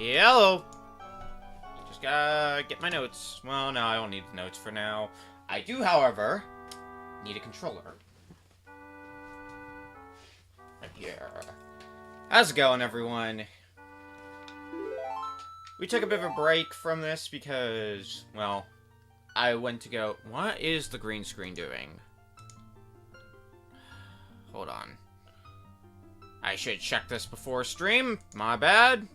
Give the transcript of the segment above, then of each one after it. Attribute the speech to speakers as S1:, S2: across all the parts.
S1: Hello! Just gotta get my notes. Well, no, I don't need the notes for now. I do, however, need a controller. Right here. How's it going, everyone? We took a bit of a break from this because, well, I went to go... What is the green screen doing? Hold on. I should check this before stream. My bad.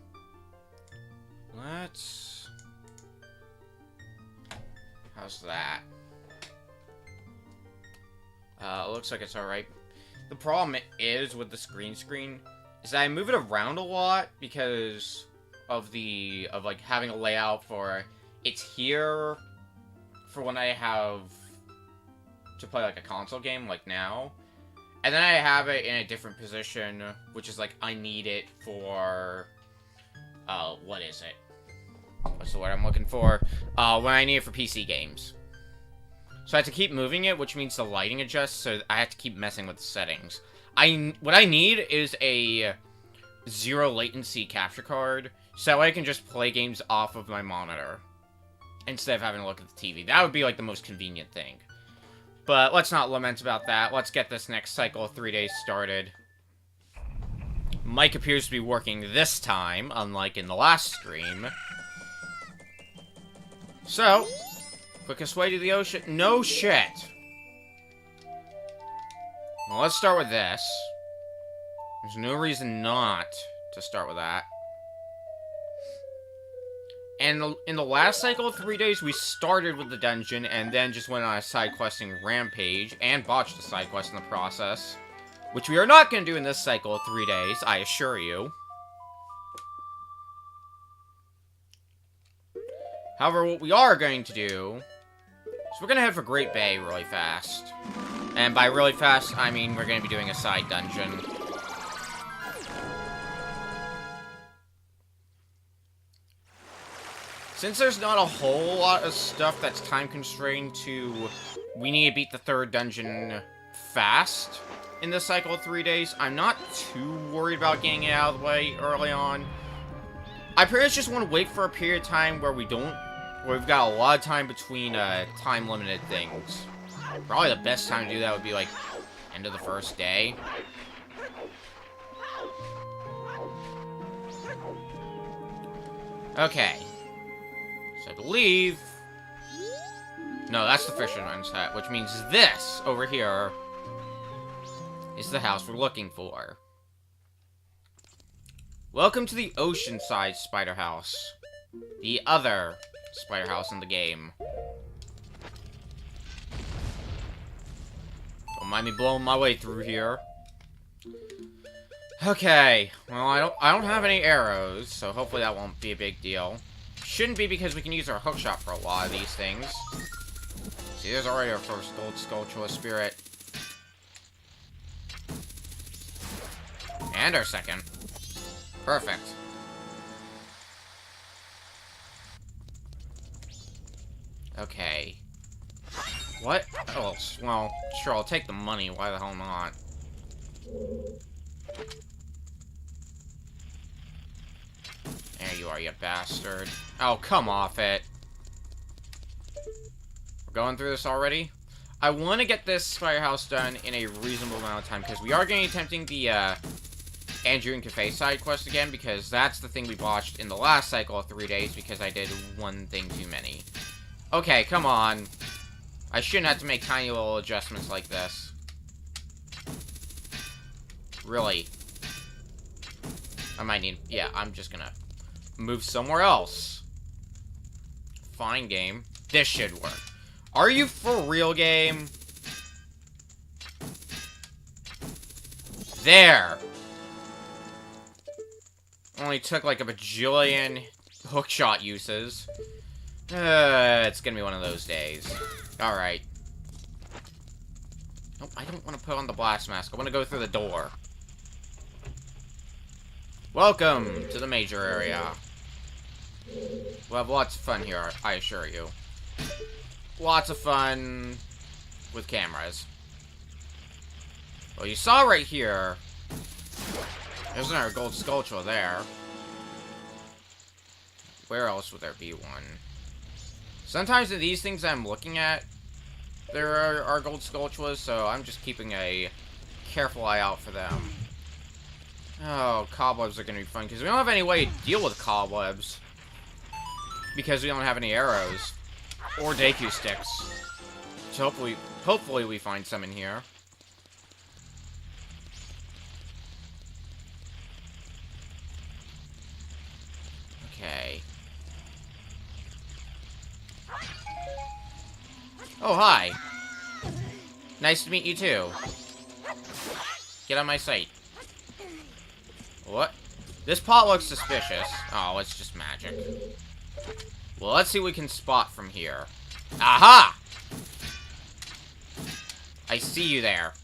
S1: Let's... How's that? Looks like it's alright. The problem is with the green screen is that I move it around a lot because of like having a layout for it's here for when I have to play like a console game like now. And then I have it in a different position, which is like I need it for what is it? What's the word I'm looking for? When I need it for PC games. So I have to keep moving it, which means the lighting adjusts, so I have to keep messing with the settings. What I need is a zero latency capture card, so that way I can just play games off of my monitor, instead of having to look at the TV. That would be like the most convenient thing. But let's not lament about that. Let's get this next cycle of 3 days started. Mike appears to be working this time, unlike in the last stream. So, quickest way to the ocean. No shit. Well, let's start with this. There's no reason not to start with that. And in the last cycle of 3 days, we started with the dungeon and then just went on a side questing rampage and botched a side quest in the process. Which we are not going to do in this cycle of 3 days, I assure you. However, what we are going to do is we're going to head for Great Bay really fast. And by really fast, I mean we're going to be doing a side dungeon. Since there's not a whole lot of stuff that's time-constrained to... We need to beat the third dungeon fast in this cycle of 3 days, I'm not too worried about getting it out of the way early on. I pretty much just want to wait for a period of time where we've got a lot of time between time-limited things. Probably the best time to do that would be, like, end of the first day. Okay. So I believe... No, that's the fisherman's hut, which means this over here is the house we're looking for. Welcome to the Oceanside Spider House. The other spider house in the game. Don't mind me blowing my way through here. Okay, well I don't have any arrows, so hopefully that won't be a big deal. Shouldn't be because we can use our hookshot for a lot of these things. See, there's already our first gold sculptural spirit. And our second. Perfect. Okay. What else? Well, sure, I'll take the money. Why the hell not? There you are, you bastard. Oh, come off it. We're going through this already? I want to get this firehouse done in a reasonable amount of time, because we are going to be attempting the, Andrew and Cafe side quest again, because that's the thing we botched in the last cycle of 3 days, because I did one thing too many. Okay, come on. I shouldn't have to make tiny little adjustments like this. Really. I might need... Yeah, I'm just gonna move somewhere else. Fine, game. This should work. Are you for real, game? There! Only took like a bajillion hookshot uses. It's gonna be one of those days. Alright. Nope, I don't want to put on the blast mask. I want to go through the door. Welcome to the Major area. We'll have lots of fun here, I assure you. Lots of fun with cameras. Well, you saw right here, there's another gold sculpture there. Where else would there be one? Sometimes in these things I'm looking at, there are gold Skulltulas, so I'm just keeping a careful eye out for them. Oh, cobwebs are gonna be fun, because we don't have any way to deal with cobwebs. Because we don't have any arrows. Or Deku sticks. So hopefully we find some in here. Okay. Oh, hi. Nice to meet you, too. Get on my sight. What? This pot looks suspicious. Oh, it's just magic. Well, let's see what we can spot from here. Aha! I see you there.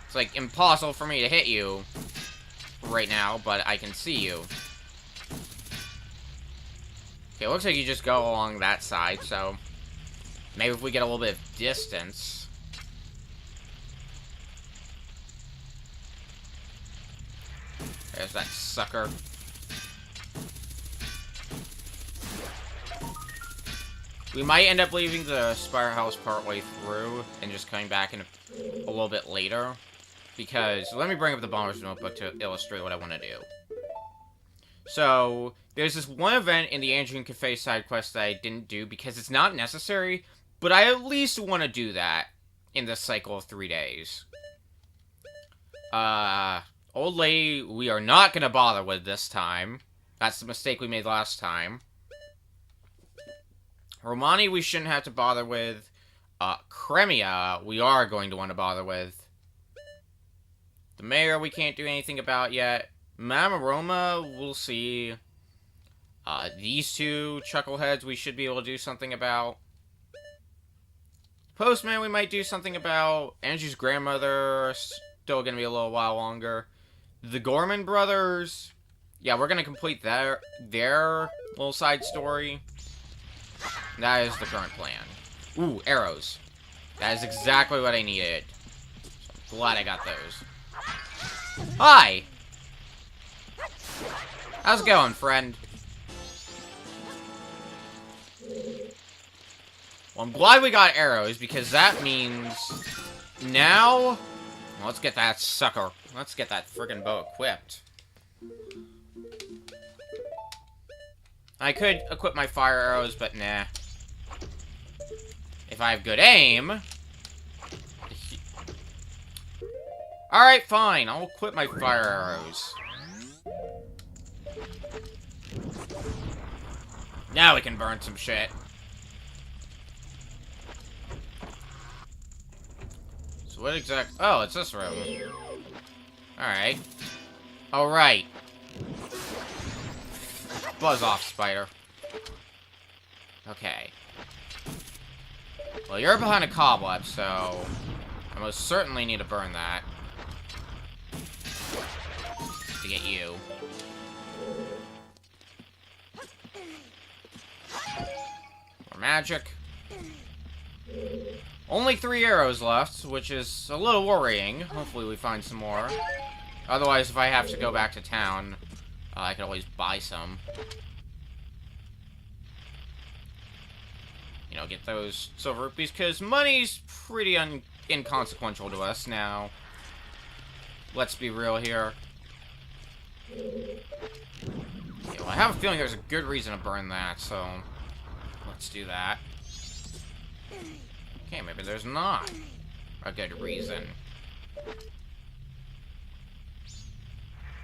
S1: It's like impossible for me to hit you right now, but I can see you. Okay, it looks like you just go along that side, so maybe if we get a little bit of distance. There's that sucker. We might end up leaving the Spire House partway through and just coming back in a little bit later. Because, let me bring up the Bomber's Notebook to illustrate what I want to do. So, there's this one event in the Andrew Cafe side quest that I didn't do because it's not necessary, but I at least want to do that in this cycle of 3 days. Old lady, we are not going to bother with this time. That's the mistake we made last time. Romani, we shouldn't have to bother with. Cremia, we are going to want to bother with. The mayor, we can't do anything about yet. Mama Roma, we'll see. These two chuckleheads, we should be able to do something about. Postman, we might do something about. Andrew's grandmother, still gonna be a little while longer. The Gorman brothers, yeah, we're gonna complete their little side story. That is the current plan. Ooh, arrows. That is exactly what I needed. So I'm glad I got those. Hi! How's it going, friend? Well, I'm glad we got arrows, because that means... Now... Well, let's get that sucker. Let's get that friggin' bow equipped. I could equip my fire arrows, but nah. If I have good aim... Alright, fine. I'll equip my fire arrows. Now we can burn some shit. So what exact... Oh, it's this room. Alright. Alright. Buzz off, spider. Okay. Well, you're behind a cobweb, so... I most certainly need to burn that. To get you. More magic. Only 3 arrows left, which is a little worrying. Hopefully we find some more. Otherwise, if I have to go back to town, I could always buy some. You know, get those silver rupees, because money's pretty inconsequential to us now. Let's be real here. Okay, well, I have a feeling there's a good reason to burn that, so... Let's do that. Okay, maybe there's not a good reason.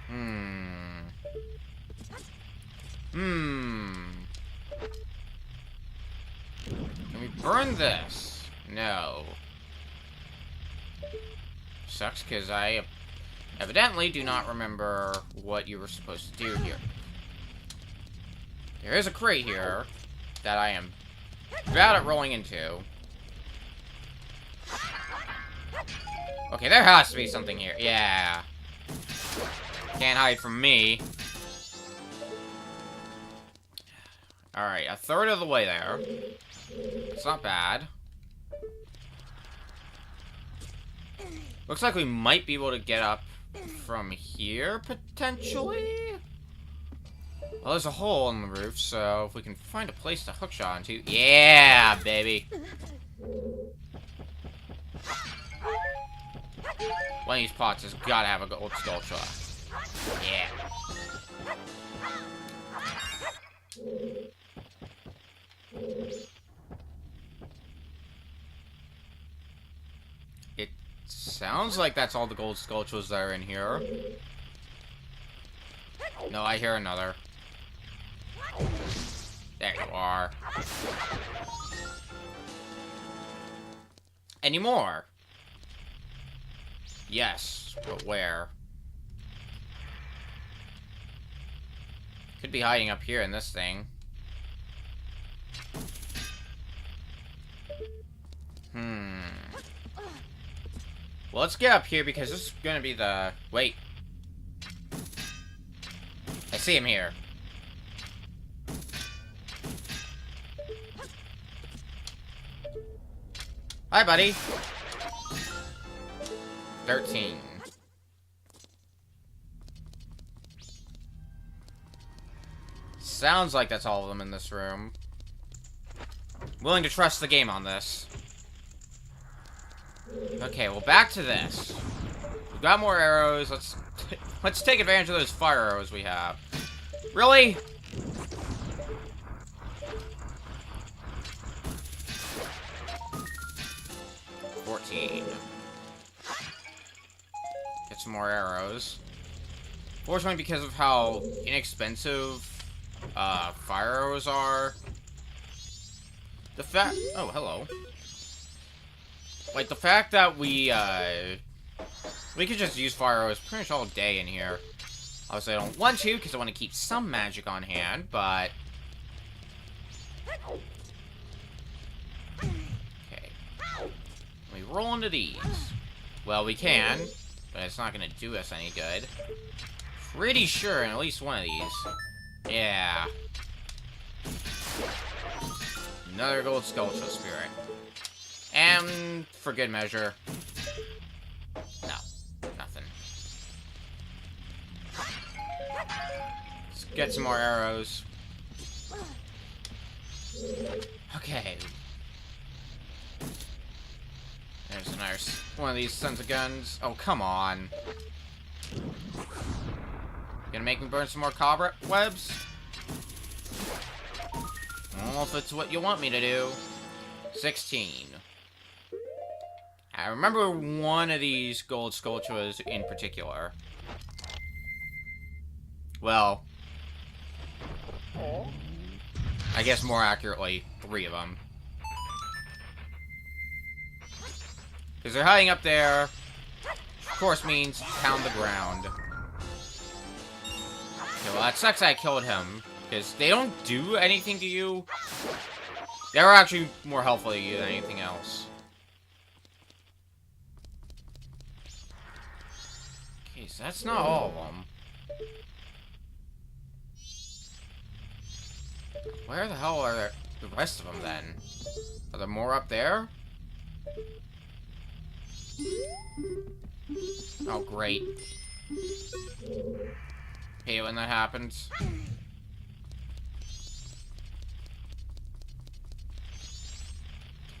S1: Can we burn this? No. Sucks, because I evidently do not remember what you were supposed to do here. There is a crate here that I am bad at rolling into. Okay, there has to be something here. Yeah. Can't hide from me. Alright, a third of the way there. It's not bad. Looks like we might be able to get up from here, potentially? Well, there's a hole in the roof, so if we can find a place to hookshot onto... Yeah, baby! One of these pots has gotta have a gold skull shot. Yeah. It sounds like that's all the gold sculptures that are in here. No, I hear another. There you are. Any more? Yes, but where? Could be hiding up here in this thing. Well, let's get up here because this is gonna be the... Wait. I see him here. Hi, buddy. 13. Sounds like that's all of them in this room. Willing to trust the game on this. Okay, well, back to this. We've got more arrows. Let's take advantage of those fire arrows we have. Really? Get some more arrows. Fortunately, because of how inexpensive fire arrows are. The fact... Oh, hello. Like, the fact that we could just use fire arrows pretty much all day in here. Obviously, I don't want to, because I want to keep some magic on hand, but... Okay. We roll into these. Well, we can, but it's not going to do us any good. Pretty sure in at least one of these. Yeah. Another gold sculpture spirit. And for good measure. No. Nothing. Let's get some more arrows. Okay. There's another one of these sons of guns. Oh, come on. Gonna make me burn some more cobwebs? I don't know if it's what you want me to do. 16. I remember one of these gold sculptures in particular. Well, I guess more accurately, 3 of them. Because they're hiding up there, of course means pound the ground. Okay, well, that sucks I killed him, because they don't do anything to you. They were actually more helpful to you than anything else. Okay, so that's not all of them. Where the hell are the rest of them, then? Are there more up there? Oh, great. Hate when that happens.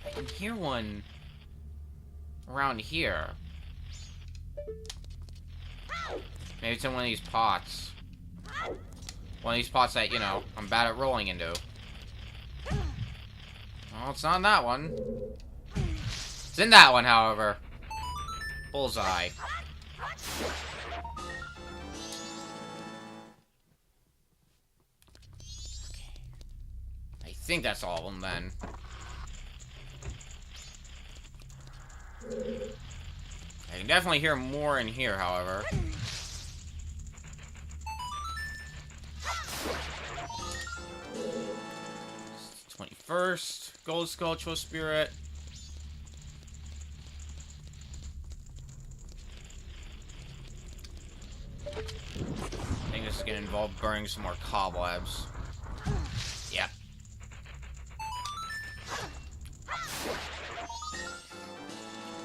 S1: I can hear one around here. Maybe it's in one of these pots. One of these pots that, you know, I'm bad at rolling into. Well, it's not in that one. It's in that one, however. Bullseye. Okay. I think that's all of them, then. I can definitely hear more in here, however. 21st gold sculptural spirit. I think this is gonna involve burning some more cobwebs. Yep.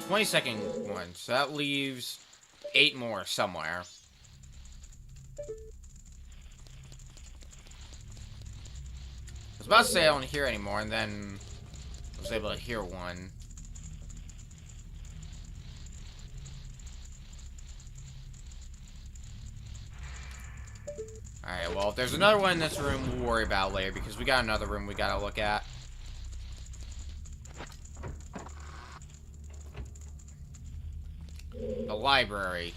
S1: "20-second one, so that leaves 8 more somewhere. was about to say I don't hear anymore, and then I was able to hear one. Alright, well, if there's another one in this room, we'll worry about later, because we got another room we gotta look at. The library.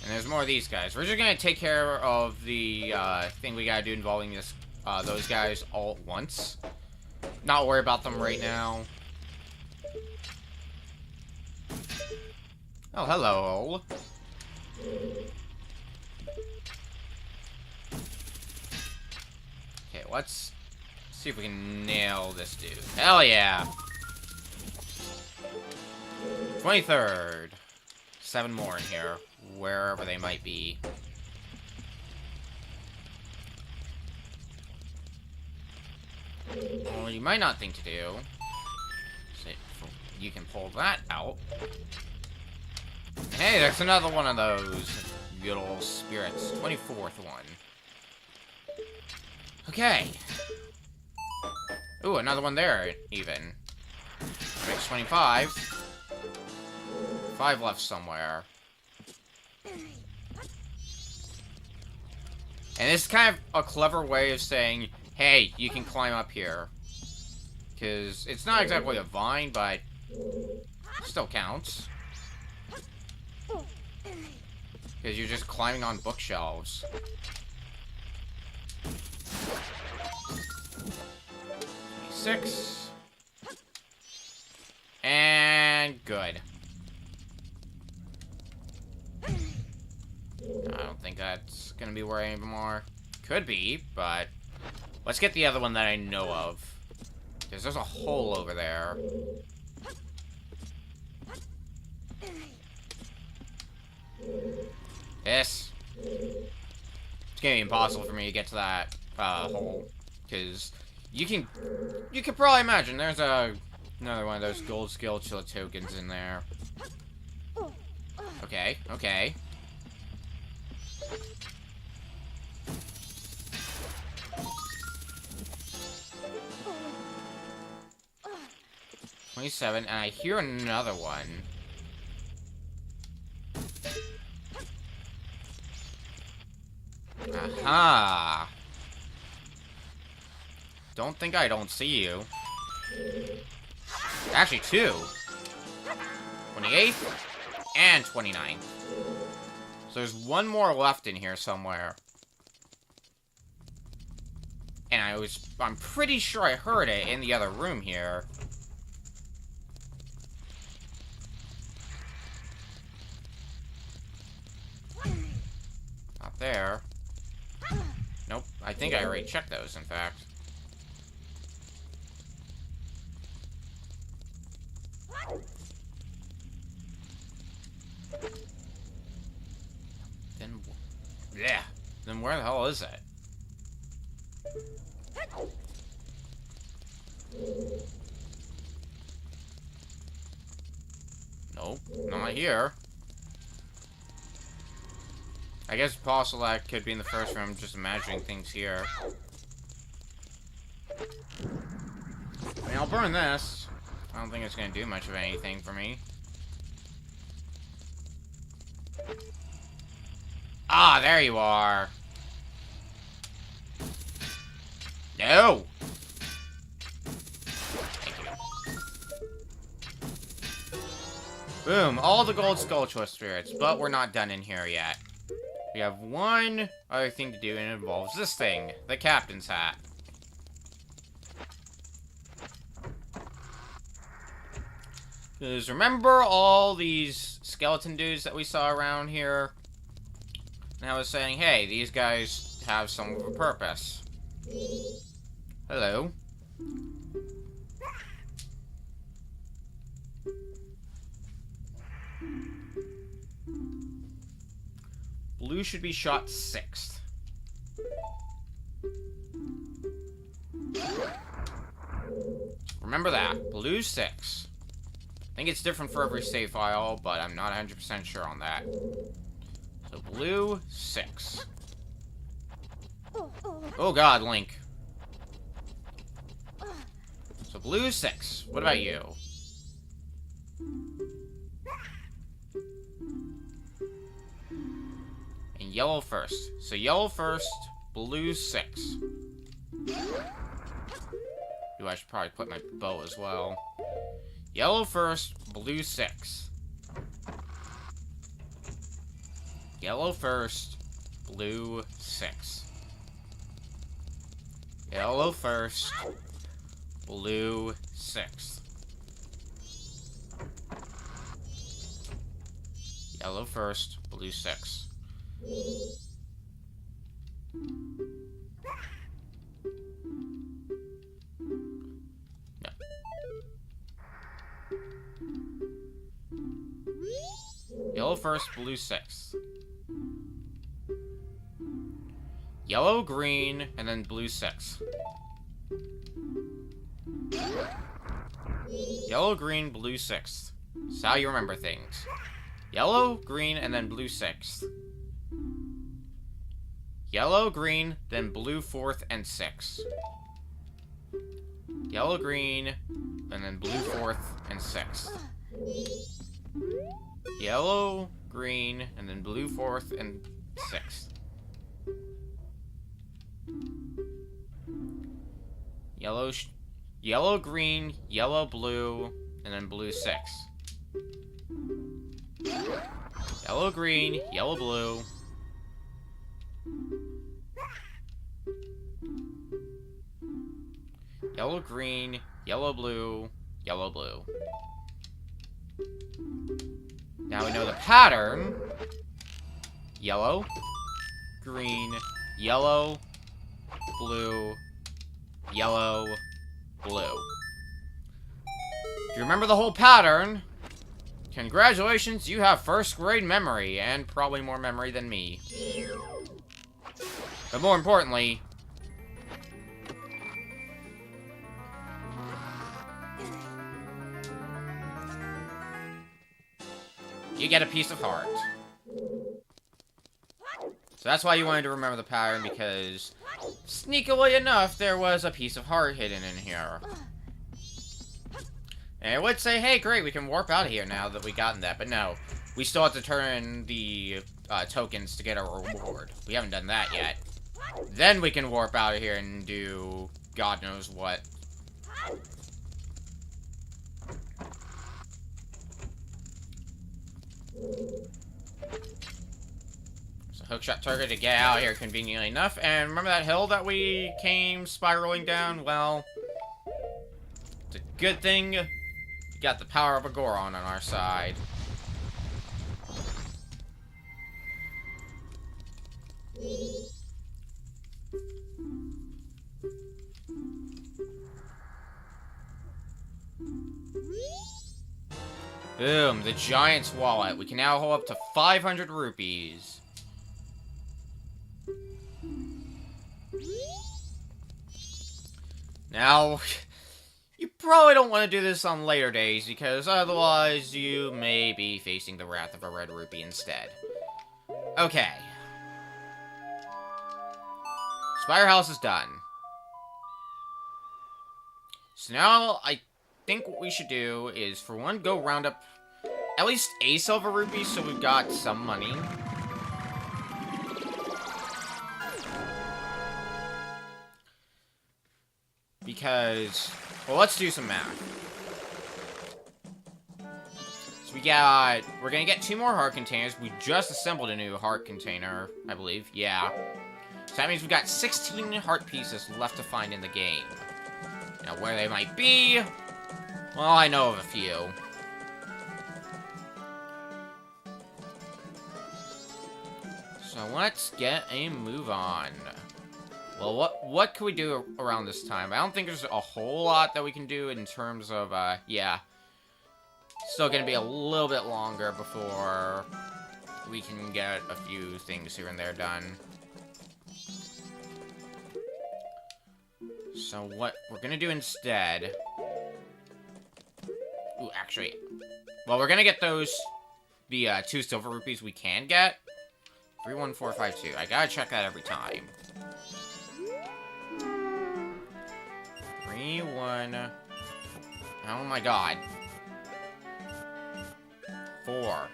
S1: And there's more of these guys. We're just gonna take care of the thing we gotta do involving this, those guys all at once. Not worry about them right now. Oh, hello. Okay, let's see if we can nail this dude. Hell yeah! 23rd. 7 more in here, wherever they might be. Well, you might not think to do. So you can pull that out. Hey, there's another one of those good old spirits. 24th one. Okay. Ooh, another one there, even. Makes 25. 5 left somewhere. And this is kind of a clever way of saying, hey, you can climb up here. Because it's not exactly a vine, but still counts. Because you're just climbing on bookshelves. Six. And good. I don't think that's gonna be worrying anymore. Could be, but let's get the other one that I know of. Because there's a hole over there. This. It's gonna be impossible for me to get to that hole. Because you can probably imagine there's another one of those gold skill tokens in there. Okay, okay. $27, and I hear another one. Aha! Don't think I don't see you. Actually, 2. 28th and 29th. So there's one more left in here somewhere. And I'm pretty sure I heard it in the other room here. Not there. Nope, I think I already checked those, in fact. Then where the hell is it? Nope, not here. I guess possible that could be in the first room, just imagining things here. I mean, I'll burn this. I don't think it's gonna do much of anything for me. Ah, there you are. No! Thank you. Boom, all the gold skull twist spirits, but we're not done in here yet. We have one other thing to do, and it involves this thing, the captain's hat. Because remember all these skeleton dudes that we saw around here? And I was saying, hey, these guys have some of a purpose. Hello. Blue should be shot 6th. Remember that. Blue 6. I think it's different for every save file, but I'm not 100% sure on that. So blue, 6. Oh god, Link. So blue, 6. What about you? And yellow first. So yellow first, blue, 6. Ooh, I should probably put my bow as well. Yellow first, blue, 6. Yellow first, blue, 6. Yellow first, blue, 6. Yellow first, blue, 6. No. Yellow first, blue, 6. Yellow, green, and then blue, 6. Yellow, green, blue, 6. That's how you remember things. Yellow, green, and then blue, 6. Yellow, green, then blue, 4th, and 6. Yellow, green, and then blue, 4th, and 6th. Yellow, green, and then blue, 4th, and 6th. Yellow, green, yellow, blue, and then blue, 6. Yellow, green, yellow, blue. Yellow, green, yellow, blue, yellow, blue. Now we know the pattern. Yellow, green, yellow, blue, yellow, blue. If you remember the whole pattern, congratulations, you have first grade memory, and probably more memory than me. But more importantly, you get a piece of heart. So that's why you wanted to remember the pattern, because sneakily enough, there was a piece of heart hidden in here. And it would say, hey, great, we can warp out of here now that we gotten that. But no, we still have to turn in the tokens to get a reward. We haven't done that yet. Then we can warp out of here and do God knows what. So hookshot target to get out of here conveniently enough. And remember that hill that we came spiraling down? Well, it's a good thing we got the power of a Goron on our side. Boom, the Giant's Wallet. We can now hold up to 500 rupees. Now, you probably don't want to do this on later days, because otherwise you may be facing the wrath of a red rupee instead. Okay. Spire House is done. So now, I think what we should do is, for one, go round up at least a silver rupee, so we've got some money. Because, well, let's do some math. So we're gonna get 2 more heart containers. We just assembled a new heart container, I believe. Yeah. So that means we've got 16 heart pieces left to find in the game. Now, where they might be, well, I know of a few. So let's get a move on. Well, what can we do around this time? I don't think there's a whole lot that we can do in terms of, yeah. Still gonna be a little bit longer before we can get a few things here and there done. So what we're gonna do instead... Ooh, actually... Well, we're gonna get the 2 silver rupees we can get. 31452. I gotta check that every time. 31. Oh my god. 4,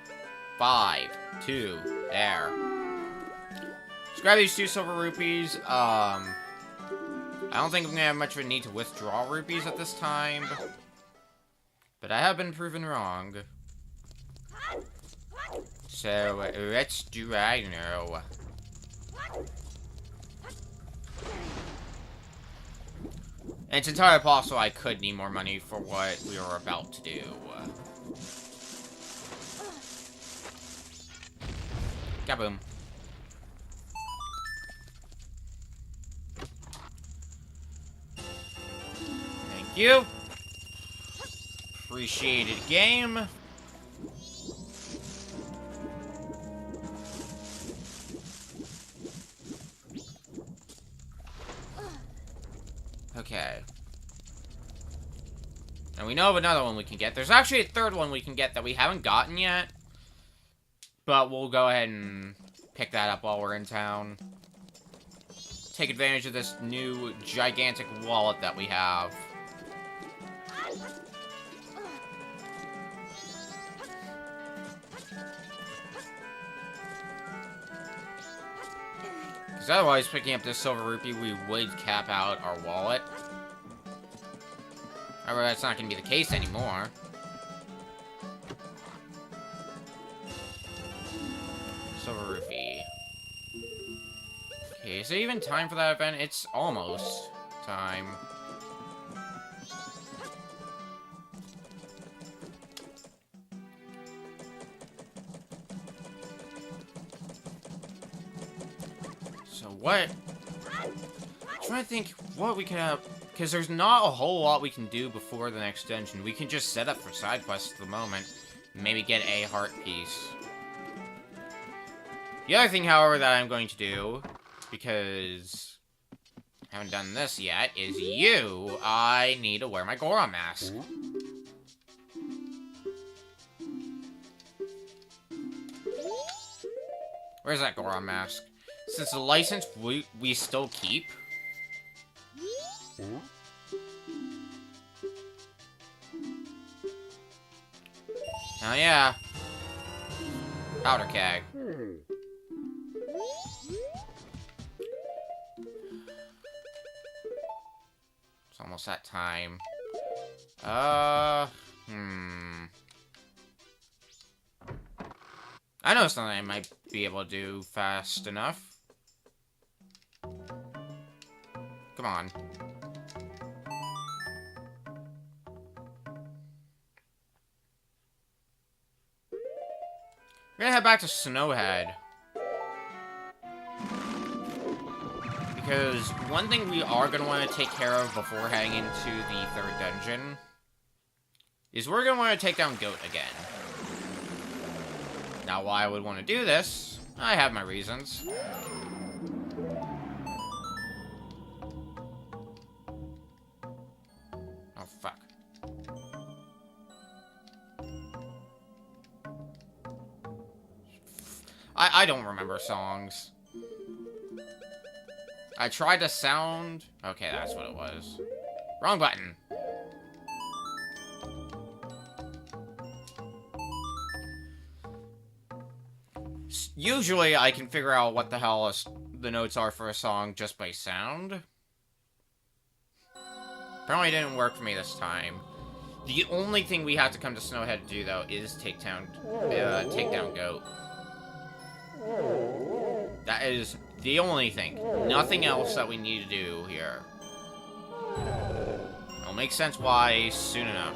S1: 5, 2. There. Let's grab these 2 silver rupees. I don't think I'm gonna have much of a need to withdraw rupees at this time. But I have been proven wrong. So, let's do I know. And it's entirely possible I could need more money for what we were about to do. Kaboom. Thank you. Appreciated game. Okay. And we know of another one we can get. There's actually a third one we can get that we haven't gotten yet. But we'll go ahead and pick that up while we're in town. Take advantage of this new gigantic wallet that we have. Because otherwise, picking up this silver rupee, we would cap out our wallet. However, that's not going to be the case anymore. Silver rupee. Okay, is it even time for that event? It's almost time. So what? I'm trying to think what we could have, because there's not a whole lot we can do before the next dungeon. We can just set up for side quests at the moment. Maybe get a heart piece. The other thing, however, that I'm going to do, because I haven't done this yet, is I need to wear my Goron mask. Where's that Goron mask? Since the license we still keep. Oh yeah. Powder keg. It's almost that time. I know something I might be able to do fast enough. Come on. We're gonna head back to Snowhead. Because one thing we are gonna want to take care of before heading into the 3rd dungeon is we're gonna want to take down Goat again. Now, why I would want to do this, I have my reasons. Oh, fuck. I don't remember songs. I tried to sound... Okay, that's what it was. Wrong button. Usually, I can figure out what the hell the notes are for a song just by sound. Apparently, it didn't work for me this time. The only thing we have to come to Snowhead to do, though, is take down Goat. That is the only thing. Nothing else that we need to do here. It'll make sense why soon enough.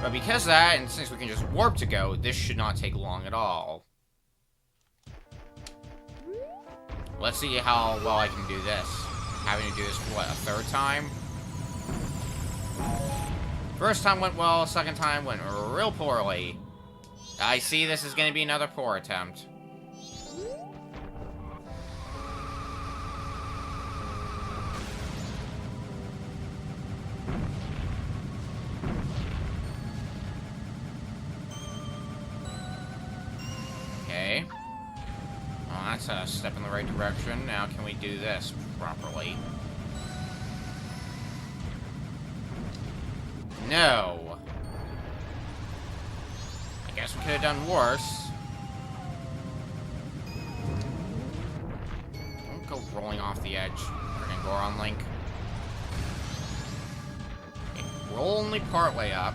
S1: But because of that, and since we can just warp to go, this should not take long at all. Let's see how well I can do this. Having to do this for, what, a 3rd time? First time went well, second time went real poorly. I see this is going to be another poor attempt. Okay. right direction. Now can we do this properly? No. I guess we could have done worse. Don't go rolling off the edge. Friggin' Goron Link. Okay, roll only part way up.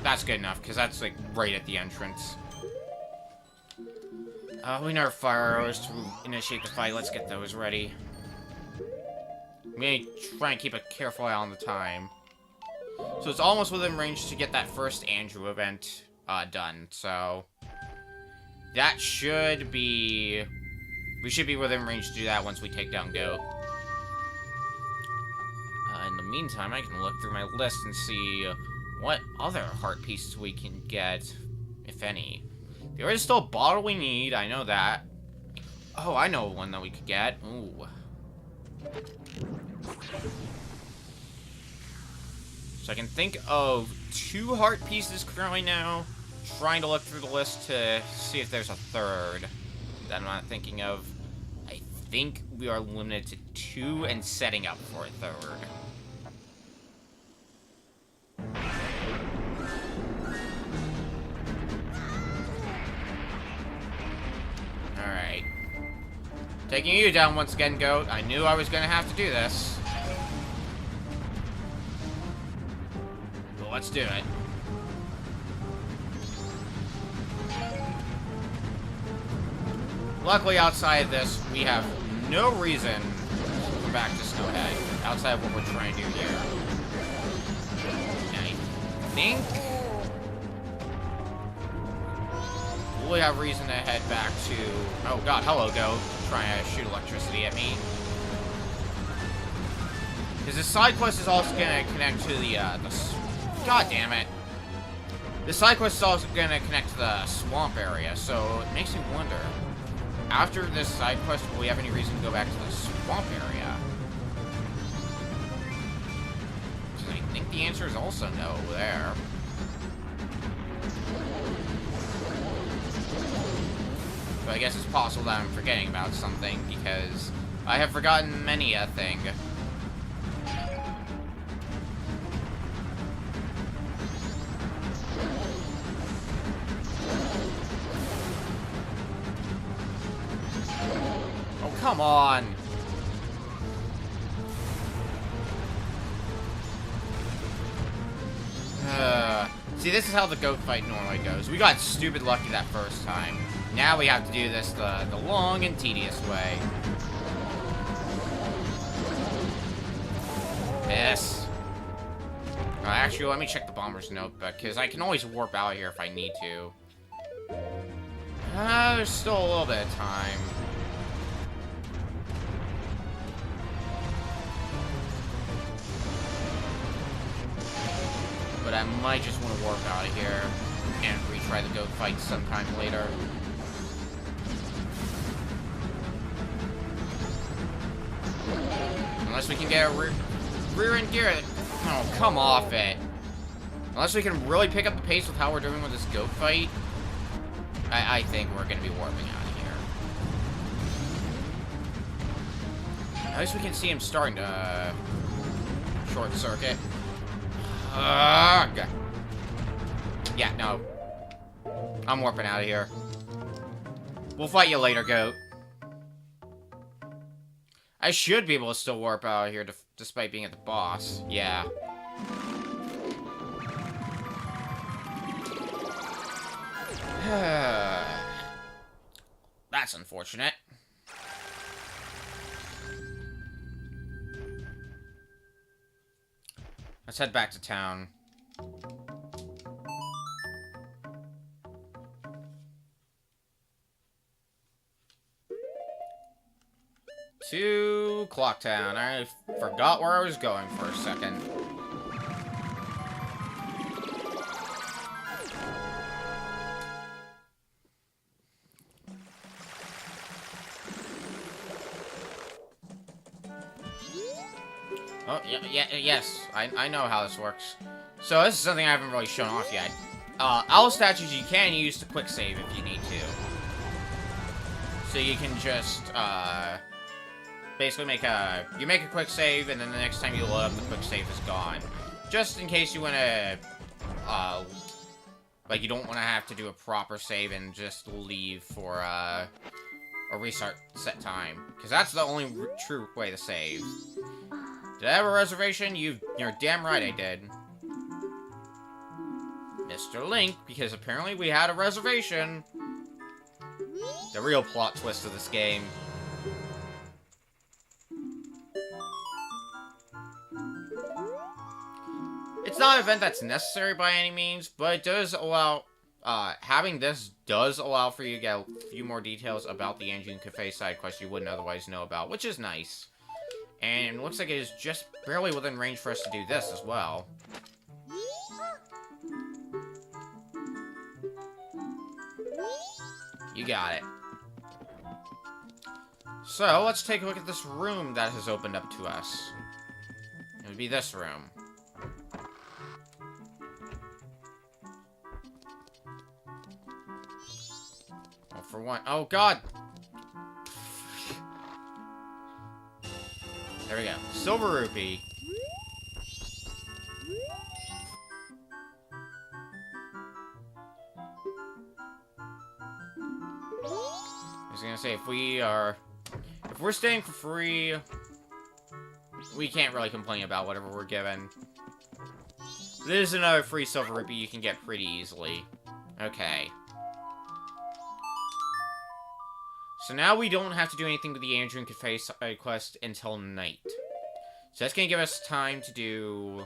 S1: That's good enough, because that's, like, right at the entrance. We nerf fire arrows to initiate the fight. Let's get those ready. I'm gonna try and keep a careful eye on the time. So it's almost within range to get that first Andrew event done, so... That should be... We should be within range to do that once we take down Goat. In the meantime, I can look through my list and see what other heart pieces we can get, if any. There is still a bottle we need, I know that. Oh, I know one that we could get. Ooh. So I can think of 2 heart pieces currently now. Trying to look through the list to see if there's a third that I'm not thinking of. I think we are limited to 2 and setting up for a third. Alright. Taking you down once again, Goat. I knew I was gonna have to do this. Well, let's do it. Luckily, outside of this, we have no reason to come back to Snowhead, outside of what we're trying to do here. And I think we have reason to head back to... Oh god, hello, Goat. Trying to shoot electricity at me. Because the side quest is also going to connect to the God damn it. The side quest is also going to connect to the swamp area, so it makes me wonder. After this side quest, will we have any reason to go back to the swamp area? I think the answer is also no there. But I guess it's possible that I'm forgetting about something, because I have forgotten many a thing. Come on. See, this is how the goat fight normally goes. We got stupid lucky that first time. Now we have to do this the long and tedious way. Yes. Actually, let me check the bomber's notebook, because I can always warp out here if I need to. There's still a little bit of time. But I might just want to warp out of here and retry the goat fight sometime later. Unless we can get a rear end gear. Oh, come off it. Unless we can really pick up the pace with how we're doing with this goat fight, I think we're going to be warping out of here. At least we can see him starting to short circuit. Ugh. Yeah, no. I'm warping out of here. We'll fight you later, goat. I should be able to still warp out of here despite being at the boss. Yeah. That's unfortunate. Let's head back to town. To Clocktown. I forgot where I was going for a second. Oh, yes. I know how this works. So this is something I haven't really shown off yet. Owl statues you can use to quick save if you need to. So you can just, basically make a quick save, and then the next time you load up, the quick save is gone. Just in case you want to, like, you don't want to have to do a proper save and just leave for, a restart set time. Because that's the only true way to save. Did I have a reservation? You're damn right I did. Mr. Link, because apparently we had a reservation. The real plot twist of this game. It's not an event that's necessary by any means, but it does allow, having this does allow for you to get a few more details about the Engine Cafe side quest you wouldn't otherwise know about, which is nice. And it looks like it is just barely within range for us to do this as well. You got it. So, let's take a look at this room that has opened up to us. It would be this room. Well, for one... Oh, God! There we go. Silver Rupee. I was gonna say, if we're staying for free, we can't really complain about whatever we're given. There's another free Silver Rupee you can get pretty easily. Okay. So now we don't have to do anything with the Andrew Cafe side quest until night. So that's gonna give us time to do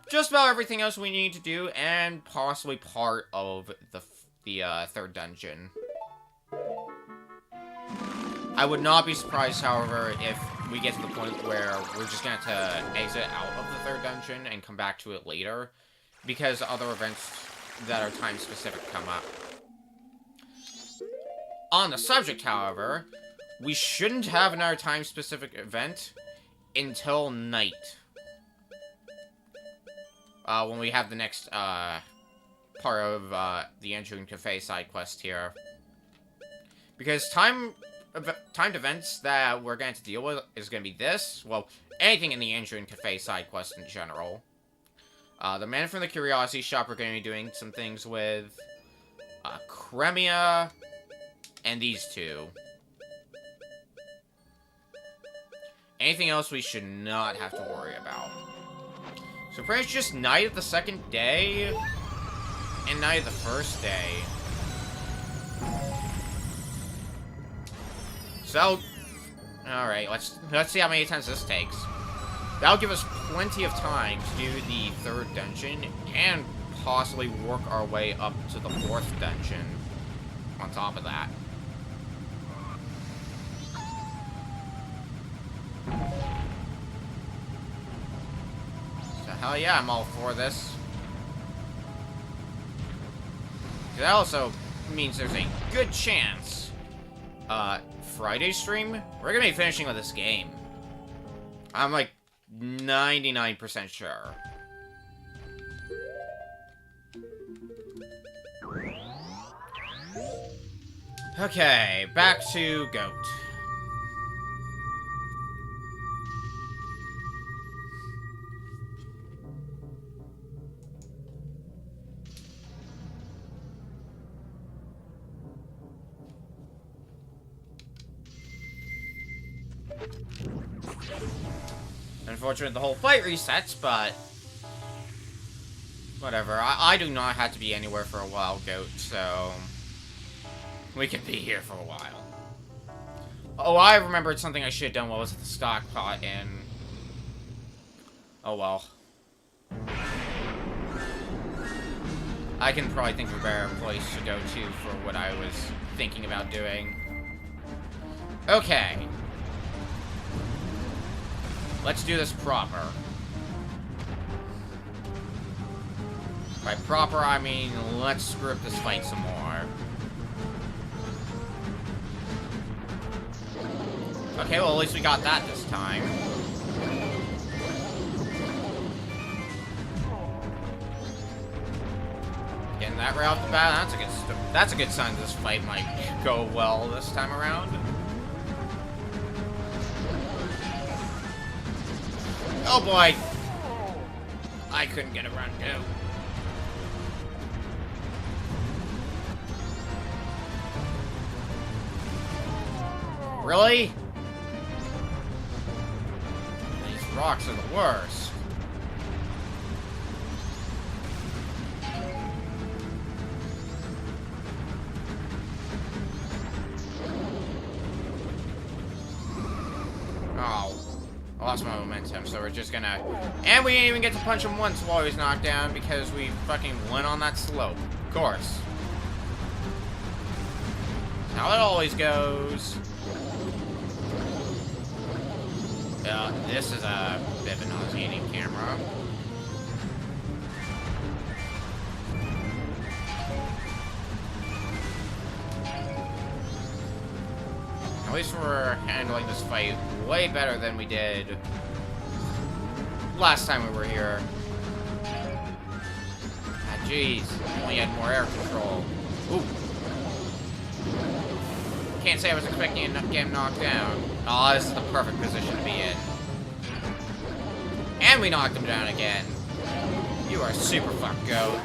S1: just about everything else we need to do, and possibly part of the third dungeon. I would not be surprised, however, if we get to the point where we're just going to exit out of the third dungeon and come back to it later, because other events that are time-specific come up. On the subject, however, we shouldn't have another time-specific event until night. When we have the next, part of, the Engine Cafe side quest here. Because timed events that we're going to deal with is going to be this. Well, anything in the Engine Cafe side quest in general. The man from the Curiosity Shop we're going to be doing some things with. Cremia. And these two. Anything else we should not have to worry about. So pretty much just night of the second day. And night of the first day. So, alright, let's see how many times this takes. That'll give us plenty of time to do the third dungeon, and possibly work our way up to the fourth dungeon on top of that. So, hell yeah, I'm all for this. That also means there's a good chance, Friday stream, we're gonna be finishing with this game. I'm like 99% sure. Okay, back to Goat. Unfortunately, the whole fight resets, but whatever. I do not have to be anywhere for a while, Goat, so we can be here for a while. Oh, I remembered something I should have done while I was at the stock pot, and oh well. I can probably think of a better place to go to for what I was thinking about doing. Okay. Let's do this proper. By proper, I mean, let's screw up this fight some more. Okay, well, at least we got that this time. Getting that right off the bat. That's a good sign this fight might go well this time around. Oh boy! I couldn't get around too. Really? These rocks are the worst. Oh. I lost my momentum, so we're just gonna... And we didn't even get to punch him once while he was knocked down because we fucking went on that slope. Of course. That's how it always goes. This is a bit of a nauseating camera. At least we're handling this fight way better than we did last time we were here. Ah, jeez. Only had more air control. Ooh. Can't say I was expecting to get him knocked down. Oh, this is the perfect position to be in. And we knocked him down again. You are super fucked, goat.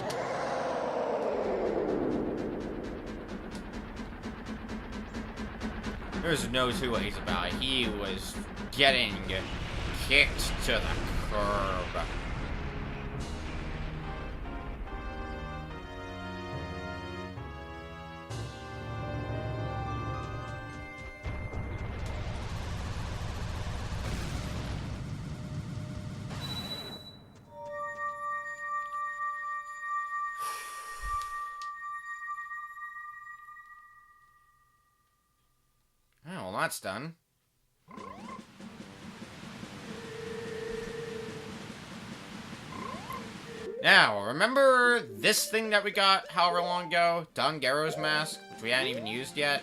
S1: There's no two ways about it. He was getting kicked to the curb. Oh, well, that's done. Now, remember this thing that we got however long ago? Dongero's mask, which we hadn't even used yet?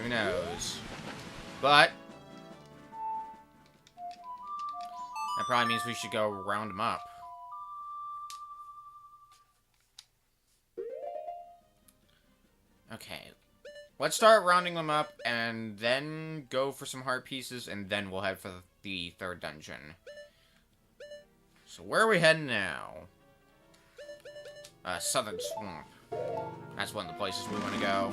S1: Who knows? But that probably means we should go round them up. Okay. Let's start rounding them up and then go for some heart pieces and then we'll head for the third dungeon. So where are we heading now? Southern Swamp. That's one of the places we want to go.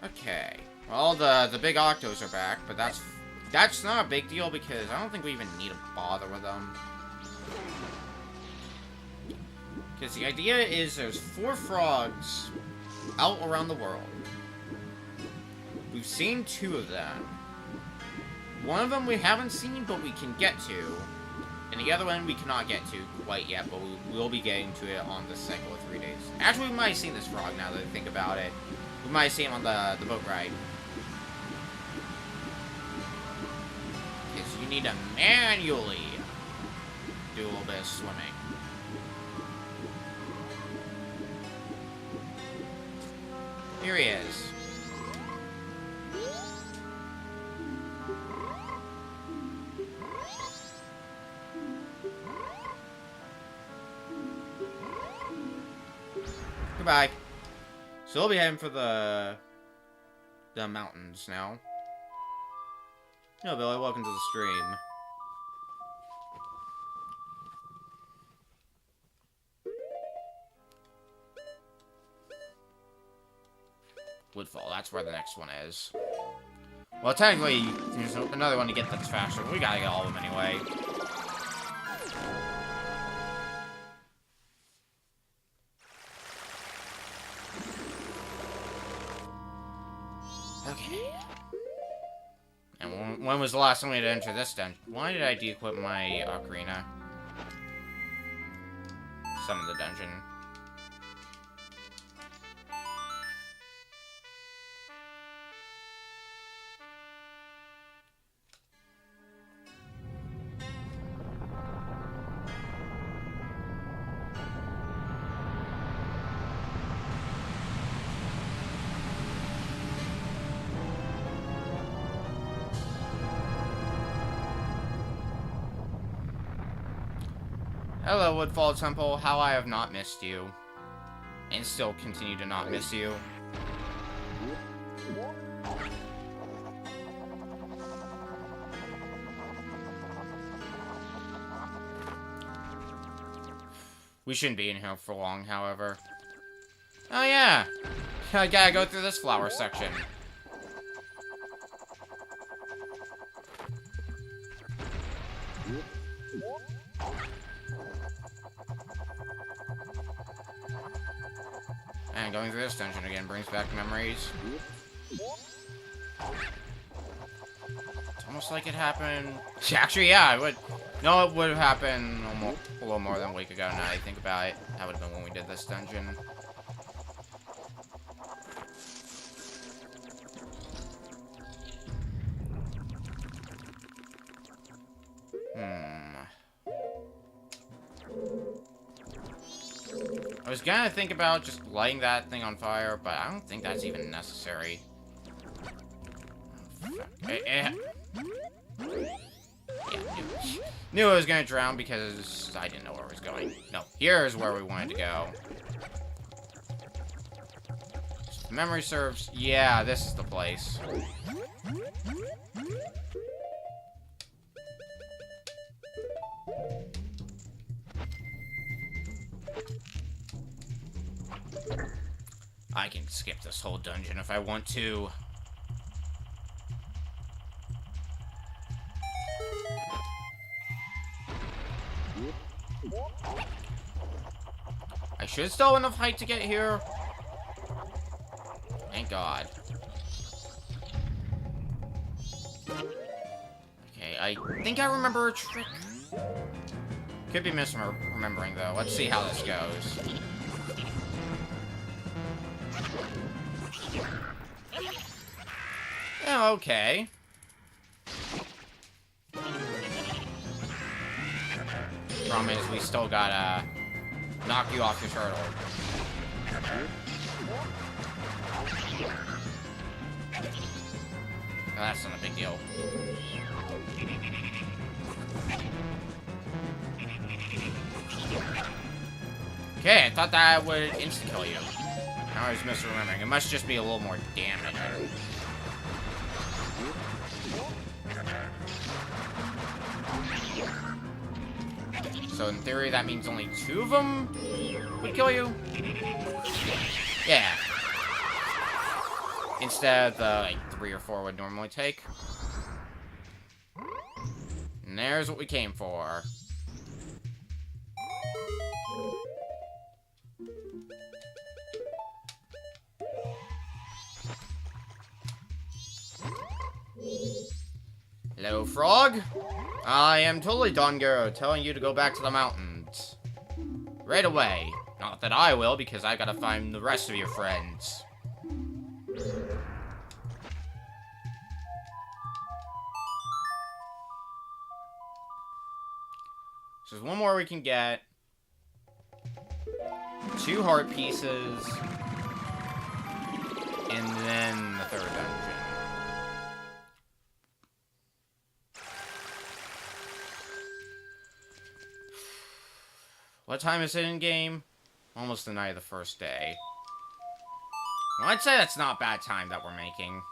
S1: Okay. Well, the big octos are back, but that's not a big deal because I don't think we even need to bother with them. Because the idea is there's 4 frogs out around the world. We've seen 2 of them. One of them we haven't seen, but we can get to. And the other one we cannot get to quite yet, but we will be getting to it on the cycle of 3 days. Actually, we might have seen this frog now that I think about it. We might see him on the boat ride. Because you need to manually do a little bit of swimming. Here he is. Goodbye. So we'll be heading for the mountains now. Yo, Billy, welcome to the stream. Woodfall, that's where the next one is. Well, technically, there's another one to get that's faster. We gotta get all of them anyway. Okay. And when was the last time we had to enter this dungeon? Why did I de-equip my ocarina? Summon the dungeon. Hello, Woodfall Temple. How I have not missed you. And still continue to not miss you. We shouldn't be in here for long, however. Oh yeah! I gotta go through this flower section. And going through this dungeon again brings back memories. It's almost like it happened... Actually, yeah, it would... No, it would have happened a little more than a week ago now I think about it. That would have been when we did this dungeon. I was gonna think about just lighting that thing on fire, but I don't think that's even necessary. Yeah, knew I was gonna drown because I didn't know where I was going. No, here's where we wanted to go. If memory serves, yeah, this is the place. I can skip this whole dungeon if I want to. I should still have enough height to get here. Thank God. Okay, I think I remember a trick. Could be misremembering though. Let's see how this goes. Yeah, okay. Problem is, we still gotta knock you off your turtle. No, that's not a big deal. Okay, I thought that would insta-kill you. Now I was misremembering. It must just be a little more damage. So in theory, that means only 2 of them would kill you? Yeah. Instead of the, like, 3 or 4 would normally take. And there's what we came for. Hello, frog? I am totally Dongero, telling you to go back to the mountains. Right away. Not that I will, because I gotta find the rest of your friends. So there's one more we can get. 2 heart pieces. And then the 3rd dungeon. What time is it in game? Almost the night of the first day. Well, I'd say that's not bad time that we're making.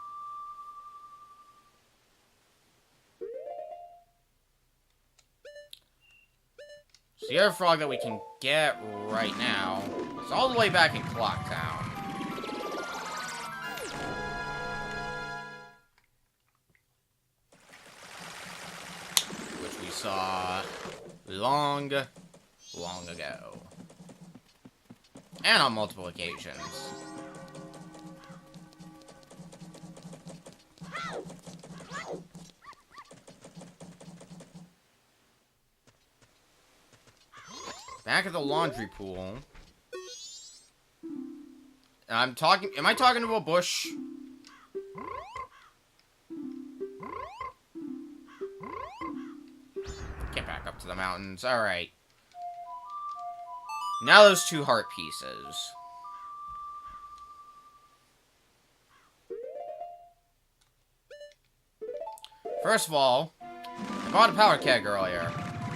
S1: So the other frog that we can get right now is all the way back in Clock Town. Which we saw long ago. And on multiple occasions. Back at the laundry pool. I'm talking... Am I talking to a bush? Get back up to the mountains. Alright. Now those 2 heart pieces. First of all, I bought a powder keg earlier.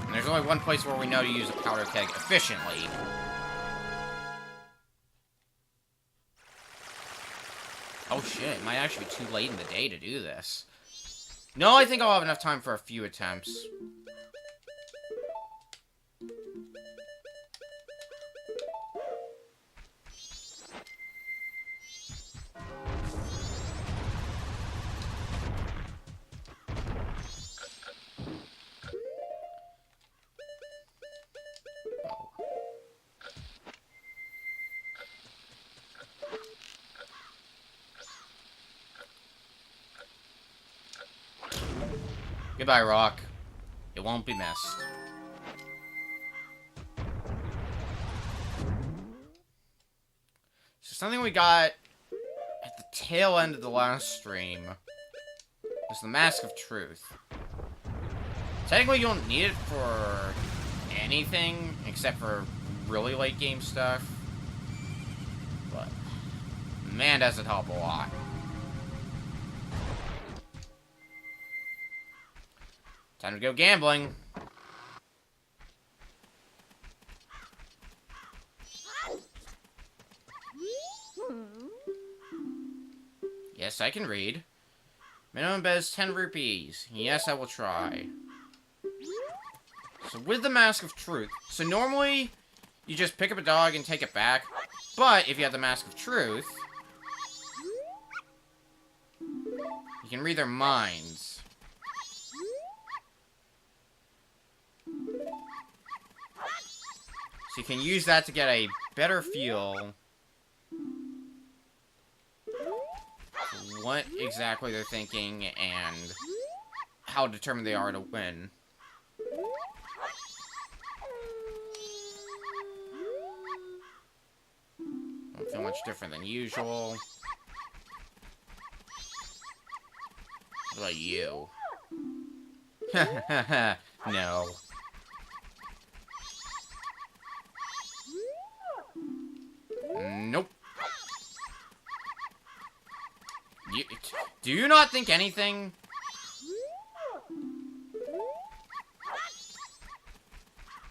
S1: And there's only one place where we know to use a powder keg efficiently. Oh shit, it might actually be too late in the day to do this. No, I think I'll have enough time for a few attempts. Goodbye, rock. It won't be missed. So something we got at the tail end of the last stream was the Mask of Truth. Technically, you don't need it for anything except for really late game stuff. But, man, does it help a lot. Time to go gambling. Yes, I can read. Minimum bet is 10 rupees. Yes, I will try. So with the Mask of Truth, so normally you just pick up a dog and take it back, but if you have the Mask of Truth, you can read their minds. So you can use that to get a better feel for what exactly they're thinking and how determined they are to win. Don't feel much different than usual. What about you? No. Nope. Do you not think anything?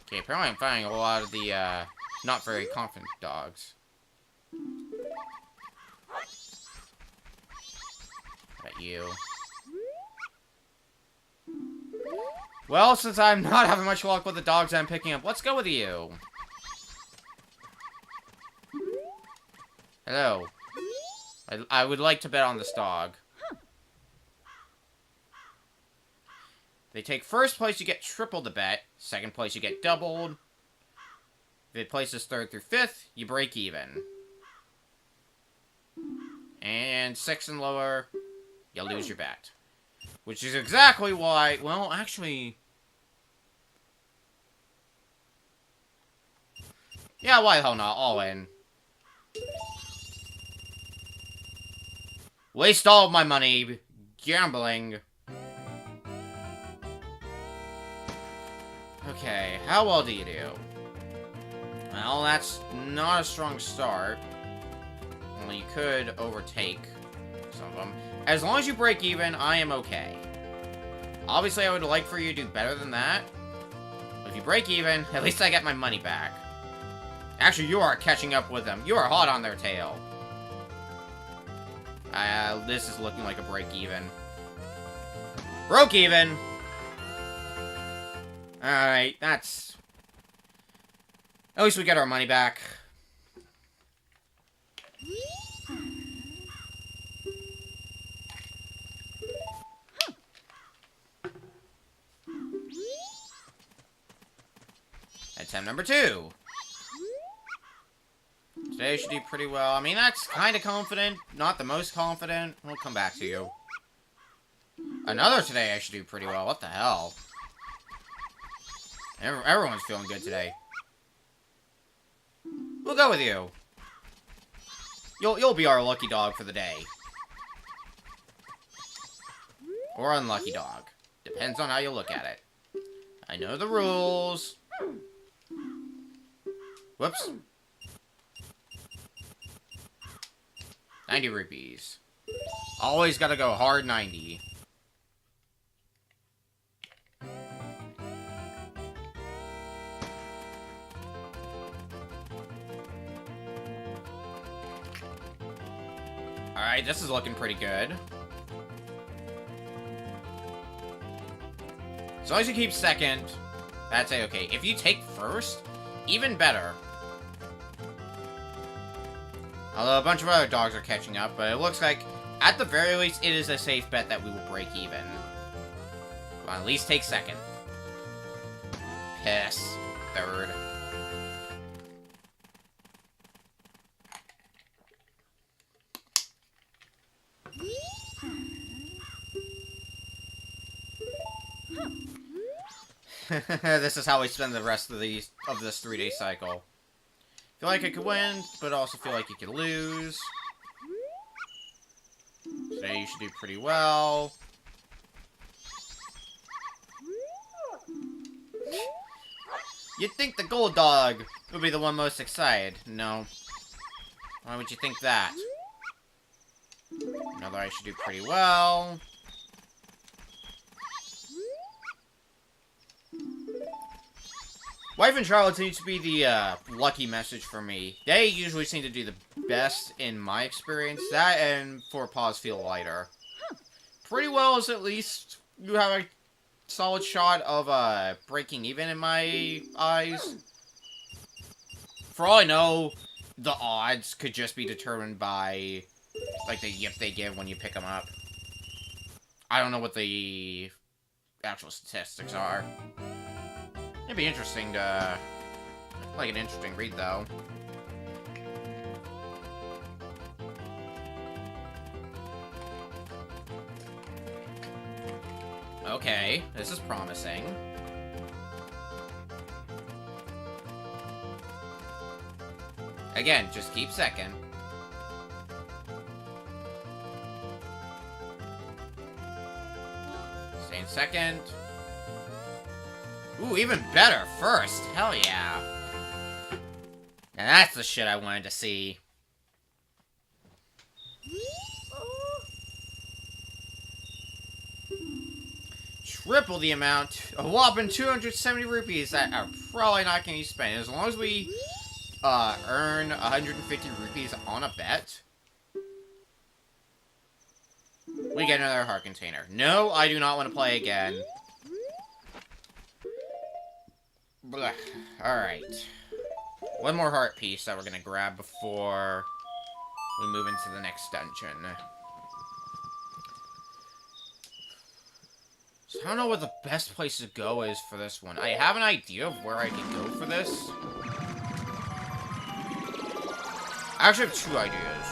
S1: Okay, apparently I'm finding a lot of the, not very confident dogs. How about you? Well, since I'm not having much luck with the dogs I'm picking up, let's go with you. Hello. I would like to bet on this dog. They take first place, you get triple the bet. Second place, you get doubled. If it places third through fifth, you break even. And sixth and lower, you lose your bet. Which is exactly why... Well, actually... Yeah, why the hell not? All in. Waste all of my money gambling. Okay, how well do you do? Well, that's not a strong start. Well, you could overtake some of them. As long as you break even, I am okay. Obviously, I would like for you to do better than that. But if you break even, at least I get my money back. Actually, you are catching up with them. You are hot on their tail. This is looking like a break even. Broke even! Alright, that's... At least we get our money back. Attempt number 2. Today I should do pretty well. I mean, that's kind of confident. Not the most confident. We'll come back to you. Another today I should do pretty well. What the hell? Everyone's feeling good today. We'll go with you. You'll be our lucky dog for the day. Or unlucky dog. Depends on how you look at it. I know the rules. Whoops. 90 rupees. Always gotta go hard 90. Alright, this is looking pretty good. As long as you keep second, that's A-okay. If you take first, even better. Although a bunch of other dogs are catching up, but it looks like, at the very least, it is a safe bet that we will break even. Well, at least take second. Piss. Third. This is how we spend the rest of this 3-day cycle. Feel like I could win, but also feel like you could lose. Today you should do pretty well. You'd think the gold dog would be the one most excited. No. Why would you think that? Know that I should do pretty well. Wife and Charlotte seems to be the lucky message for me. They usually seem to do the best in my experience. That and 4 paws feel lighter. Pretty well is at least you have a solid shot of breaking even in my eyes. For all I know, the odds could just be determined by like the yip they give when you pick them up. I don't know what the actual statistics are. It'd be interesting to... like an interesting read, though. Okay, this is promising. Again, just keep second. Stay in second. Ooh, even better, first. Hell yeah. And that's the shit I wanted to see. Triple the amount. A whopping 270 rupees that are probably not going to be spent. As long as we earn 150 rupees on a bet, we get another heart container. No, I do not want to play again. Alright. One more heart piece that we're gonna grab before we move into the next dungeon. So I don't know what the best place to go is for this one. I have an idea of where I can go for this. I actually have 2 ideas.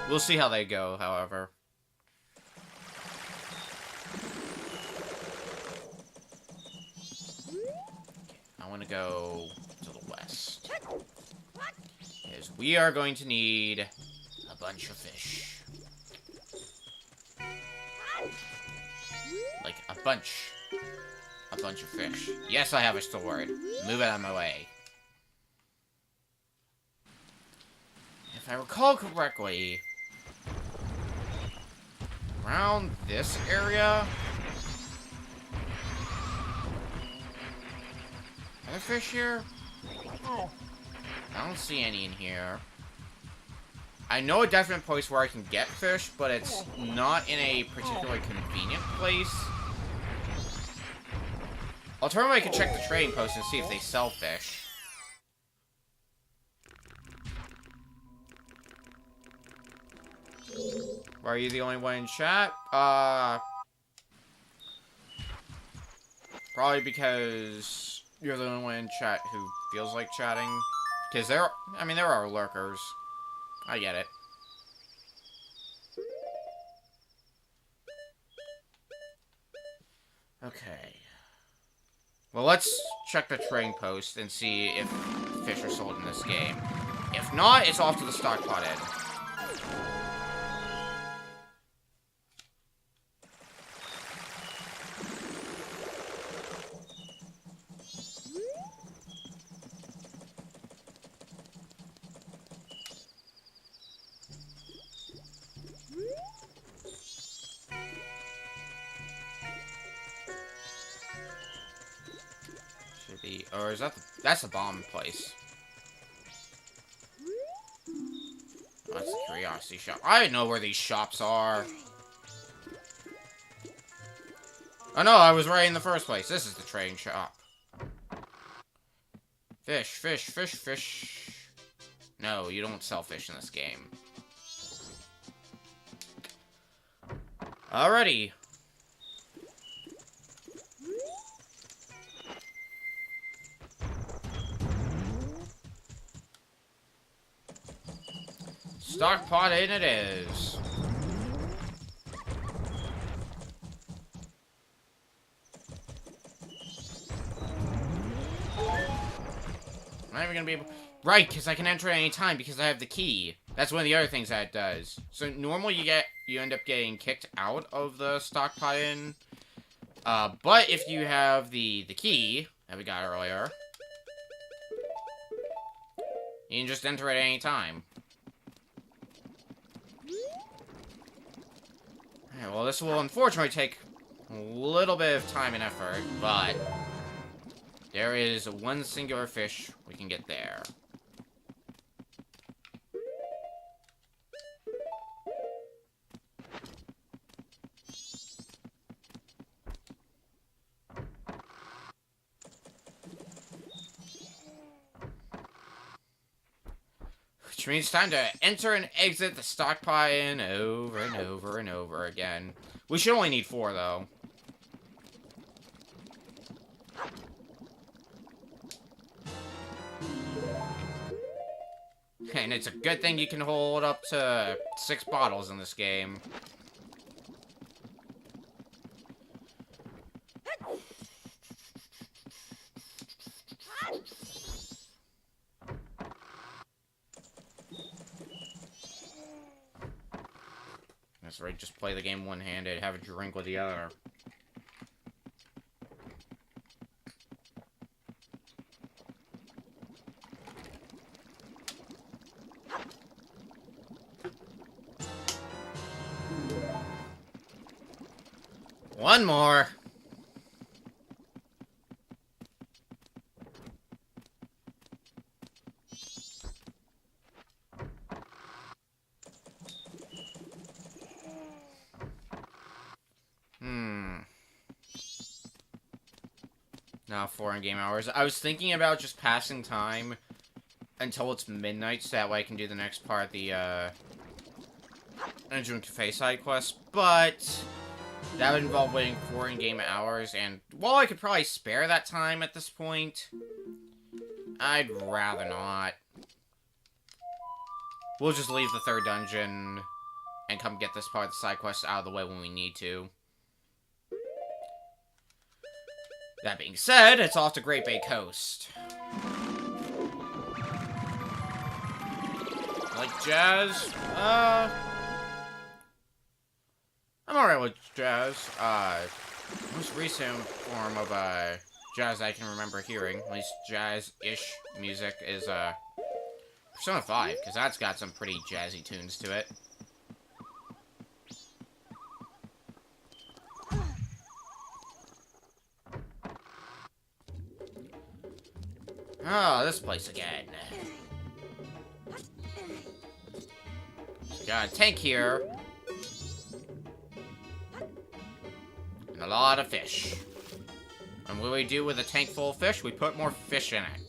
S1: We'll see how they go, however. I want to go to the west. Because we are going to need a bunch of fish. Like, a bunch. A bunch of fish. Yes, I have a sword. Move it out of my way. If I recall correctly, around this area... Are there fish here? Oh. I don't see any in here. I know a definite place where I can get fish, but it's not in a particularly convenient place. Alternatively, I could check the trading post and see if they sell fish. Why are you the only one in chat? Probably because... you're the only one in chat who feels like chatting. Because there are lurkers. I get it. Okay. Well, let's check the trading post and see if fish are sold in this game. If not, it's off to the stockpot end. Should be, or is that that's the bomb place? Oh, that's the curiosity shop. I know where these shops are. Oh no, I was right in the first place. This is the train shop. Fish, fish, fish, fish. No, you don't sell fish in this game. Alrighty. Stockpot in it is. I'm not even gonna be able... Right, because I can enter at any time because I have the key. That's one of the other things that it does. So normally you end up getting kicked out of the stockpot in. But if you have the key that we got earlier, you can just enter at any time. Alright, well, this will unfortunately take a little bit of time and effort, but there is one singular fish we can get there. Which means it's time to enter and exit the stockpot in over and over and over again. We should only need 4, though. And it's a good thing you can hold up to 6 bottles in this game. That's right, just play the game one-handed, have a drink with the other. One more! Now 4 in-game hours. I was thinking about just passing time until it's midnight, so that way I can do the next part, the, Engine Cafe side quest, but that would involve waiting 4 in-game hours, and while I could probably spare that time at this point, I'd rather not. We'll just leave the 3rd dungeon and come get this part of the side quest out of the way when we need to. That being said, it's off to Great Bay Coast. Like jazz? I'm alright with jazz. Most recent form of, jazz I can remember hearing, at least jazz-ish music, is, Persona 5, because that's got some pretty jazzy tunes to it. Oh, this place again. Got a tank here. And a lot of fish. And what do we do with a tank full of fish? We put more fish in it.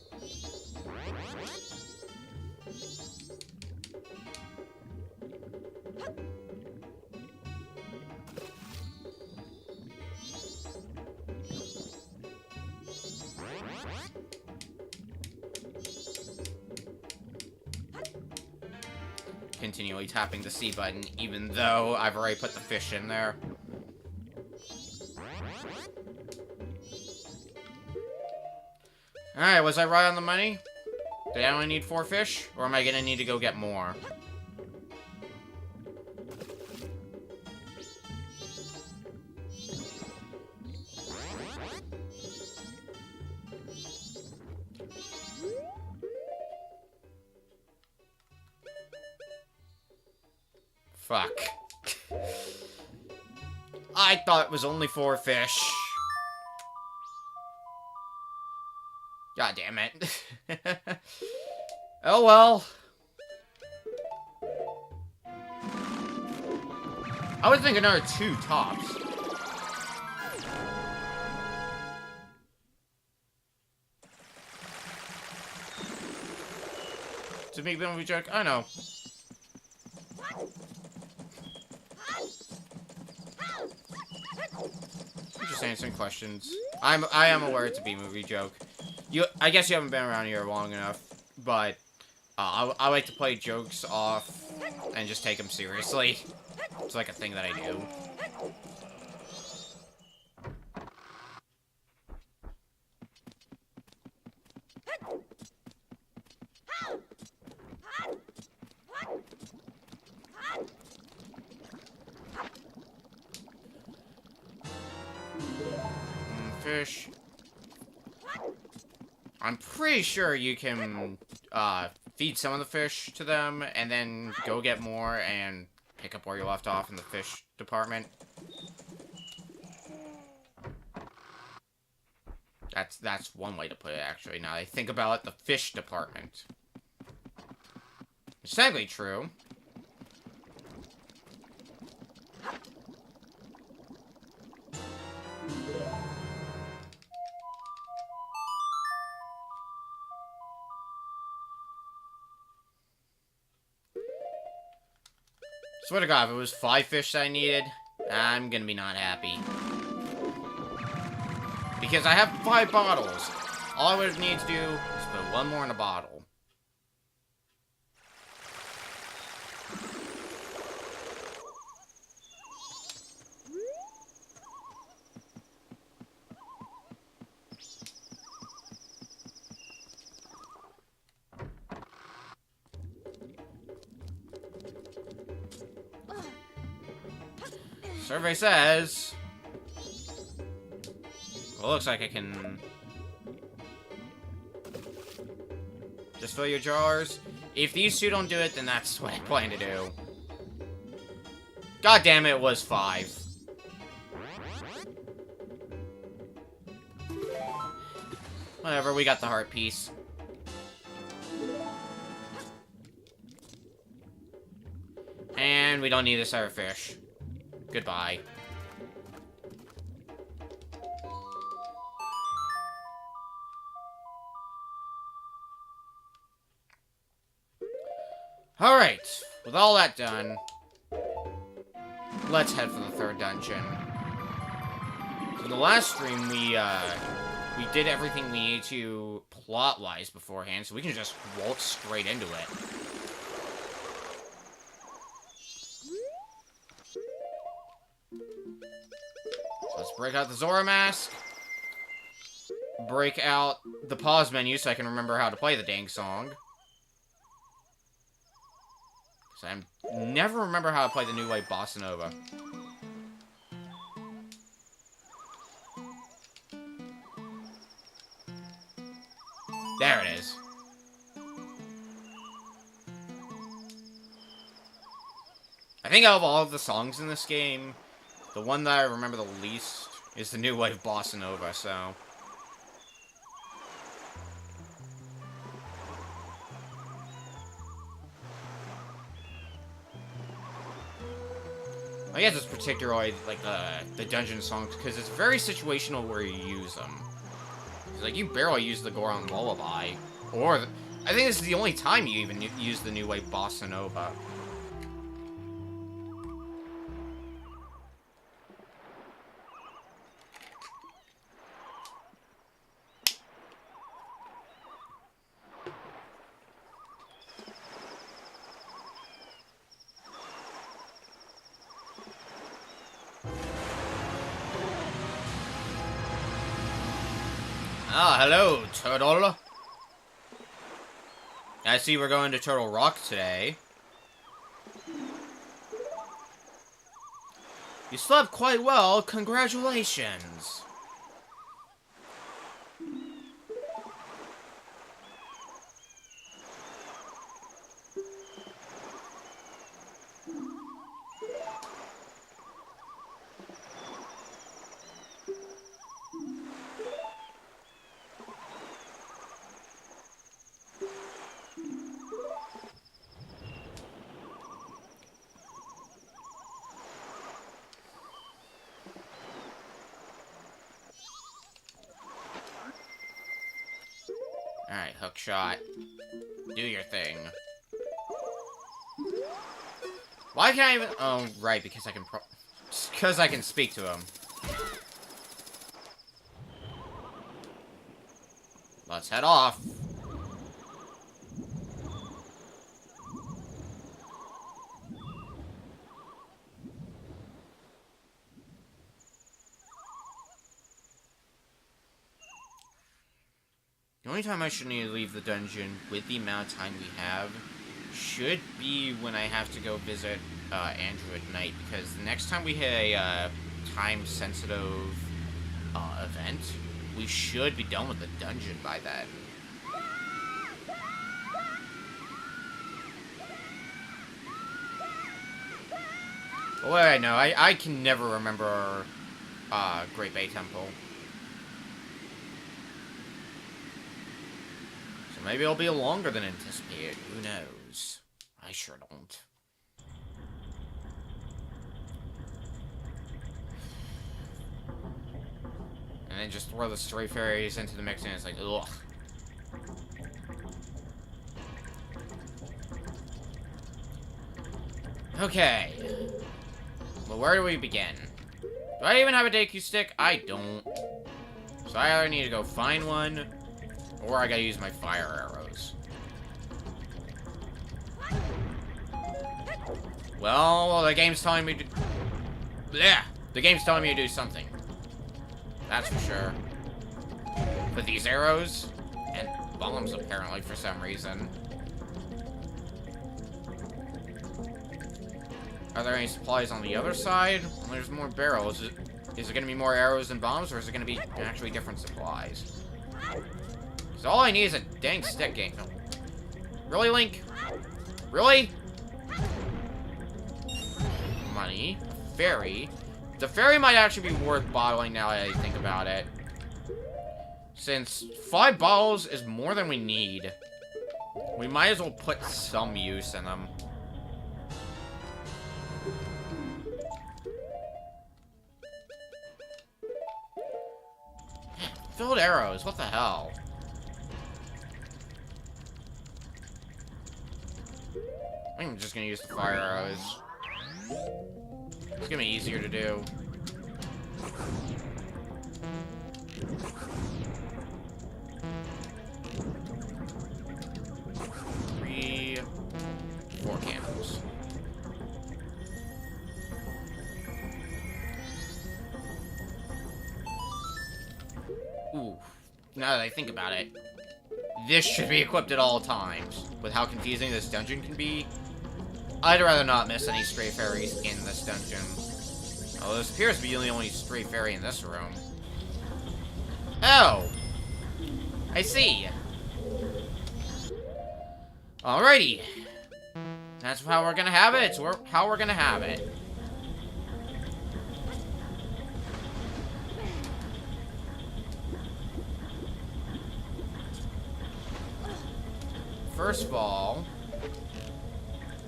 S1: Continually tapping the C button, even though I've already put the fish in there. Alright, was I right on the money? Do I only need 4 fish? Or am I gonna need to go get more? Fuck. I thought it was only 4 fish. God damn it. Oh well. I would think another 2 tops. To make them a joke, I know. I'm just answering questions. I am aware it's a B-movie joke. I guess you haven't been around here long enough, but I like to play jokes off and just take them seriously. It's like a thing that I do. Fish. I'm pretty sure you can feed some of the fish to them and then go get more and pick up where you left off in the fish department. That's one way to put it, actually. Now I think about it, the fish department. It's technically true. Swear to God, if it was 5 fish that I needed, I'm gonna be not happy. Because I have 5 bottles. All I would need to do is put 1 more in a bottle. Survey says... Well, looks like I can... just fill your jars. If these 2 don't do it, then that's what I plan to do. God damn it, it was 5. Whatever, we got the heart piece. And we don't need this other fish. Goodbye. Alright, with all that done, let's head for the 3rd dungeon. So in the last stream, we did everything we needed to plot-wise beforehand, so we can just waltz straight into it. Let's break out the Zora mask. Break out the pause menu so I can remember how to play the dang song. Because I never remember how to play the New Wave Bossa Nova. There it is. I think out of all of the songs in this game, the one that I remember the least is the New Wave Bossa Nova, so... I guess it's particularly, like, the dungeon songs, because it's very situational where you use them. It's like, you barely use the Goron Lullaby. Or, I think this is the only time you even use the New Wave Bossa Nova. Ah, hello, turtle. I see we're going to Turtle Rock today. You slept quite well. Congratulations. Alright, hook shot. Do your thing. Why can't I even... Oh, right, because I can because I can speak to him. Let's head off. The only time I should need to leave the dungeon with the amount of time we have should be when I have to go visit Andrew at night, because the next time we hit a time-sensitive event, we should be done with the dungeon by then. Well, I know, I can never remember Great Bay Temple. So maybe it'll be longer than anticipated. Who knows? I sure don't. And then just throw the stray fairies into the mix and it's like, ugh. Okay. Well, where do we begin? Do I even have a Deku stick? I don't. So I either need to go find one, or I gotta use my fire arrows. Well, the game's telling me to... Yeah! The game's telling me to do something. That's for sure. With these arrows, and bombs apparently for some reason. Are there any supplies on the other side? Well, there's more barrels. Is it going to be more arrows and bombs, or is it going to be actually different supplies? Because all I need is a dang stick game. No. Really, Link? Really? Money. Fairy. The fairy might actually be worth bottling now that I think about it. Since 5 bottles is more than we need, we might as well put some use in them. Filled arrows, what the hell? I'm just gonna use the fire arrows. It's gonna be easier to do. 3, 4 candles. Ooh, now that I think about it, this should be equipped at all times. With how confusing this dungeon can be, I'd rather not miss any stray fairies in this dungeon. Oh, this appears to be the only stray fairy in this room. Oh! I see. Alrighty. That's how we're gonna have it. It's how we're gonna have it. First of all,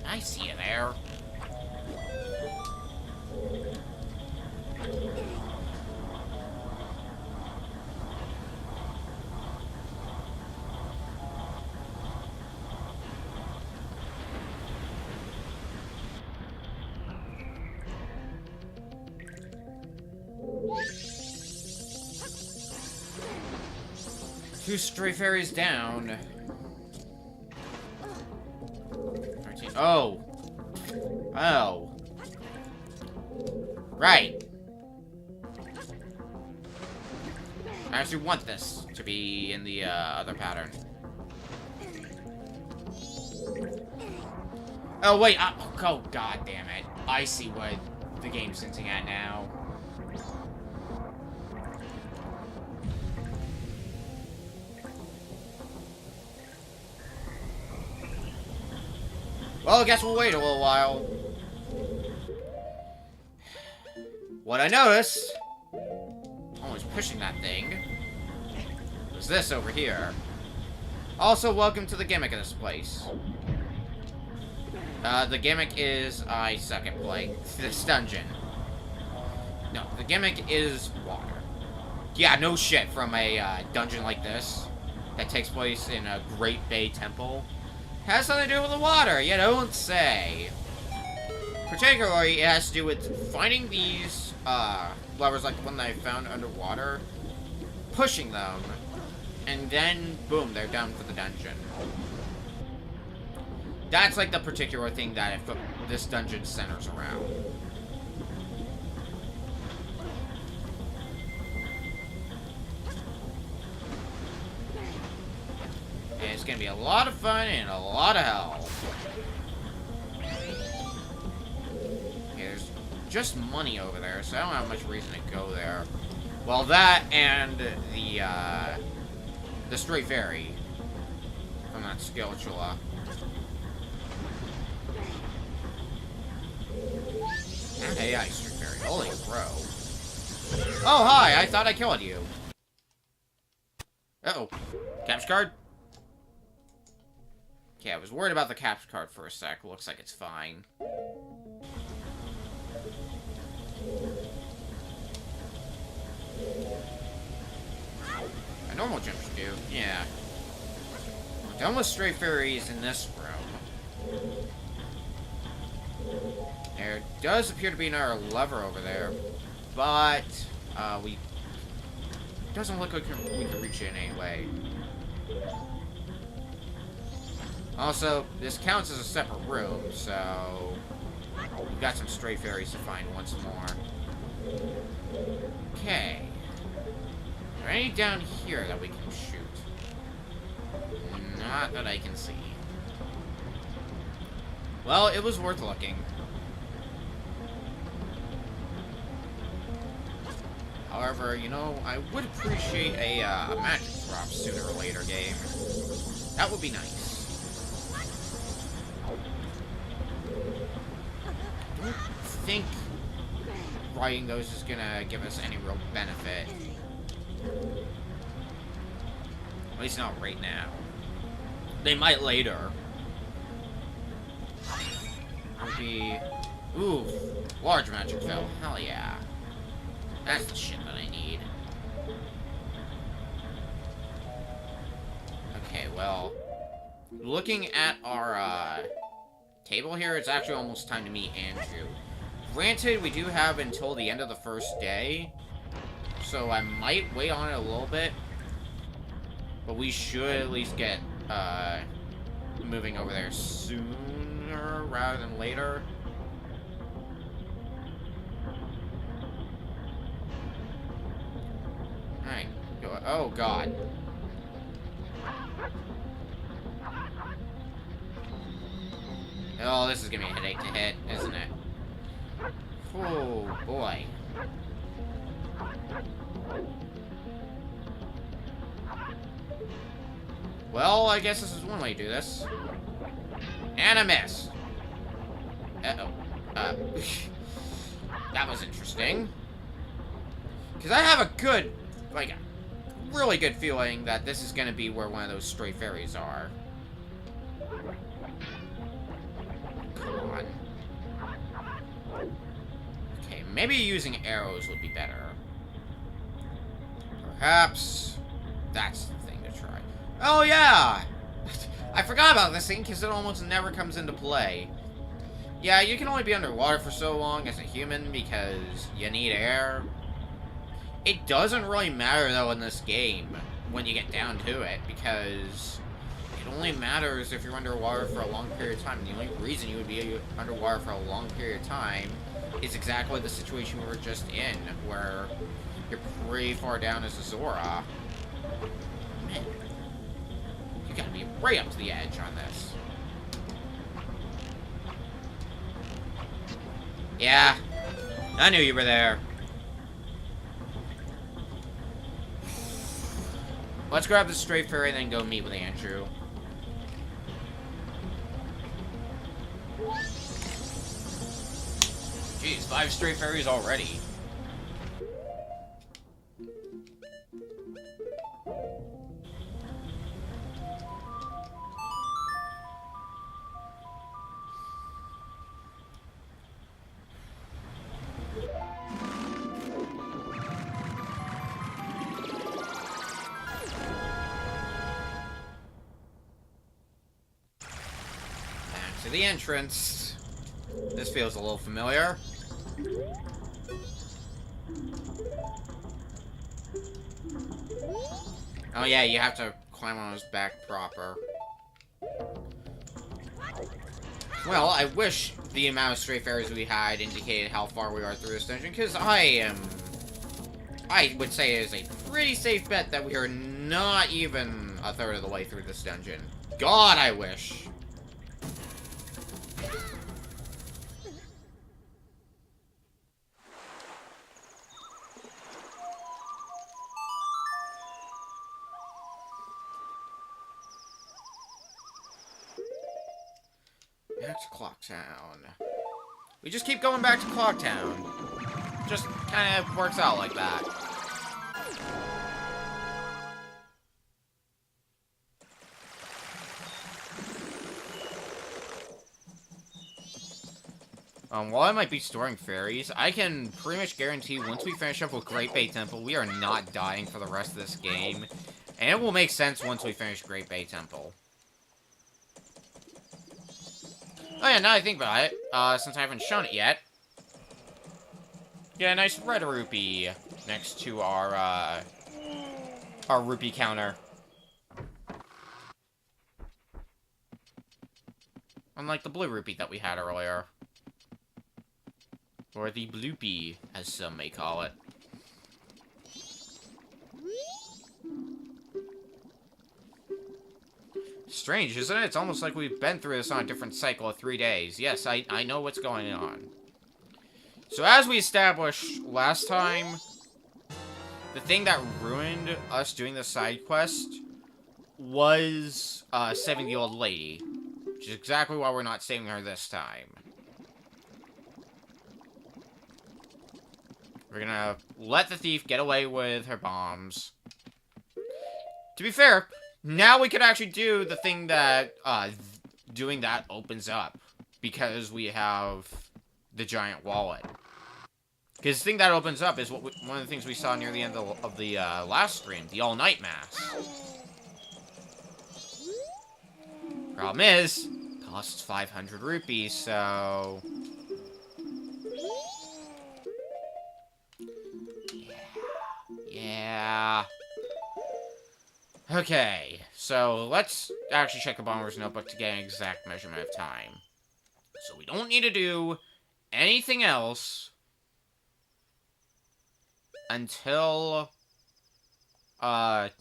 S1: I see you there. Two stray fairies down. 13. Oh. Oh. Right. I actually want this to be in the other pattern. Oh, wait. Oh, god damn it. I see what the game's hinting at now. Well, I guess we'll wait a little while. What I noticed, almost pushing that thing, was this over here. Also, welcome to the gimmick of this place. The gimmick is I suck at playing this dungeon. No, the gimmick is water. Yeah, no shit, from a dungeon like this that takes place in a Great Bay Temple. Has something to do with the water, you don't say. Particularly, it has to do with finding these levers like the one that I found underwater, pushing them, and then, boom, they're done for the dungeon. That's like the particular thing that this dungeon centers around. And it's gonna be a lot of fun and a lot of hell. Okay, there's just money over there, so I don't have much reason to go there. Well, that and the stray fairy from that Skeletula. Hey, ice stray fairy. Holy crow. Oh, hi! I thought I killed you. Uh-oh. Capture card? Okay, I was worried about the capture card for a sec. Looks like it's fine. A normal jump should do. Yeah. We're done with stray fairies in this room. There does appear to be another lever over there, but doesn't look like we can reach it in any way. Also, this counts as a separate room, so we've got some stray fairies to find once more. Okay. Is there any down here that we can shoot? Not that I can see. Well, it was worth looking. However, you know, I would appreciate a magic drop sooner or later, game. That would be nice. I don't think riding those is gonna give us any real benefit. At least not right now. They might later. Would be... Ooh, large magic fill. Hell yeah. That's the shit that I need. Okay, well... Looking at our, table here, it's actually almost time to meet Andrew. Granted, we do have until the end of the first day, so I might wait on it a little bit. But we should at least get, moving over there sooner rather than later. Alright, go. Oh, God. Oh, this is gonna be a headache to hit, isn't it? Oh, boy. Well, I guess this is one way to do this. And a miss. Uh-oh. That was interesting. Because I have a good, like, a really good feeling that this is going to be where one of those stray fairies are. Come on. Okay, maybe using arrows would be better. Perhaps that's the thing to try. Oh, yeah! I forgot about this thing because it almost never comes into play. Yeah, you can only be underwater for so long as a human because you need air. It doesn't really matter, though, in this game when you get down to it, because it only matters if you're underwater for a long period of time. And the only reason you would be underwater for a long period of time is exactly the situation we were just in, where you're pretty far down as a Zora. Man, you gotta be right up to the edge on this. Yeah, I knew you were there. Let's grab the stray fairy and then go meet with Andrew. Jeez, 5 stray fairies already. Back to the entrance. This feels a little familiar. Oh yeah, you have to climb on his back proper. Well, I wish the amount of stray fairies we had indicated how far we are through this dungeon, because I would say it is a pretty safe bet that we are not even a third of the way through this dungeon. God, I wish. Back to Clock Town. We just keep going back to Clock Town. Just kind of works out like that. While I might be storing fairies, I can pretty much guarantee once we finish up with Great Bay Temple, we are not dying for the rest of this game. And it will make sense once we finish Great Bay Temple. Oh yeah, now that I think about it, since I haven't shown it yet. Yeah, a nice red rupee next to our rupee counter. Unlike the blue rupee that we had earlier. Or the bloopy, as some may call it. Strange, isn't it? It's almost like we've been through this on a different cycle of 3 days. Yes, I know what's going on. So as we established last time, the thing that ruined us doing the side quest was saving the old lady. Which is exactly why we're not saving her this time. We're gonna let the thief get away with her bombs. To be fair, now we could actually do the thing that doing that opens up. Because we have the giant wallet. Because the thing that opens up is one of the things we saw near the end of the last stream, the all-night mass. Problem is, it costs 500 rupees, so... Yeah. Okay, so let's actually check the Bomber's Notebook to get an exact measurement of time. So we don't need to do anything else until the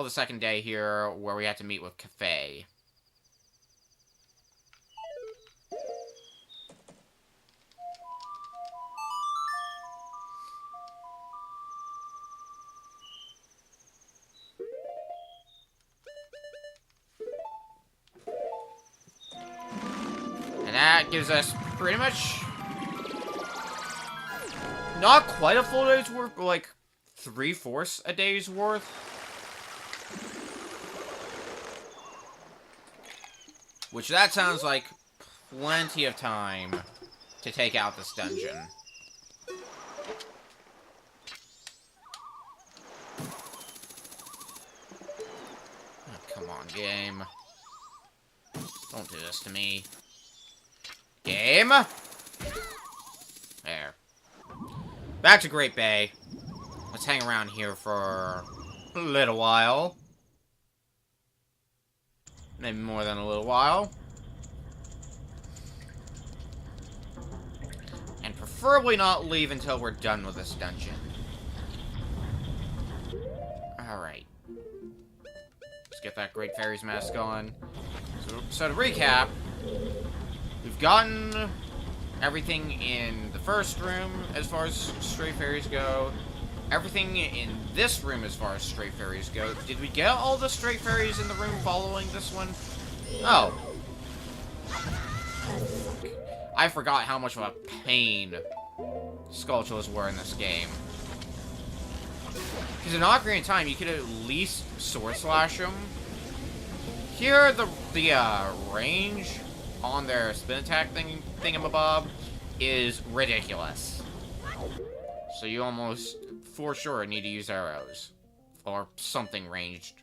S1: second day here where we have to meet with Cafe. And that gives us pretty much not quite a full day's worth, but like 3/4 a day's worth. Which that sounds like plenty of time to take out this dungeon. Oh, come on, game. Don't do this to me. Game? There. Back to Great Bay. Let's hang around here for a little while. Maybe more than a little while. And preferably not leave until we're done with this dungeon. Alright. Let's get that Great Fairy's mask going. So to recap, we've gotten everything in the first room as far as stray fairies go. Everything in this room as far as stray fairies go. Did we get all the stray fairies in the room following this one? Oh. I forgot how much of a pain Skulltulas were in this game. Because in Ocarina of Time, you could at least sword slash them. Here, the range on their spin attack thingamabob is ridiculous. So you almost, for sure, need to use arrows. Or something ranged.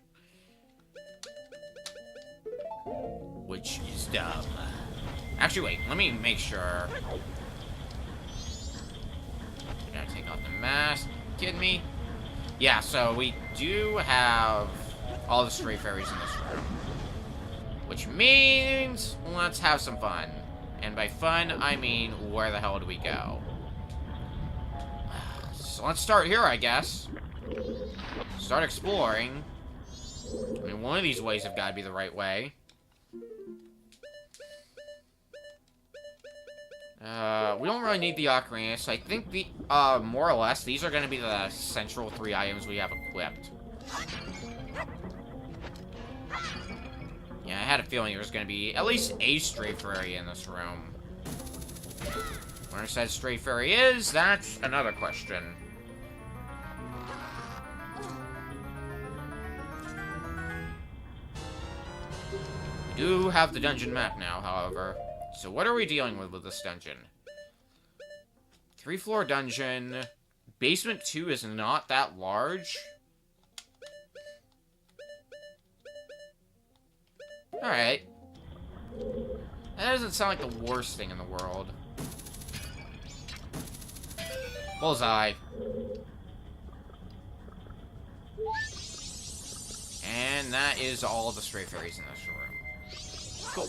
S1: Which is dumb. Actually, wait, let me make sure. I gotta take off the mask. Kidding me? Yeah, so we do have all the stray fairies in this room. Which means, let's have some fun. And by fun, I mean, where the hell do we go? So let's start here, I guess. Start exploring. I mean, one of these ways have got to be the right way. We don't really need the ocarina, so I think the, more or less, these are going to be the central 3 items we have equipped. Yeah, I had a feeling there was going to be at least a stray fairy in this room. Where said stray fairy is, that's another question. We do have the dungeon map now, however. So what are we dealing with this dungeon? 3-floor dungeon. Basement 2 is not that large. Alright. That doesn't sound like the worst thing in the world. Bullseye. And that is all the stray fairies in this room. Cool.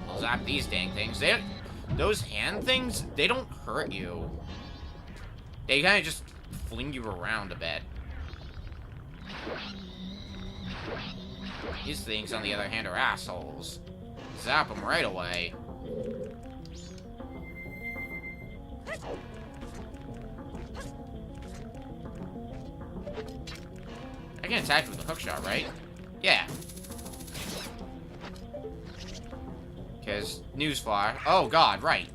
S1: I'll zap these dang things. Those hand things, they don't hurt you. They kind of just fling you around a bit. These things, on the other hand, are assholes. Zap them right away. I can attack with a hookshot, right? Yeah. Because, newsflash. Oh, God, right.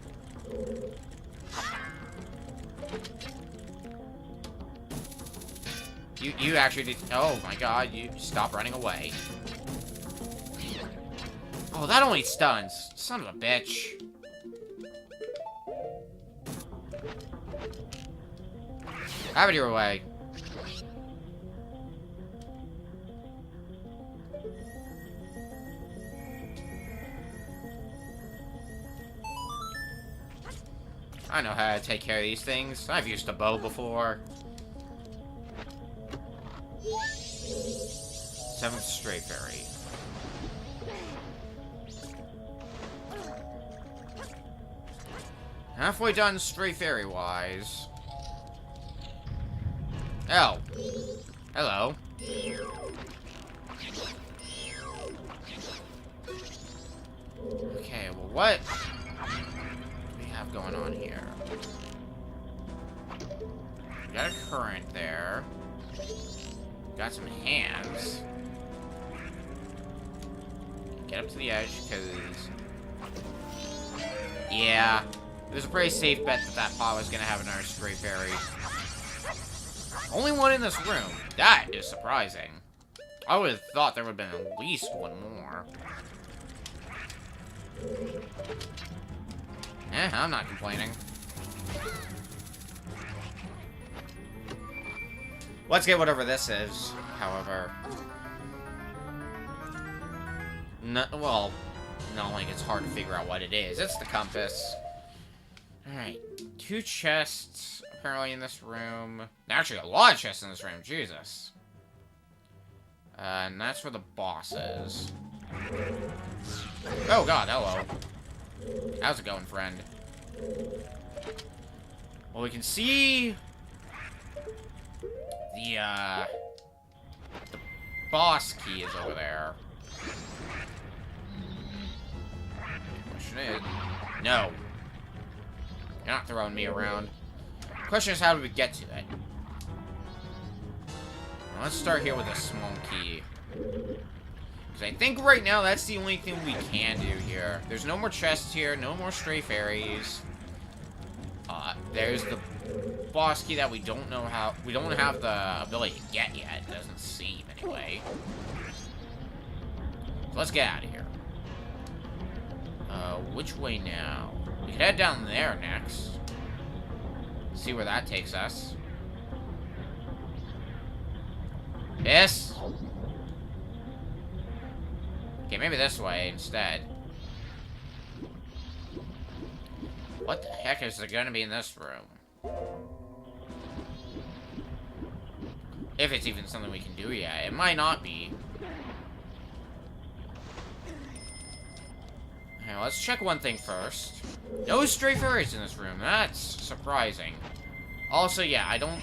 S1: You actually did. Oh, my God, you stop running away. Oh, that only stuns. Son of a bitch. Have it your way. I know how to take care of these things. I've used a bow before. 7th stray fairy. Halfway done stray fairy-wise. Oh. Hello. Okay, well, what do we have going on here? We got a current there. Got some hands. Get up to the edge, because... yeah. It was a pretty safe bet that that pot was going to have another stray fairy. Only one in this room. That is surprising. I would have thought there would have been at least one more. I'm not complaining. Let's get whatever this is, however. No, well, not like it's hard to figure out what it is. It's the compass. Alright, 2 chests, apparently, in this room. Actually, a lot of chests in this room, Jesus. And that's where the boss is. Oh god, hello. How's it going, friend? Well, we can see... the boss key is over there. Question is... No. You're not throwing me around. Question is, how do we get to it? Well, let's start here with a small key. Because I think right now that's the only thing we can do here. There's no more chests here, no more stray fairies. There's the boss key that we don't know how... We don't have the ability to get yet. It doesn't seem, anyway. So let's get out of here. Which way now? We could head down there next. See where that takes us. Yes? Okay, maybe this way instead. What the heck is there gonna be in this room? If it's even something we can do yet. It might not be. Okay, let's check one thing first. No stray fairies in this room. That's surprising. Also, yeah, I don't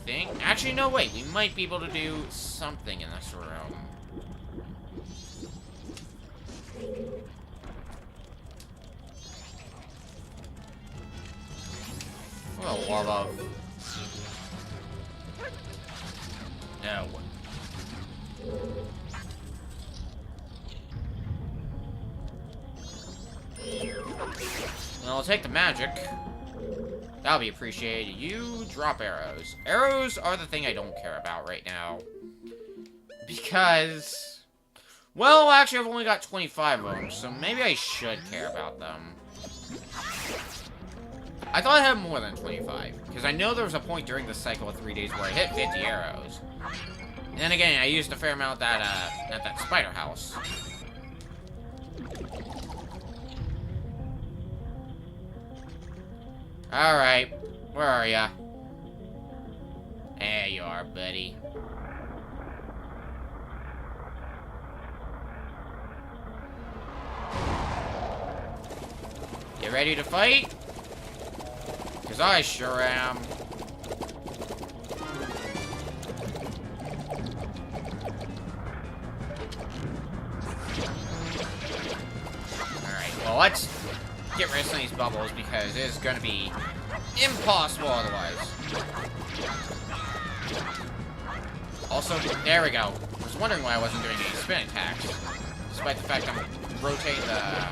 S1: think... Actually, no, wait. We might be able to do something in this room. Oh, lava. No. Well, I'll take the magic. That'll be appreciated. You drop arrows. Arrows are the thing I don't care about right now. Because... Well, actually, I've only got 25 of them, so maybe I should care about them. I thought I had more than 25, because I know there was a point during the cycle of 3 days where I hit 50 arrows. And then again, I used a fair amount at that spider house. Alright, where are ya? There you are, buddy. You ready to fight? Because I sure am. Alright, well, let's get rid of some of these bubbles because it's going to be impossible otherwise. Also, there we go. I was wondering why I wasn't doing any spin attacks. Despite the fact I'm rotating the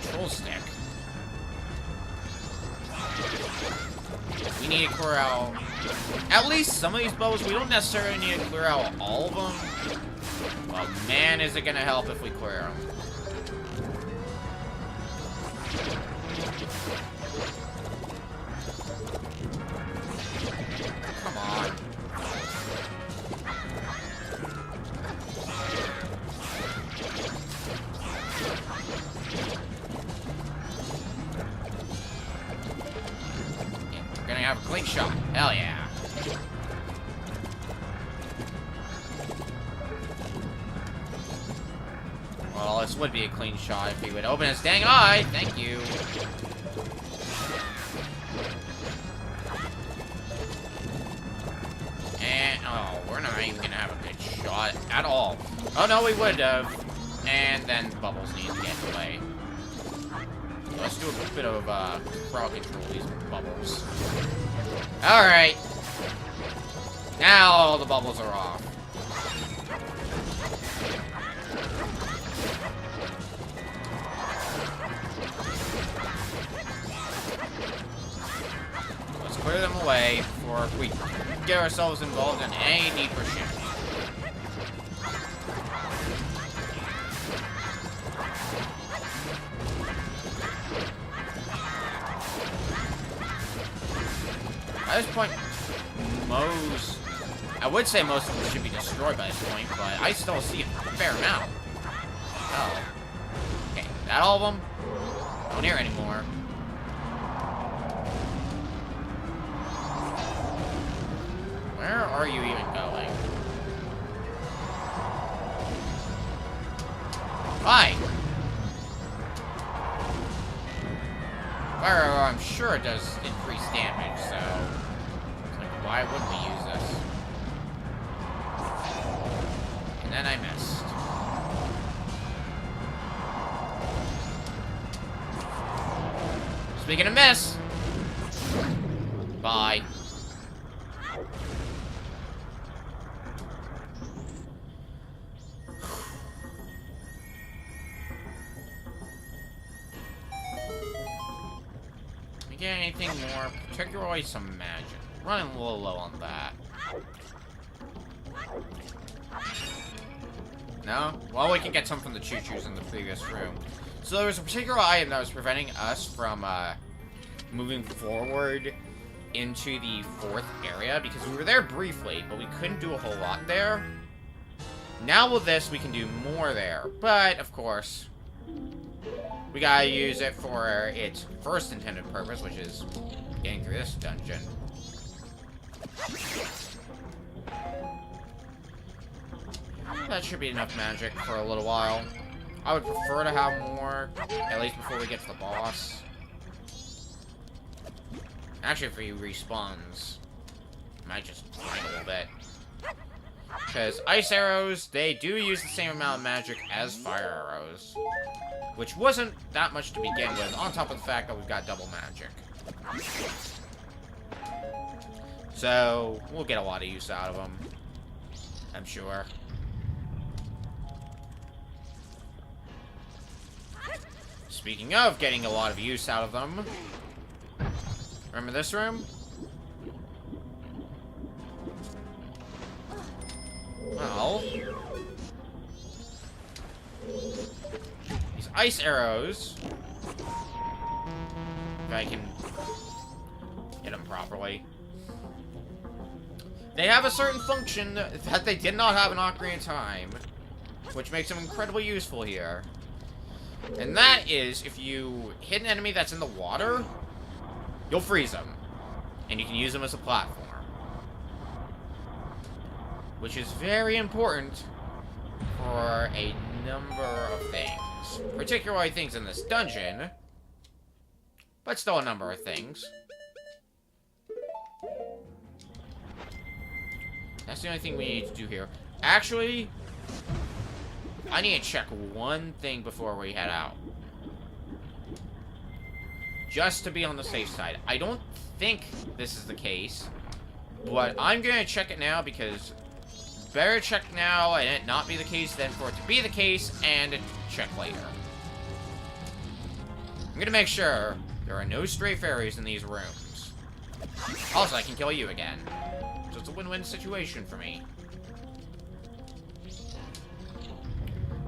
S1: control stick. We need to clear out at least some of these bubbles. We don't necessarily need to clear out all of them. But man, is it going to help if we clear them. Come on. We're gonna have a clean shot. Hell yeah. Well, this would be a clean shot if he would open his dang eye. Thank you. And, oh, we're not even gonna have a good shot at all. Oh, no, we would have. And then bubbles need to get away. So let's do a bit of, crowd control these bubbles. Alright. Now all the bubbles are off. Let's clear them away before we get ourselves involved in any deeper shit. At this point, I would say most of them should be destroyed by this point, but I still see a fair amount. Oh. Okay, is that all of them? Don't hear anymore. Where are you even going? Hi! Fire, I'm sure it does increase damage, so... It's like, why wouldn't we use this? And then I missed. Probably gonna miss. Bye. We get anything more? Particularly some magic. Running a little low on that. No? Well, we can get some from the choo-choos in the previous room. So there was a particular item that was preventing us from moving forward into the 4th area, because we were there briefly, but we couldn't do a whole lot there. Now with this, we can do more there. But, of course, we gotta use it for its first intended purpose, which is getting through this dungeon. That should be enough magic for a little while. I would prefer to have more, at least before we get to the boss. Actually, if he respawns, I might just find a little bit. Because ice arrows, they do use the same amount of magic as fire arrows. Which wasn't that much to begin with, on top of the fact that we've got double magic. So, we'll get a lot of use out of them. I'm sure. Speaking of getting a lot of use out of them, remember this room? Well, these ice arrows, if I can hit them properly, they have a certain function that they did not have in Ocarina of Time, which makes them incredibly useful here. And that is, if you hit an enemy that's in the water, you'll freeze them. And you can use them as a platform. Which is very important for a number of things. Particularly things in this dungeon. But still a number of things. That's the only thing we need to do here. Actually, I need to check one thing before we head out. Just to be on the safe side. I don't think this is the case, but I'm going to check it now because better check now and it not be the case than for it to be the case and check later. I'm going to make sure there are no stray fairies in these rooms. Also, I can kill you again. So it's a win-win situation for me.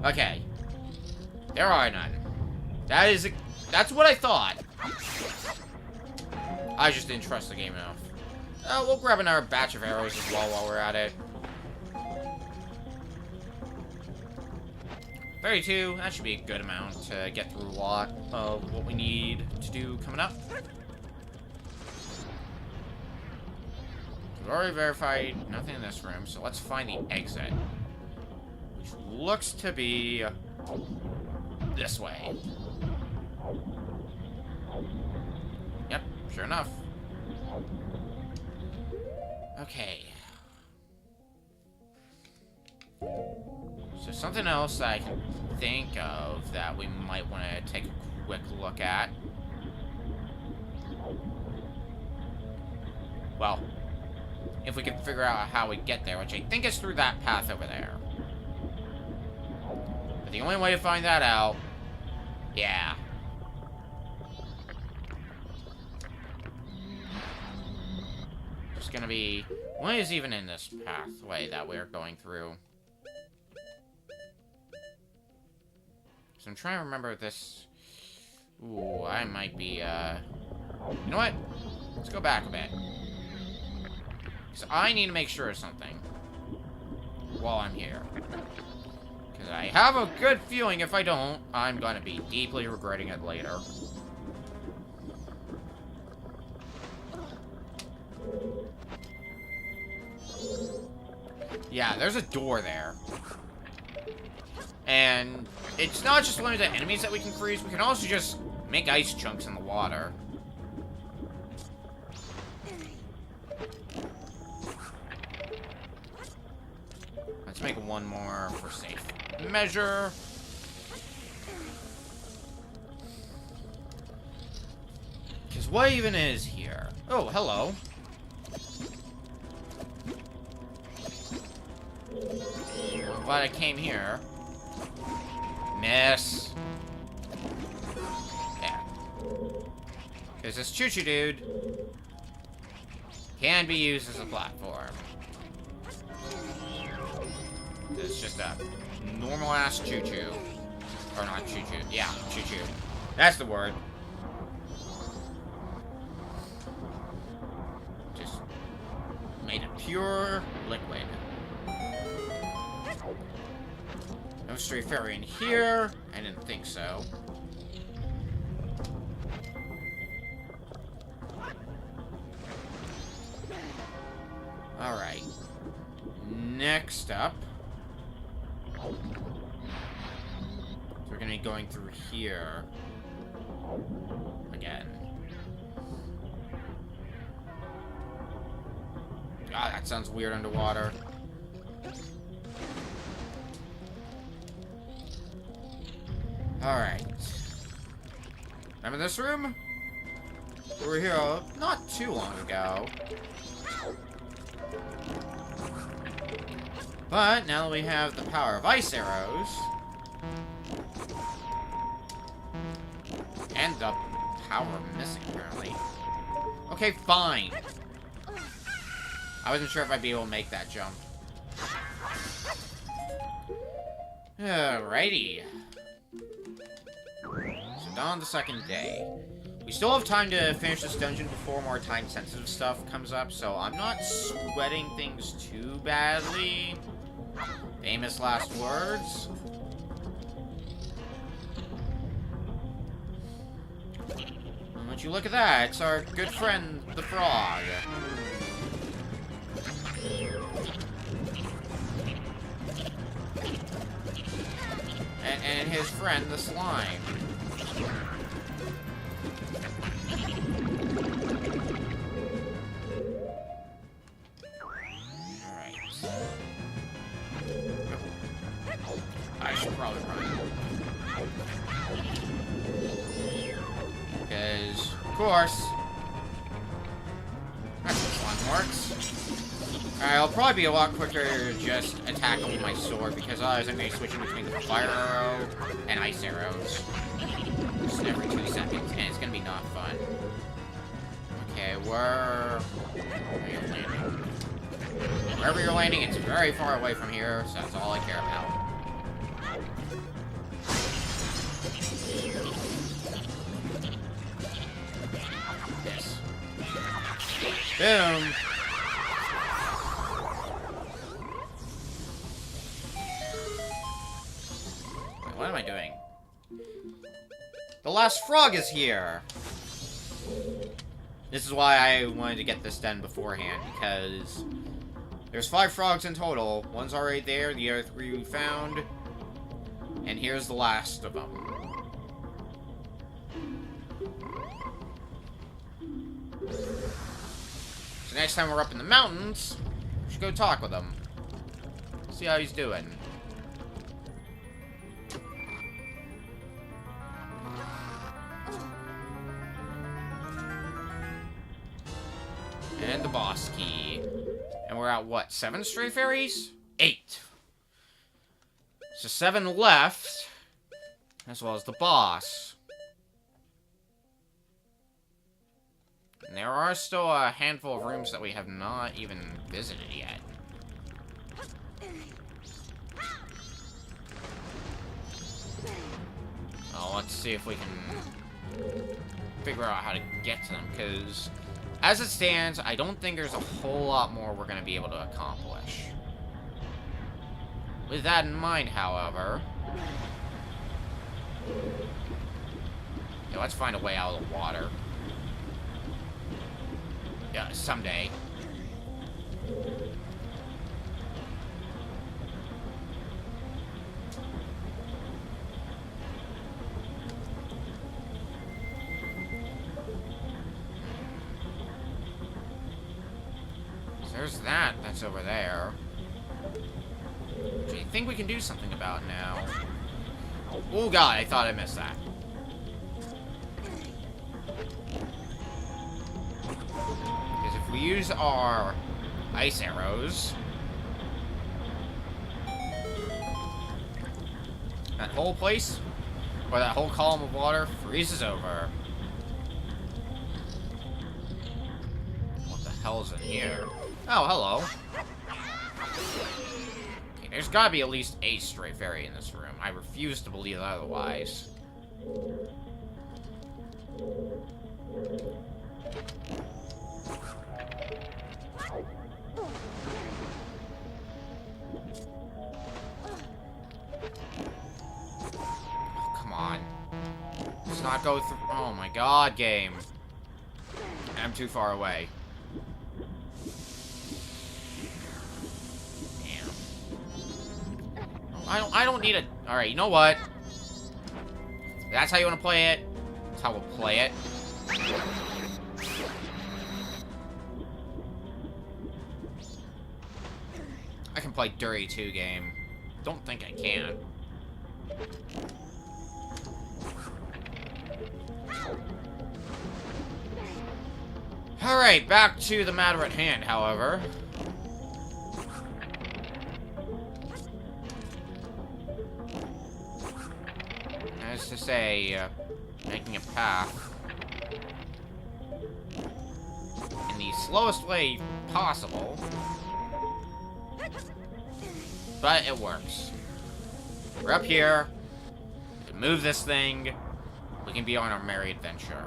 S1: Okay. There are none. That's what I thought. I just didn't trust the game enough. We'll grab another batch of arrows as well while we're at it. 32, that should be a good amount to get through a lot of what we need to do coming up. We've already verified nothing in this room, so let's find the exit. Which looks to be this way. Yep, sure enough. Okay. So something else I can think of that we might want to take a quick look at. Well, if we can figure out how we get there, which I think is through that path over there. But the only way to find that out, yeah. It's gonna be, what is even in this pathway that we're going through? So I'm trying to remember this. Ooh, I might be, you know what? Let's go back a bit. Because I need to make sure of something while I'm here. Because I have a good feeling if I don't, I'm going to be deeply regretting it later. Yeah, there's a door there. And it's not just limited to enemies that we can freeze, we can also just make ice chunks in the water. Let's make one more for safe measure. Because what even is here? Oh, hello. I'm glad I came here. Miss. Yeah. Because this choo-choo dude can be used as a platform. It's just a normal-ass choo-choo. Or not choo-choo. Yeah, choo-choo. That's the word. Just made of pure liquid. No stray fairy in here. I didn't think so. Alright. Next up. So we're gonna be going through here. Again. God, that sounds weird underwater. Alright. Remember this room? We were here not too long ago. But now that we have the power of ice arrows and the power of missing, apparently. Okay, fine. I wasn't sure if I'd be able to make that jump. Alrighty. So on the second day. We still have time to finish this dungeon before more time-sensitive stuff comes up, so I'm not sweating things too badly. Famous last words. And would you look at that? It's our good friend, the frog. And his friend, the slime. I should probably run. Because, of course, that's how slime works. Alright, I'll probably be a lot quicker to just attack him with my sword, because otherwise I'm going to be switching between the fire arrow and ice arrows. Just every 2 seconds, and it's going to be not fun. Okay, where are you landing? Wherever you're landing, it's very far away from here, so that's all I care about. This. Boom! Wait, what am I doing? The last frog is here! This is why I wanted to get this done beforehand, because there's 5 frogs in total. One's already there, the other 3 we found. And here's the last of them. So next time we're up in the mountains, we should go talk with him. See how he's doing. And the boss key. And we're at, what, 7 stray fairies? 8. So 7 left, as well as the boss. And there are still a handful of rooms that we have not even visited yet. Well, let's see if we can figure out how to get to them, because as it stands, I don't think there's a whole lot more we're going to be able to accomplish. With that in mind, however... yeah, let's find a way out of the water. Yeah, someday. So there's that. That's over there. Do you think we can do something about now? Oh god, I thought I missed that. Because if we use our ice arrows, that whole place, or that whole column of water, freezes over. What the hell's in here? Oh, hello. Okay, there's gotta be at least a stray fairy in this room. I refuse to believe otherwise. Let's not go through. Oh my god, game. I'm too far away. Damn. Oh, I don't need a. Alright, you know what? If that's how you want to play it. That's how we'll play it. I can play dirty too, game. Don't think I can. Alright, back to the matter at hand, however. As to say, making a path in the slowest way possible. But it works. We're up here. We can move this thing. We can be on our merry adventure.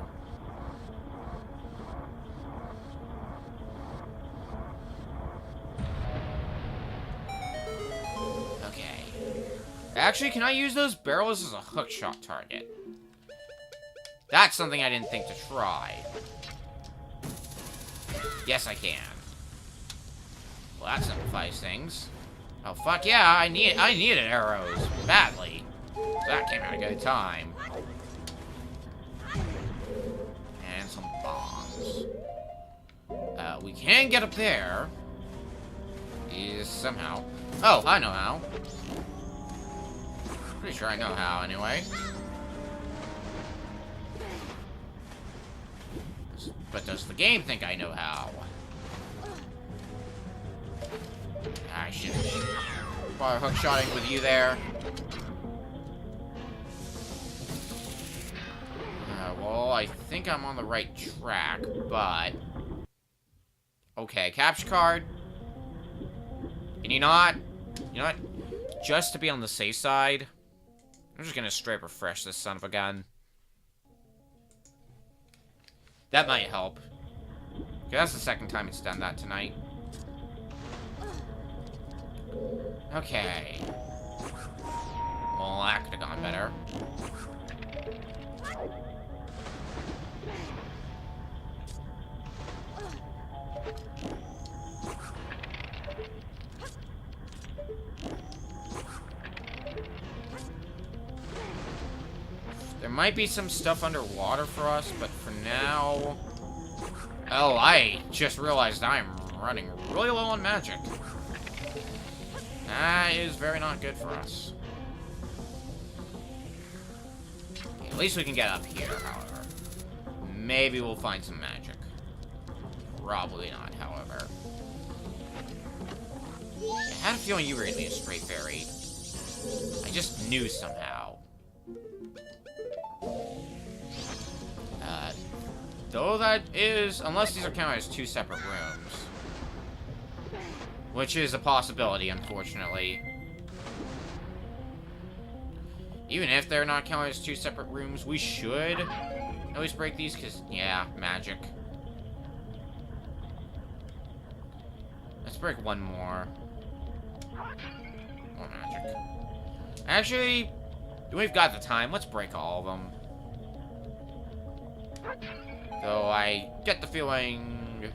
S1: Okay. Actually, can I use those barrels as a hookshot target? That's something I didn't think to try. Yes, I can. Well, that simplifies things. Oh, fuck yeah, I needed arrows. Badly. So that came at a good time. And some bombs. We can get up there. Is somehow. Oh, I know how. Pretty sure I know how, anyway. But does the game think I know how? I should probably hookshotting with you there. Well, I think I'm on the right track, but... Okay, capture card. Can you not? You know what? Just to be on the safe side, I'm just gonna straight refresh this son of a gun. That might help. That's the second time it's done that tonight. Okay. Well, that could have gone better. There might be some stuff underwater for us, but for now... Oh, I just realized I'm running really low on magic. That is very not good for us. Okay, at least we can get up here, however. Maybe we'll find some magic. Probably not, however. I had a feeling you were gonna be a straight fairy. I just knew somehow. Though that is... Unless these are counted as two separate rooms. Which is a possibility, unfortunately. Even if they're not counted as two separate rooms, we should at least break these, because, yeah, magic. Let's break one more. More magic. Actually, we've got the time. Let's break all of them. Though I get the feeling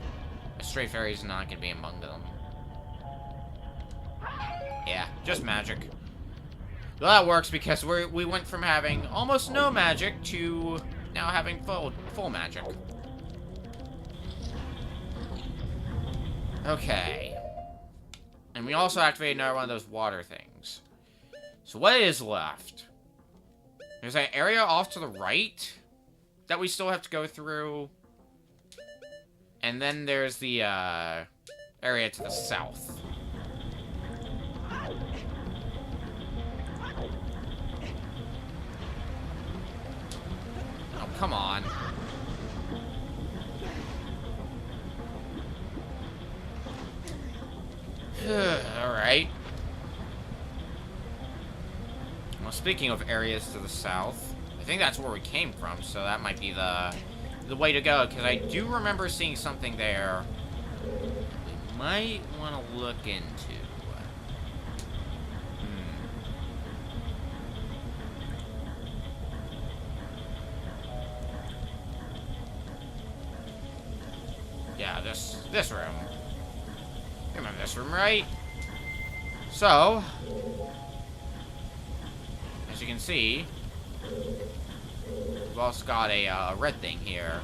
S1: a stray fairy is not going to be among them. Yeah, just magic. Well, that works because we went from having almost no magic to now having full magic. Okay. And we also activated another one of those water things. So what is left? There's an area off to the right that we still have to go through. And then there's the, area to the south. Oh, come on. Alright. Well, speaking of areas to the south, I think that's where we came from, so that might be the way to go, because I do remember seeing something there we might want to look into. Yeah, this room. You remember this room, right? So, as you can see, we've also got a red thing here.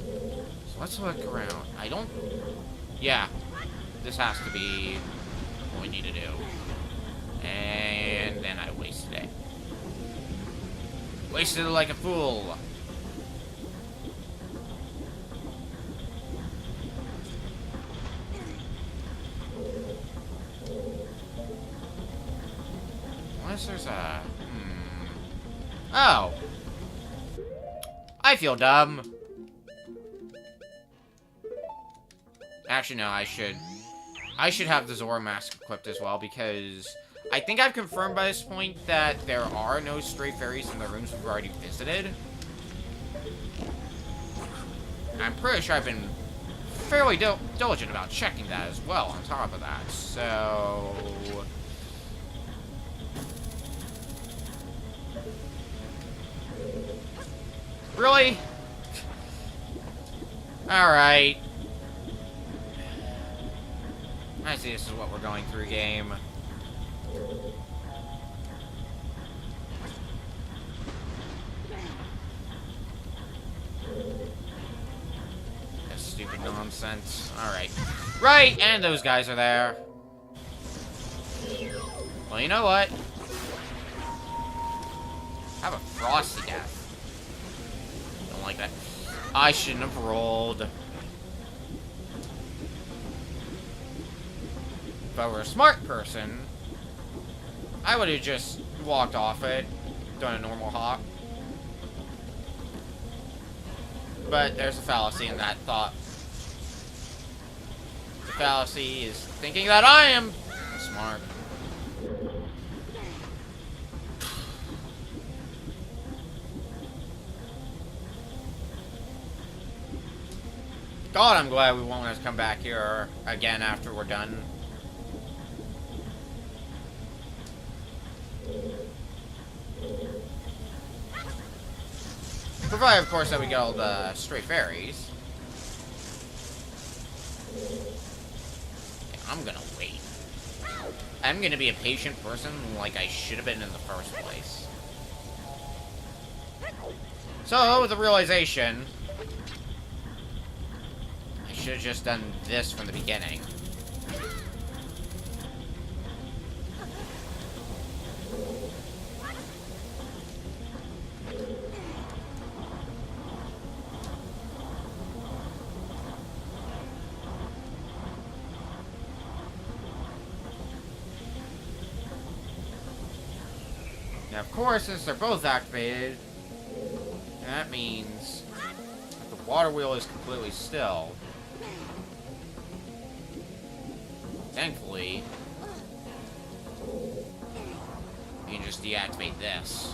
S1: So let's look around. I don't... Yeah, this has to be what we need to do. And then I wasted it. Wasted it like a fool. Unless there's a... Oh. I feel dumb. Actually, no, I should have the Zora mask equipped as well, because I think I've confirmed by this point that there are no stray fairies in the rooms we've already visited. I'm pretty sure I've been fairly diligent about checking that as well, on top of that, so... Really? Alright. I see this is what we're going through, game. This stupid nonsense. Alright. Right, and those guys are there. Well, you know what? Have a frosty death. Don't like that. I shouldn't have rolled. If I were a smart person, I would have just walked off it, done a normal hop. But there's a fallacy in that thought. The fallacy is thinking that I am smart. God, I'm glad we won't have to come back here again after we're done. Provided, of course, that we get all the stray fairies. Yeah, I'm gonna wait. I'm gonna be a patient person like I should have been in the first place. So, with the realization, I should have just done this from the beginning. Now, of course, since they're both activated, that means that the water wheel is completely still. Thankfully, you can just deactivate this.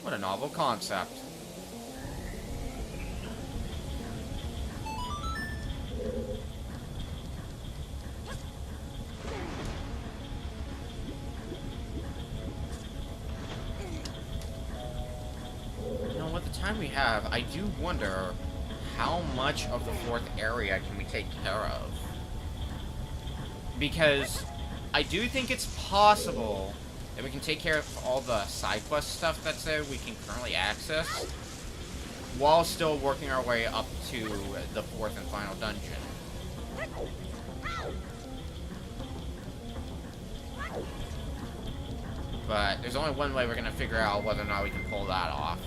S1: What a novel concept. Time we have, I do wonder how much of the fourth area can we take care of. Because I do think it's possible that we can take care of all the side quest stuff that's there we can currently access, while still working our way up to the fourth and final dungeon. But there's only one way we're gonna figure out whether or not we can pull that off.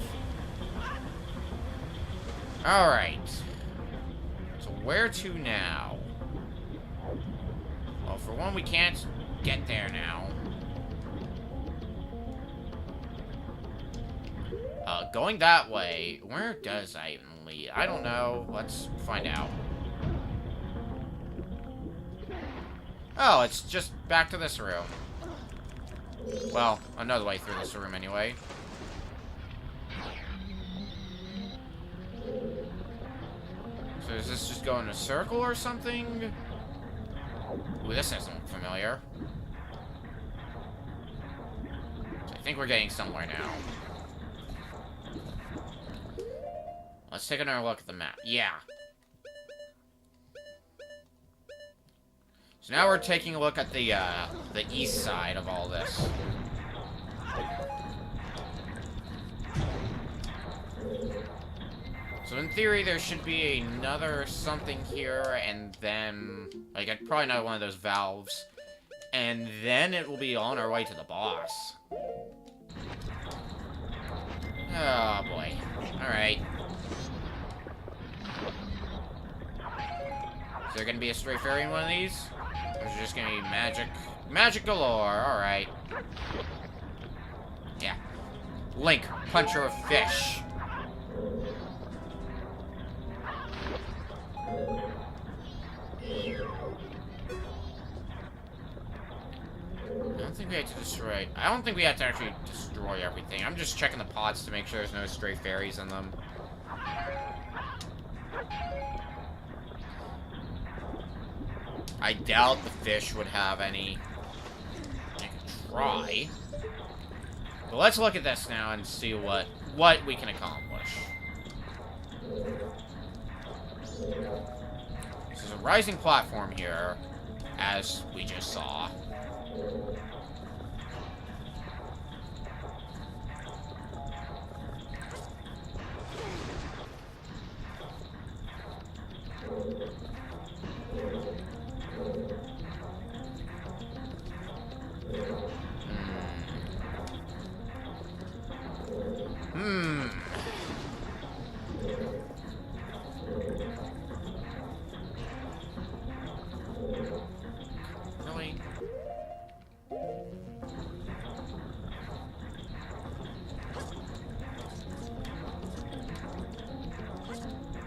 S1: Alright. So where to now? Well, for one, we can't get there now. Going that way, where does that even lead? I don't know. Let's find out. Oh, it's just back to this room. Well, another way through this room anyway. So is this just going in a circle or something? Ooh, this doesn't look familiar. So I think we're getting somewhere now. Let's take another look at the map. Yeah. So now we're taking a look at the east side of all this. So in theory, there should be another something here, and then, like, probably another one of those valves. And then it will be on our way to the boss. Oh, boy. Alright. Is there gonna be a stray fairy in one of these? Or is it just gonna be magic? Magic galore, alright. Yeah. Link, puncher of fish. I don't think we have to actually destroy everything. I'm just checking the pots to make sure there's no stray fairies in them. I doubt the fish would have any. I could try. But let's look at this now and see what we can accomplish. There's a rising platform here, as we just saw. Really?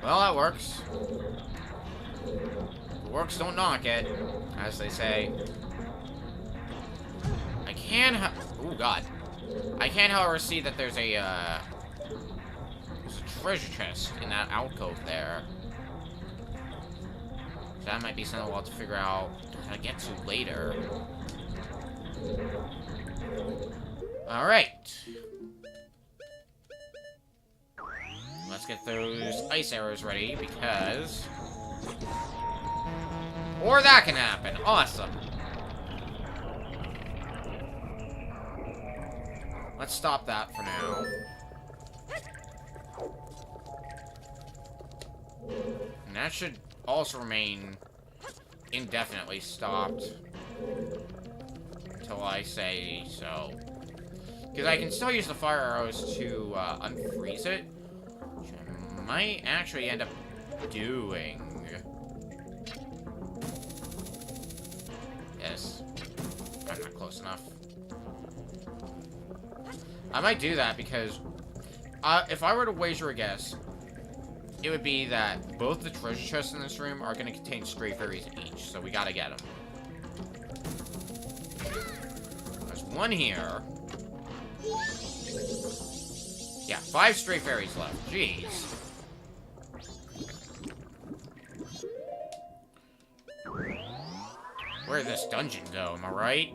S1: Well, that works. Works, don't knock it, as they say. I can, oh god. I can, however, see that there's a treasure chest in that alcove there. So that might be something we'll have to figure out how to get to later. Alright. Let's get those ice arrows ready, because... Or that can happen. Awesome. Let's stop that for now. And that should also remain indefinitely stopped until I say so. Because I can still use the fire arrows to unfreeze it, which I might actually end up doing. Yes. I'm not close enough. I might do that because if I were to wager a guess, it would be that both the treasure chests in this room are going to contain stray fairies each, so we gotta get them. There's one here. Yeah, 5 stray fairies left. Jeez. Where did this dungeon go, am I right?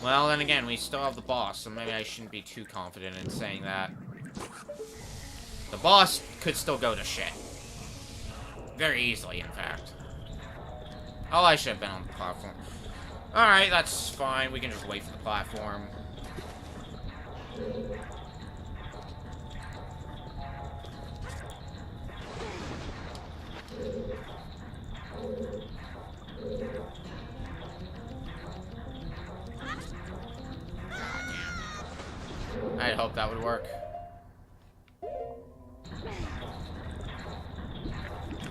S1: Well, then again, we still have the boss, so maybe I shouldn't be too confident in saying that. The boss could still go to shit. Very easily, in fact. Oh, I should have been on the platform. Alright, that's fine. We can just wait for the platform. I'd hope that would work.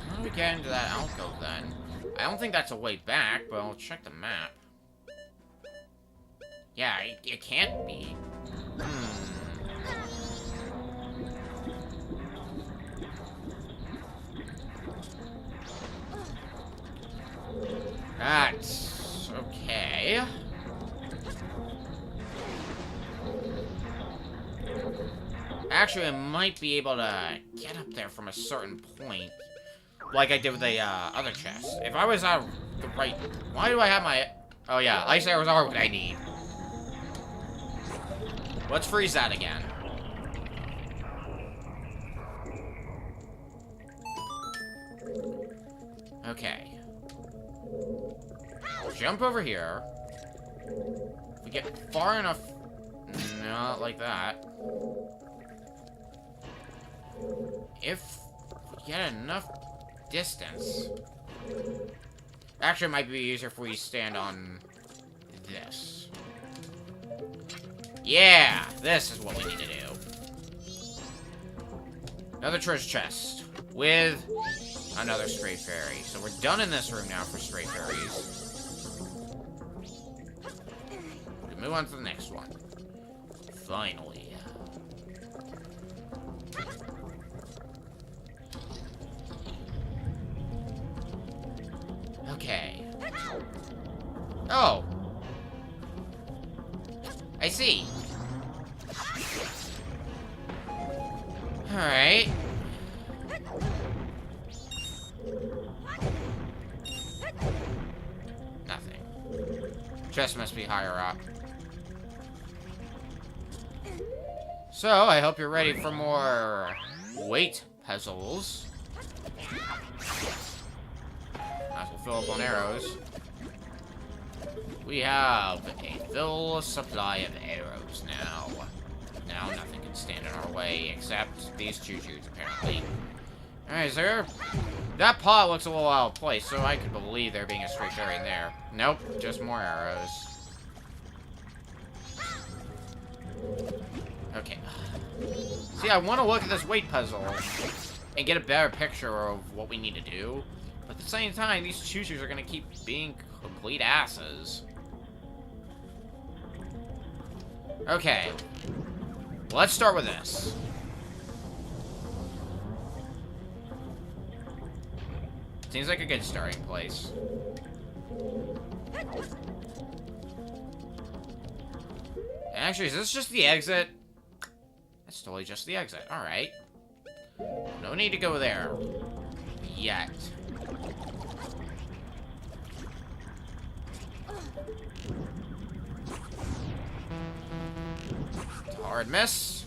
S1: How do we get into that alcove then? I don't think that's a way back, but I'll check the map. Yeah, it can't be. That's okay. Actually, I might be able to get up there from a certain point. Like I did with the other chest. If I was out the right... Why do I have my... Oh yeah, ice arrows are what I need. Let's freeze that again. Okay. Jump over here. If we get far enough... Not like that. If we get enough distance... Actually, it might be easier if we stand on this. Yeah! This is what we need to do. Another treasure chest. With another stray fairy. So we're done in this room now for stray fairies. We move on to the next one. Finally. Okay. Oh! I see. Alright. Nothing. Chest must be higher up. So, I hope you're ready for more weight puzzles. Might as well fill up on arrows. We have a full supply of arrows now. Now nothing can stand in our way except these choo-choos, apparently. Alright, sir. That pot looks a little out of place, so I could believe there being a stray fairy in there. Nope, just more arrows. Okay. See, I want to look at this weight puzzle and get a better picture of what we need to do. But at the same time, these choo-choos are going to keep being complete asses. Okay. Let's start with this. Seems like a good starting place. Actually, is this just the exit? That's totally just the exit. Alright. No need to go there. Yet. Hard miss.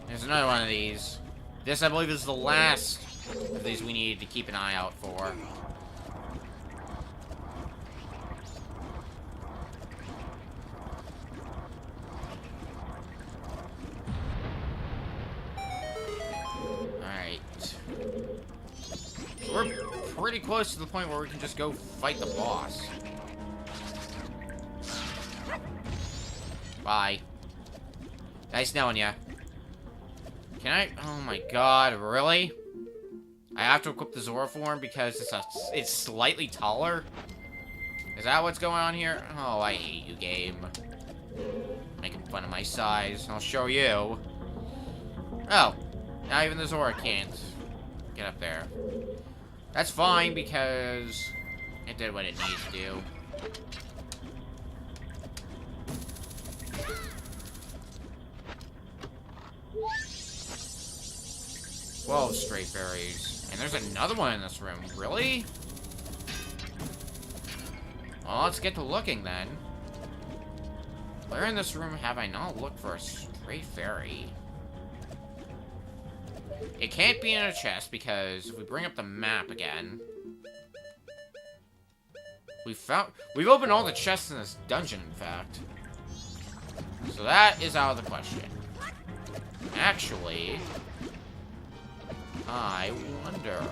S1: There's another one of these. This, I believe, is the last of these we need to keep an eye out for. We're pretty close to the point where we can just go fight the boss. Bye. Nice knowing ya. Can I? Oh my god, really? I have to equip the Zora form because it's slightly taller? Is that what's going on here? Oh, I hate you, game. Making fun of my size. I'll show you. Oh. Now even the Zora can't get up there. That's fine, because it did what it needs to do. Whoa, stray fairies. And there's another one in this room. Really? Well, let's get to looking, then. Where in this room have I not looked for a stray fairy? It can't be in a chest, because if we bring up the map again... We've opened all the chests in this dungeon, in fact. So that is out of the question. Actually, I wonder...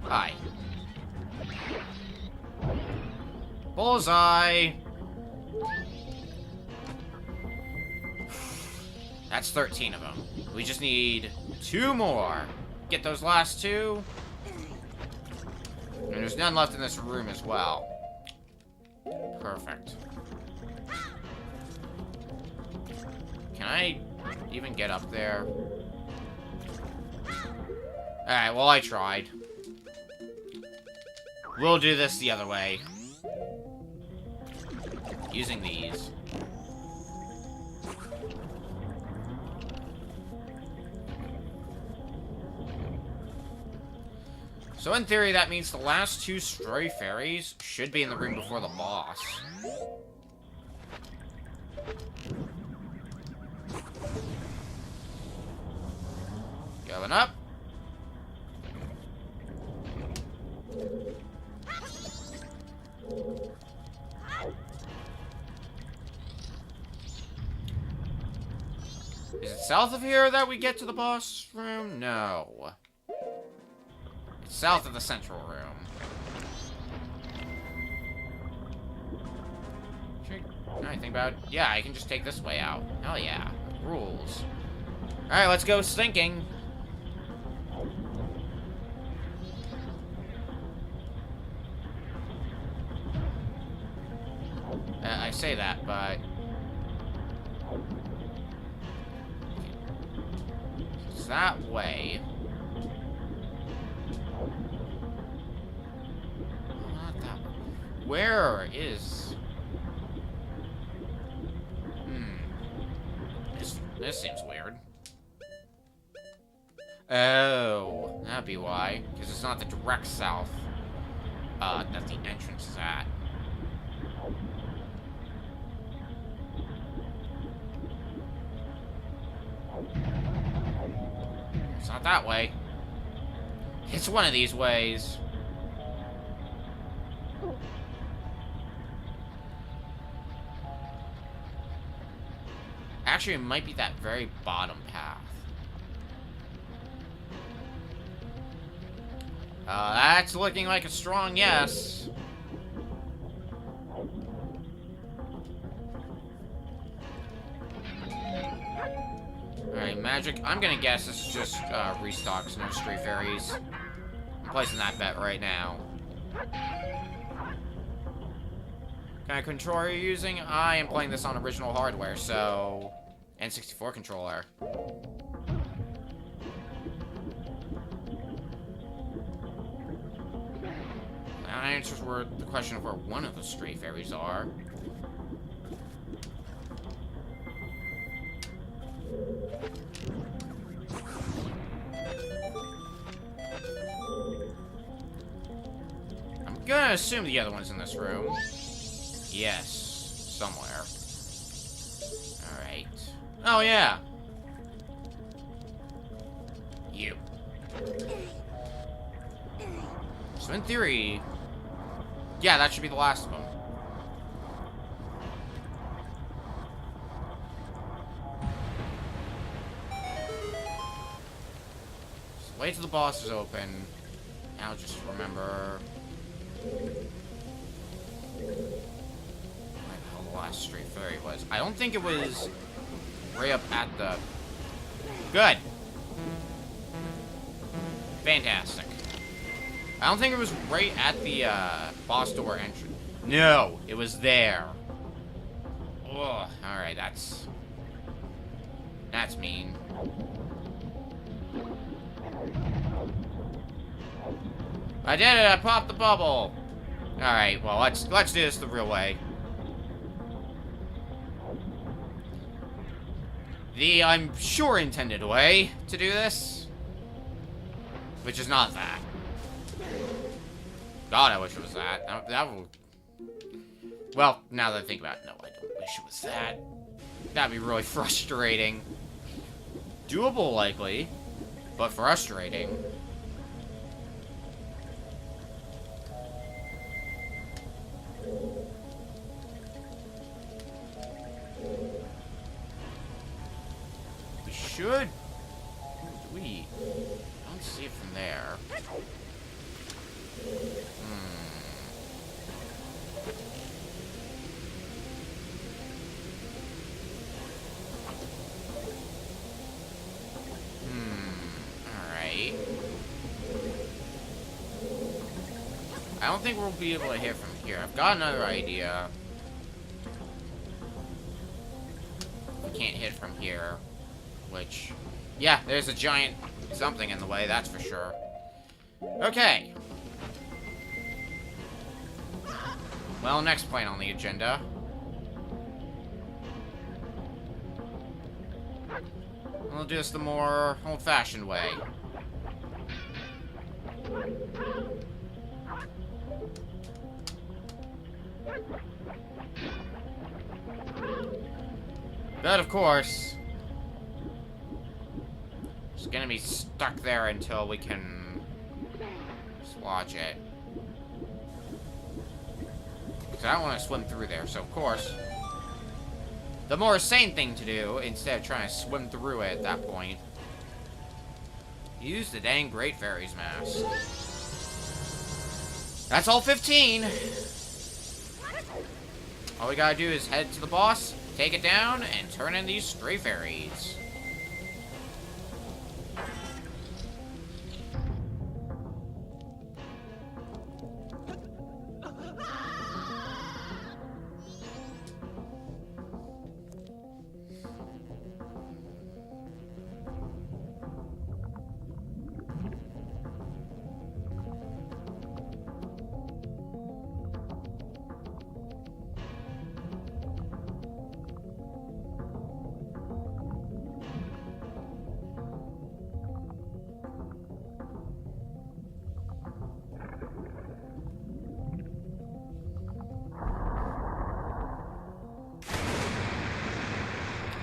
S1: Hi. Bullseye! That's 13 of them. We just need 2 more. Get those last 2. And there's none left in this room as well. Perfect. Can I even get up there? Alright, well, I tried. We'll do this the other way. Using these. So in theory, that means the last 2 stray fairies should be in the room before the boss. Going up. Is it south of here that we get to the boss room? No. It's south of the central room. Now I think about it. Yeah, I can just take this way out. Hell yeah. Rules. Alright, let's go stinking. I say that, but... It's that way. Not that way. Where is... This seems weird. Oh, that'd be why. Because it's not the direct south that the entrance is at. It's not that way. It's one of these ways. Actually, it might be that very bottom path. That's looking like a strong yes. Alright, magic. I'm gonna guess this is just restocks, no stray fairies. I'm placing that bet right now. Kind of controller are you using? I am playing this on original hardware, so... N64 controller. That answers the question of where one of the stray fairies are. I'm gonna assume the other one's in this room. Yes, somewhere. Alright. Oh, yeah. You. So, in theory... Yeah, that should be the last of them. Just wait till the boss is open. Now just remember... the last stray fairy was. I don't think it was right up at the... Good. Fantastic. I don't think it was right at the boss door entrance. No, it was there. Ugh. Alright, that's mean. I did it, I popped the bubble. Alright, well let's do this the real way. The, I'm sure, intended way to do this. Which is not that. God, I wish it was that. That would... Well, now that I think about it, no, I don't wish it was that. That'd be really frustrating. Doable, likely, but frustrating. I don't think we'll be able to hit from here. I've got another idea. We can't hit from here. Which, yeah, there's a giant something in the way, that's for sure. Okay. Well, next point on the agenda. We'll do this the more old-fashioned way. But of course, it's gonna be stuck there until we can dislodge it. Because I don't want to swim through there, so of course, the more sane thing to do, instead of trying to swim through it at that point, use the dang Great Fairy's Mask. That's all 15! All we gotta do is head to the boss, take it down, and turn in these stray fairies.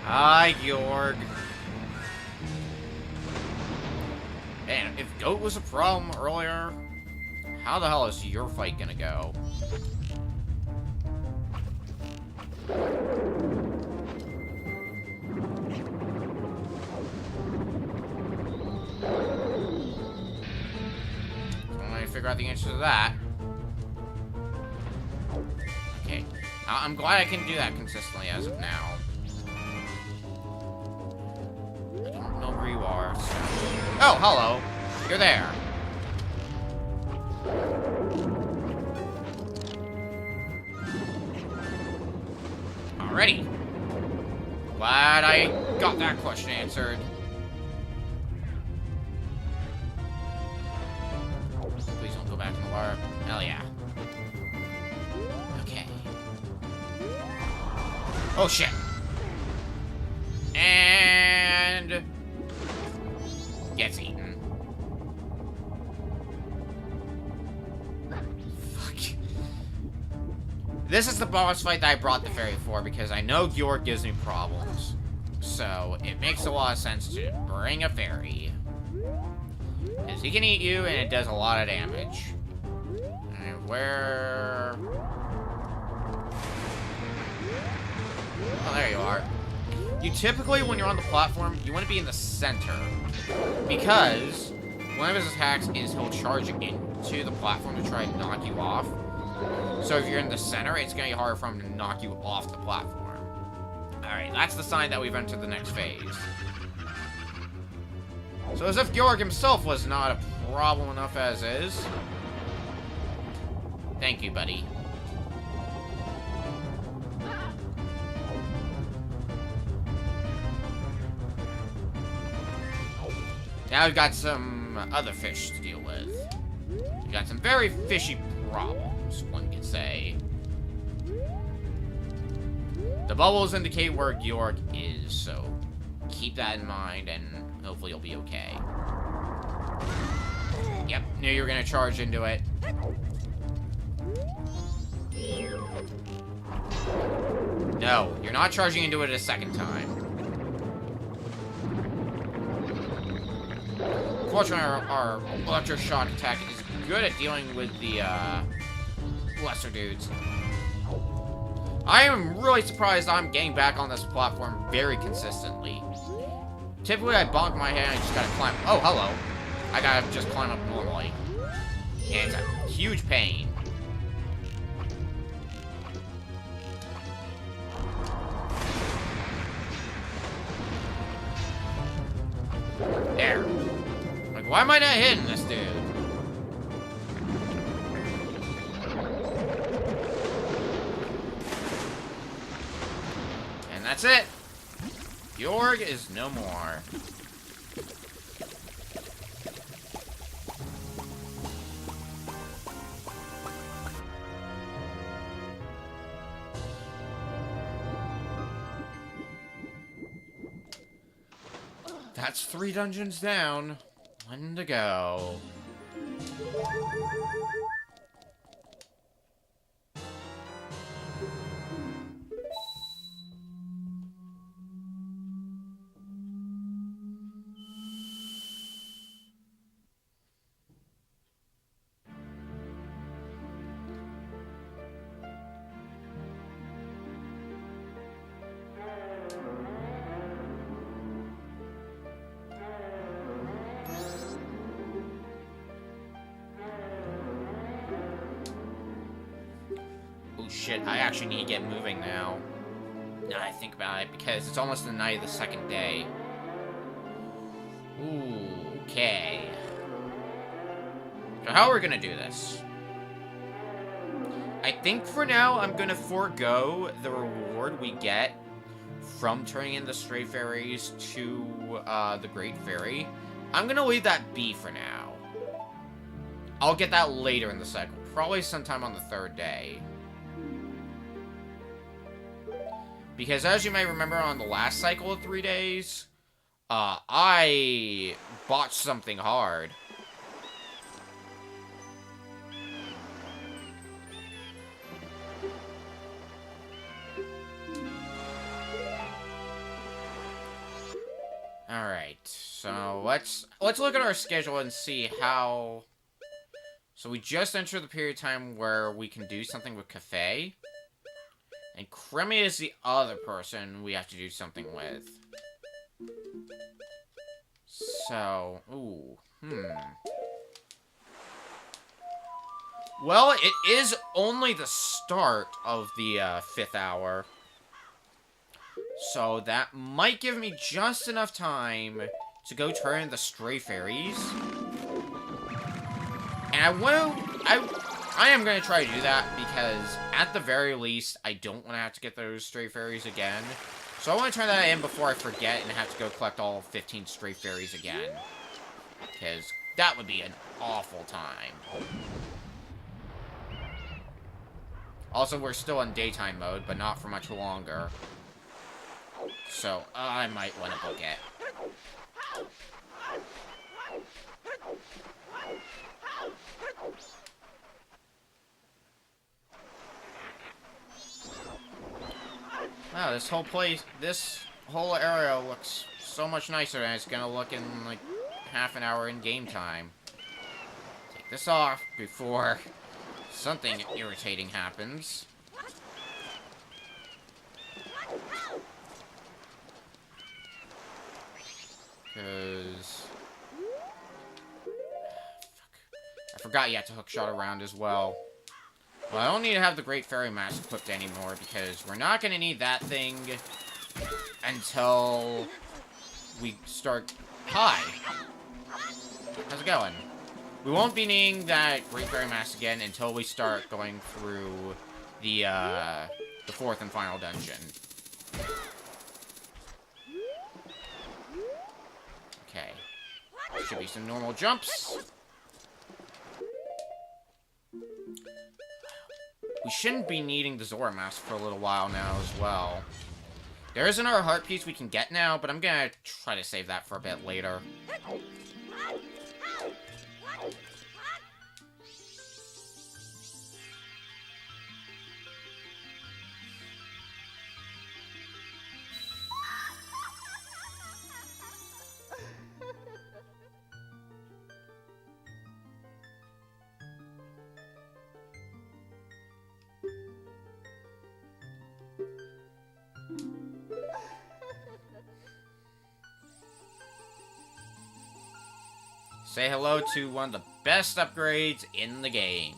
S1: Hi, Georg. Man, if Goat was a problem earlier, how the hell is your fight gonna go? I'm gonna figure out the answer to that. Okay. I'm glad I can do that consistently as of now. You are. So. Oh, hello. You're there. Alrighty. Glad I got that question answered. Please don't go back in the water. Hell yeah. Okay. Oh shit. And gets eaten. Fuck. This is the boss fight that I brought the fairy for because I know Georg gives me problems. So it makes a lot of sense to bring a fairy. Because he can eat you and it does a lot of damage. And where... Oh, there you are. You typically, when you're on the platform, you want to be in the center. Because one of his attacks is he'll charge into the platform to try and knock you off. So if you're in the center, it's going to be harder for him to knock you off the platform. Alright, that's the sign that we've entered the next phase. So as if Georg himself was not a problem enough as is. Thank you, buddy. Now we've got some other fish to deal with. We've got some very fishy problems, one could say. The bubbles indicate where Georg is, so keep that in mind and hopefully you'll be okay. Yep, knew you were gonna charge into it. No, you're not charging into it a second time. Fortunately, our electroshock attack is good at dealing with the lesser dudes. I am really surprised I'm getting back on this platform very consistently. Typically, I bonk my head and I just gotta climb. Oh, hello. I gotta just climb up normally. And it's a huge pain. There. Like, why am I not hitting this dude? That's it! Bjorg is no more. That's 3 dungeons down. 1 to go. Oh shit, I actually need to get moving now. Now I think about it, because it's almost the night of the second day. Ooh, okay. So how are we gonna do this? I think for now, I'm gonna forego the reward we get from turning in the Stray Fairies to the Great Fairy. I'm gonna leave that be for now. I'll get that later in the cycle, probably sometime on the 3rd day. Because as you may remember on the last cycle of 3 days, I botched something hard. Alright, so let's look at our schedule and see how... So we just entered the period of time where we can do something with Cafe. And Cremy is the other person we have to do something with. So, Well, it is only the start of the 5th hour. So that might give me just enough time to go turn in the Stray Fairies. And I am going to try to do that because, at the very least, I don't want to have to get those Stray Fairies again. So I want to turn that in before I forget and have to go collect all 15 Stray Fairies again. Because that would be an awful time. Also, we're still in daytime mode, but not for much longer. So, I might want to book it. Wow, this whole area looks so much nicer than it's gonna look in, like, half an hour in game time. Take this off before something irritating happens. Because... I forgot you had to hookshot around as well. Well, I don't need to have the Great Fairy Mask equipped anymore, because we're not going to need that thing until we start... Hi! How's it going? We won't be needing that Great Fairy Mask again until we start going through the 4th and final dungeon. Okay. Should be some normal jumps. We shouldn't be needing the Zora Mask for a little while now as well. There is another heart piece we can get now, but I'm gonna try to save that for a bit later. Say hello to one of the best upgrades in the game.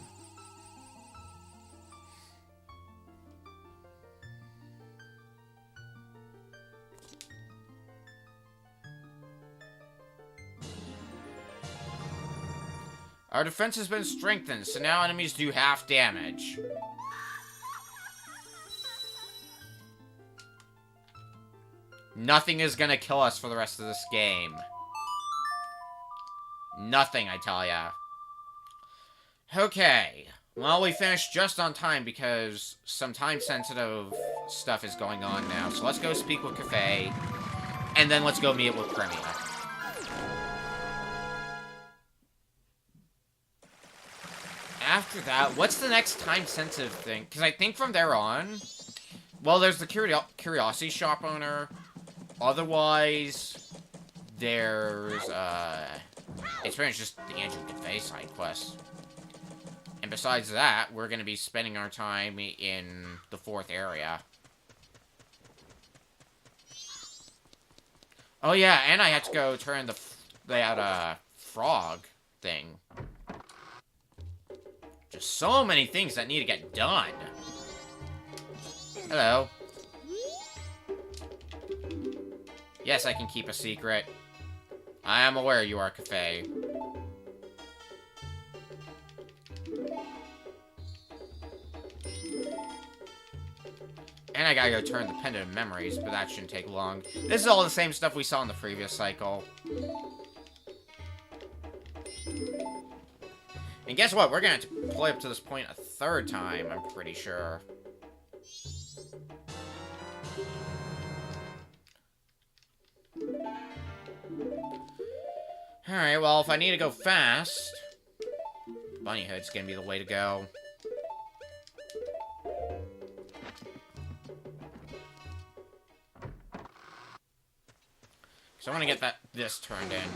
S1: Our defense has been strengthened, so now enemies do half damage. Nothing is gonna kill us for the rest of this game. Nothing, I tell ya. Okay. Well, we finished just on time because some time-sensitive stuff is going on now. So let's go speak with Cafe, and then let's go meet with Premier. After that, what's the next time-sensitive thing? Because I think from there on... Well, there's the Curiosity Shop owner. Otherwise, there's, it's pretty much just the Andrew Cafe side quest. And besides that, we're going to be spending our time in the 4th area. Oh yeah, and I had to go turn that frog thing. Just so many things that need to get done. Hello. Yes, I can keep a secret. I am aware you are Cafe. And I gotta go turn the Pendant of Memories, but that shouldn't take long. This is all the same stuff we saw in the previous cycle. And guess what? We're gonna have to play up to this point a 3rd time, I'm pretty sure. Alright, well, if I need to go fast, Bunny Hood's gonna be the way to go. So I want to get this turned in,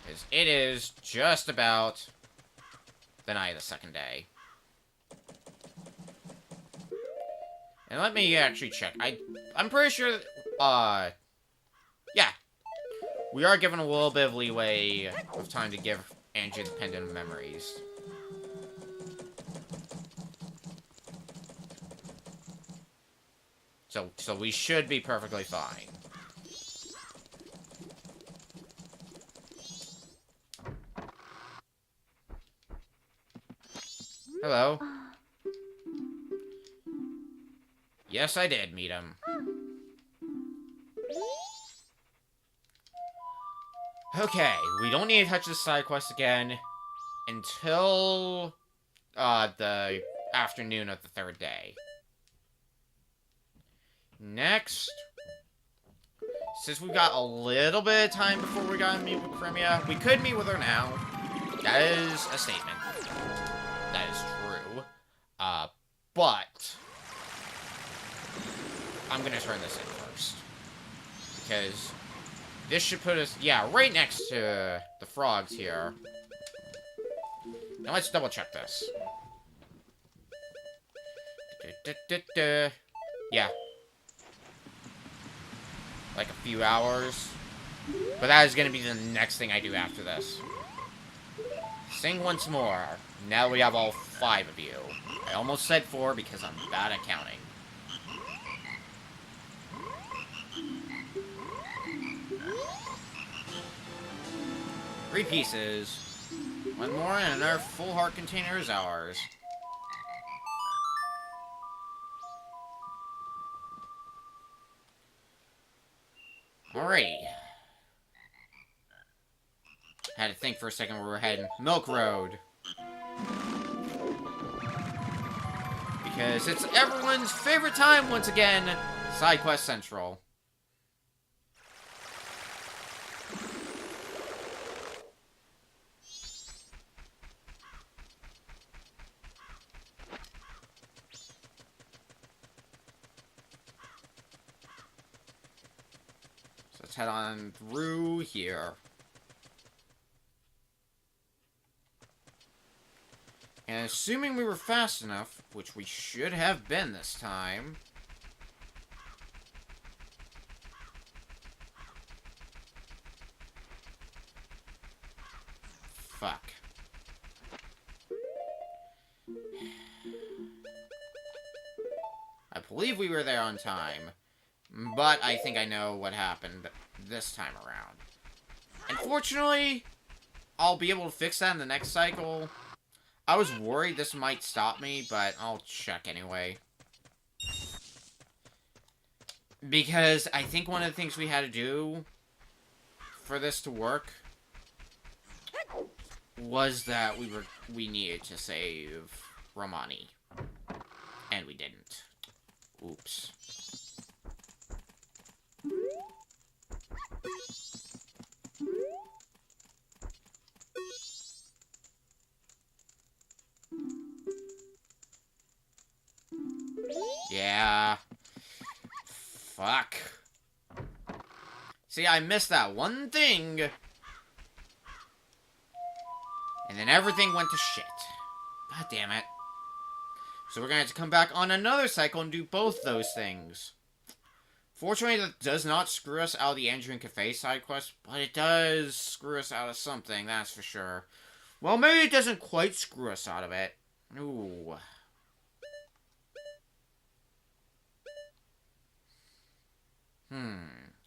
S1: because it is just about the night of the 2nd day. And let me actually check. I'm pretty sure, yeah. We are given a little bit of leeway of time to give Angie the Pendant of Memories. So we should be perfectly fine. Hello. Yes, I did meet him. Okay, we don't need to touch this side quest again until the afternoon of the 3rd day. Next, since we've got a little bit of time before we gotta meet with Premier, we could meet with her now. That is a statement. That is true. But I'm gonna turn this in first. Because this should put us, yeah, right next to the frogs here. Now let's double check this. Yeah. Like a few hours. But that is gonna be the next thing I do after this. Sing once more. Now we have all 5 of you. I almost said 4 because I'm bad at counting. Three pieces. One more and another full heart container is ours. Alrighty. Had to think for a second where we're heading. Milk Road. Because it's everyone's favorite time once again. Side Quest Central. So let's head on through here. And assuming we were fast enough, which we should have been this time... Fuck. I believe we were there on time, but I think I know what happened this time around. Unfortunately, I'll be able to fix that in the next cycle. I was worried this might stop me, but I'll check anyway. Because I think one of the things we had to do for this to work was that we needed to save Romani. And we didn't. Oops. Yeah. Fuck. See, I missed that one thing. And then everything went to shit. God damn it. So we're gonna have to come back on another cycle and do both those things. Fortunately, that does not screw us out of the Andrew and Cafe side quest, but it does screw us out of something, that's for sure. Well, maybe it doesn't quite screw us out of it. Ooh.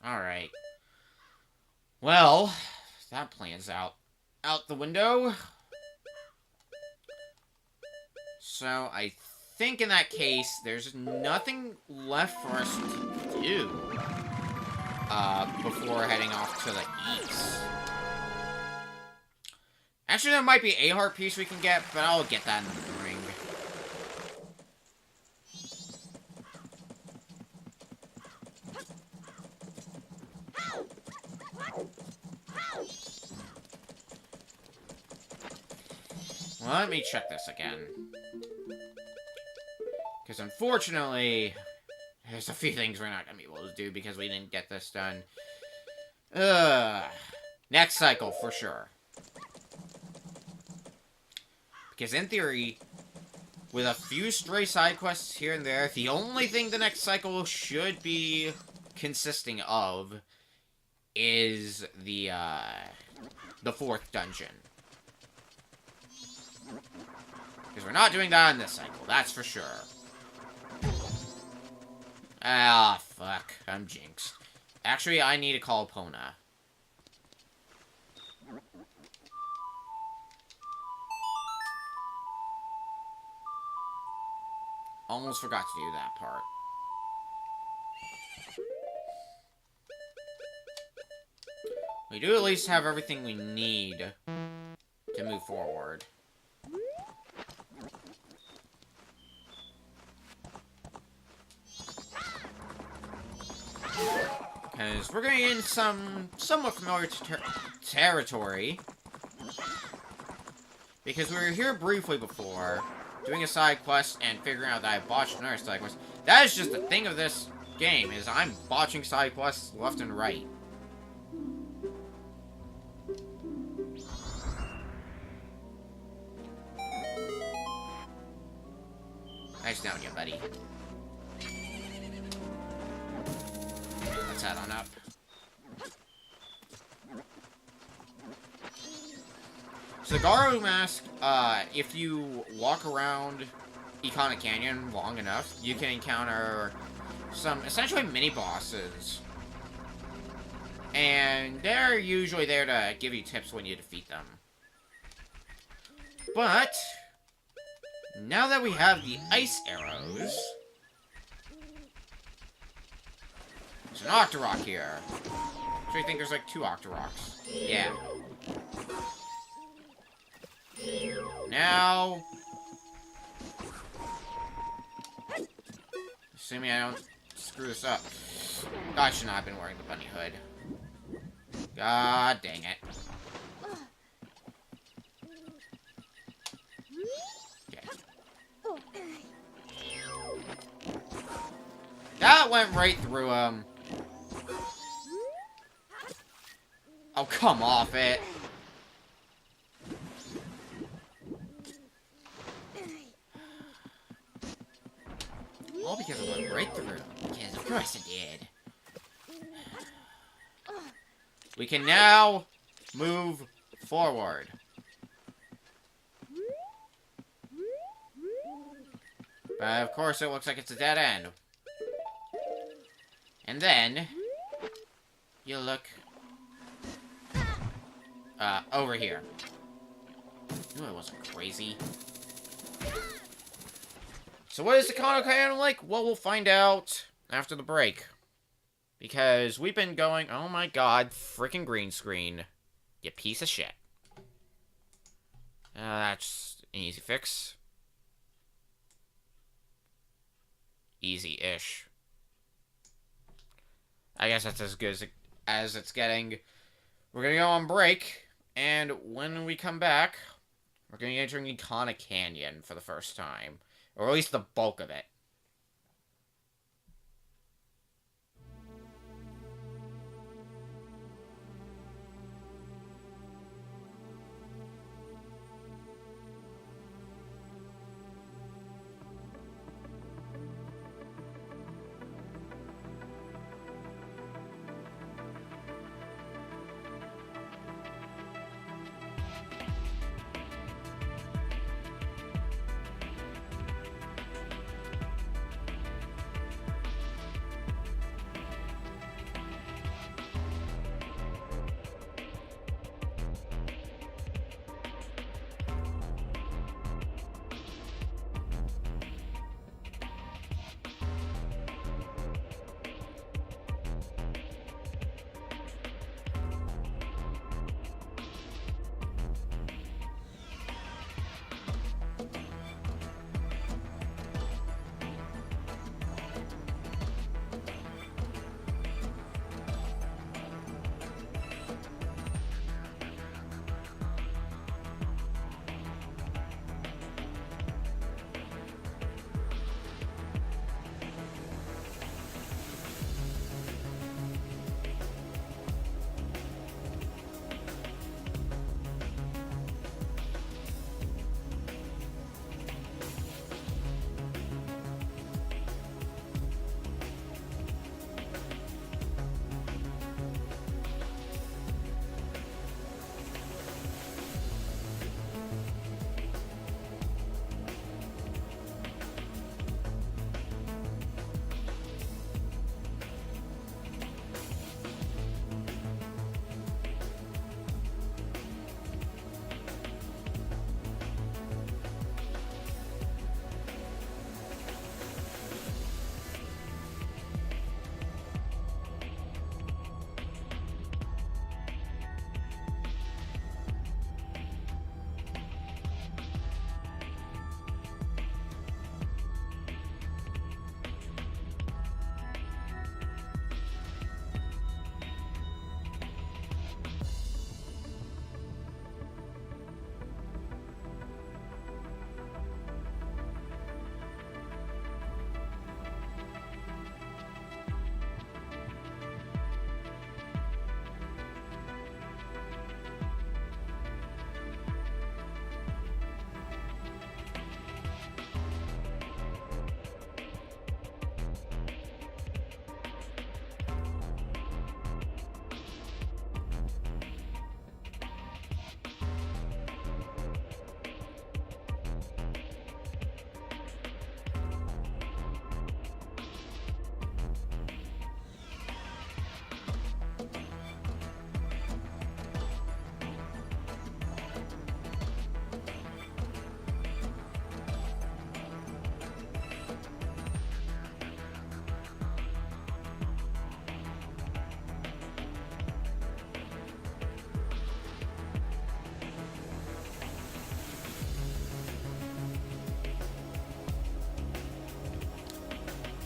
S1: Alright. Well, that plan's out the window. So, I think in that case, there's nothing left for us to do before heading off to the east. Actually, there might be a heart piece we can get, but I'll get that in the ring. Well, let me check this again. Because unfortunately, there's a few things we're not going to be able to do because we didn't get this done. Next cycle, for sure. Because in theory, with a few stray side quests here and there, the only thing the next cycle should be consisting of is the fourth dungeon. Because we're not doing that in this cycle, that's for sure. Ah, fuck. I'm jinxed. Actually, I need to call Pona. Almost forgot to do that part. We do at least have everything we need to move forward. Because we're going in some somewhat familiar territory. Because we were here briefly before, doing a side quest and figuring out that I botched another side quest. That is just the thing of this game, is I'm botching side quests left and right. Nice down you, buddy. Let's head on up. So the Garu Mask, if you walk around Iconic Canyon long enough, you can encounter some essentially mini-bosses. And they're usually there to give you tips when you defeat them. But now that we have the ice arrows, there's an Octorok here. So I think there's like 2 Octoroks. Yeah. Now, assuming I don't screw this up. I should not have been wearing the bunny hood. God dang it. Okay. That went right through him. Oh, come off it. All because it went right through. Because of course it did. We can now move forward. But of course it looks like it's a dead end. And then you look over here. No, it wasn't crazy. So what is the Kano Canyon like? Well, we'll find out after the break. Because we've been going... Oh my god, freaking green screen. You piece of shit. That's an easy fix. Easy-ish. I guess that's as good as it's getting. We're gonna go on break, and when we come back, we're gonna be entering Iconic Canyon for the first time. Or at least the bulk of it.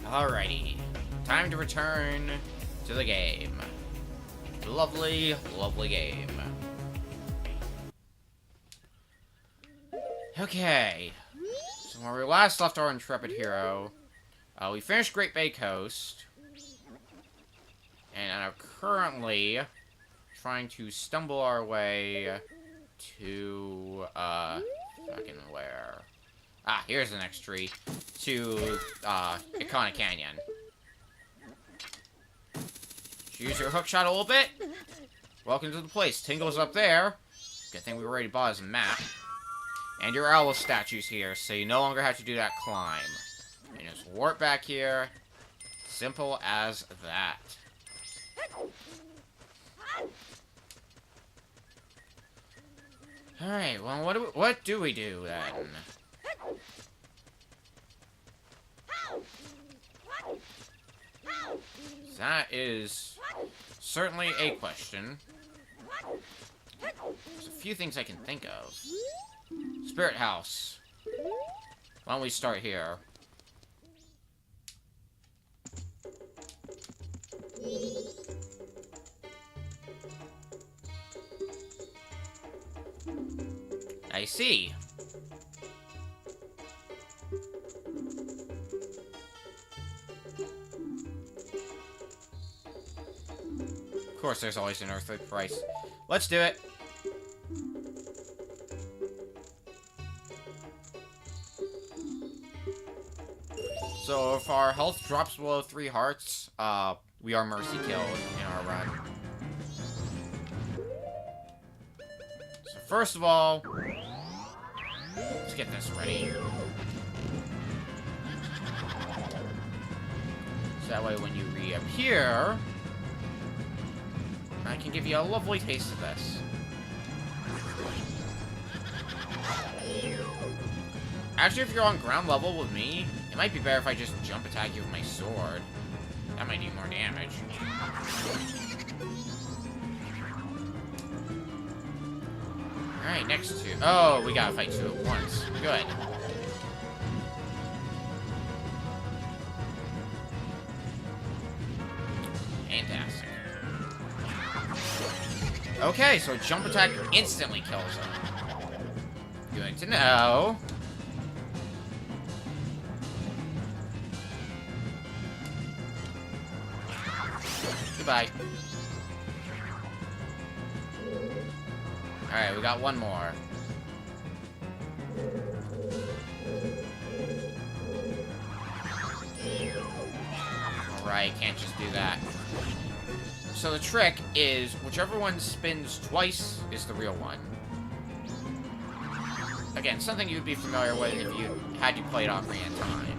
S1: Alrighty. Time to return to the game. Lovely, lovely game. Okay. So when we last left our intrepid hero, we finished Great Bay Coast. And are currently trying to stumble our way to, fucking where? Ah, here's the next tree. To, Iconic Canyon. Use your hookshot a little bit. Welcome to the place. Tingle's up there. Good thing we already bought his map. And your owl statue's here, so you no longer have to do that climb. And just warp back here. Simple as that. Alright, well, what do we do then? That is certainly a question. There's a few things I can think of. Spirit House. Why don't we start here? I see. Of course, there's always an earthly price. Let's do it. So if our health drops below 3 hearts, we are mercy killed in our run. So first of all, let's get this ready. So that way when you reappear, I can give you a lovely taste of this. Actually, if you're on ground level with me, it might be better if I just jump attack you with my sword. That might do more damage. Alright, next two. Oh, we gotta fight two at once. Good. Fantastic. Okay, so jump attack instantly kills him. Good to know. Goodbye. Alright, we got one more. Alright, can't just do that. So the trick is, whichever one spins twice is the real one. Again, something you'd be familiar with if you had you played Ocarina of Time.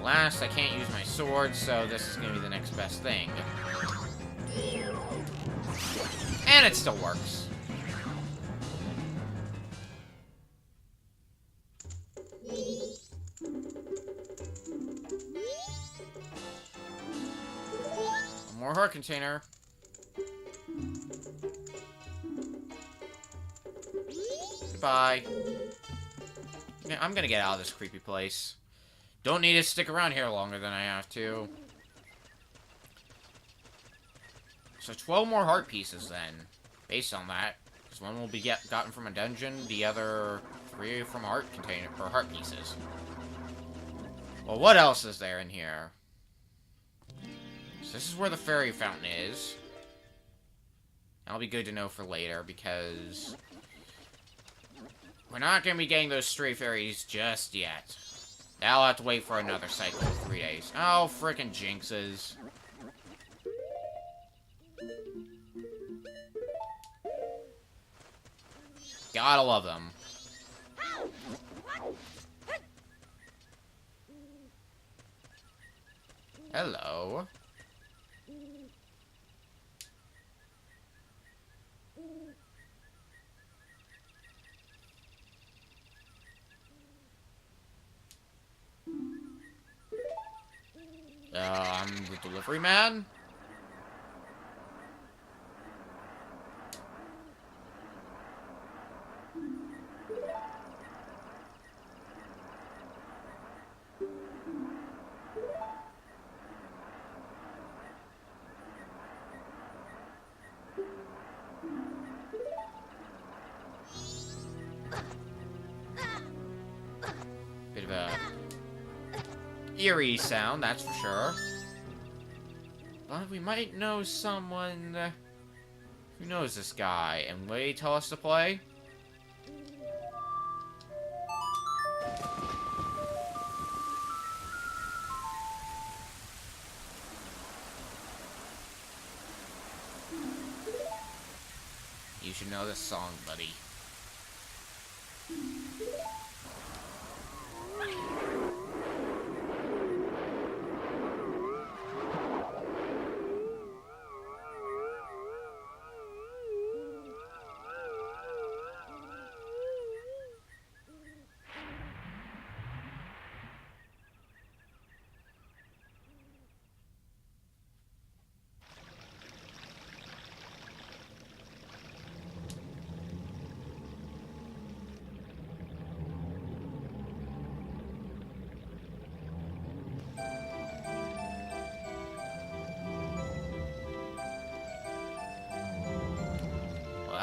S1: Last, I can't use my sword, so this is going to be the next best thing. And it still works. One more heart container. Goodbye. Yeah, I'm going to get out of this creepy place. Don't need to stick around here longer than I have to. So 12 more heart pieces then, based on that. Because one will be gotten from a dungeon, the other 3 from a heart container, or heart pieces. Well, what else is there in here? So this is where the fairy fountain is. That'll be good to know for later, because we're not going to be getting those stray fairies just yet. I'll have to wait for another cycle of 3 days. Oh, frickin' jinxes. Gotta love them. Hello. I'm the delivery man? Bit of a eerie sound, that's for sure. But we might know someone who knows this guy, and will he tell us to play? You should know this song, buddy.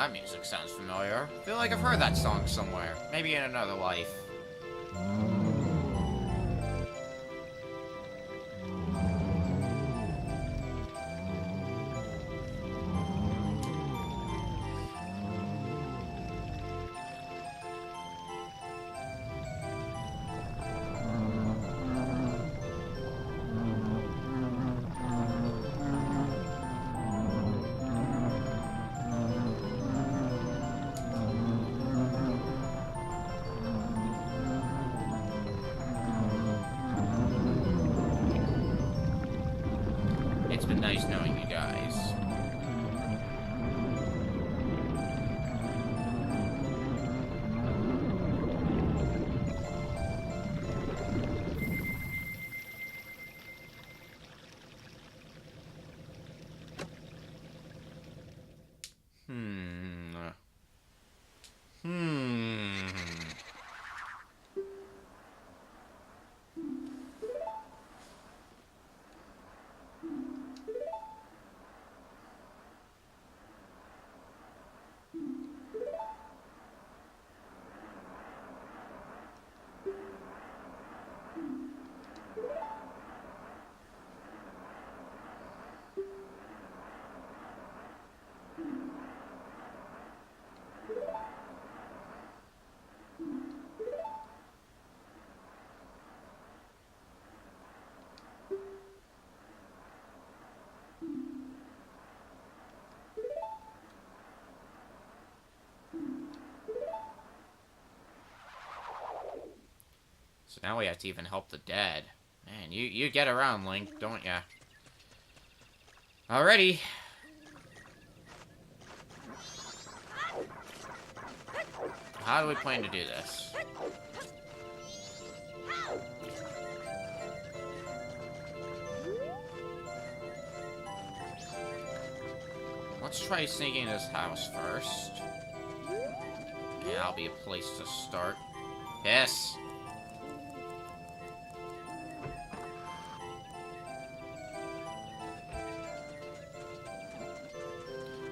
S1: that music sounds familiar. I feel like I've heard that song somewhere. Maybe in another life. It's been nice knowing you guys. So now we have to even help the dead. Man, you get around, Link, don't ya? Alrighty. How do we plan to do this? Let's try sneaking this house first. Yeah, that'll be a place to start. Yes.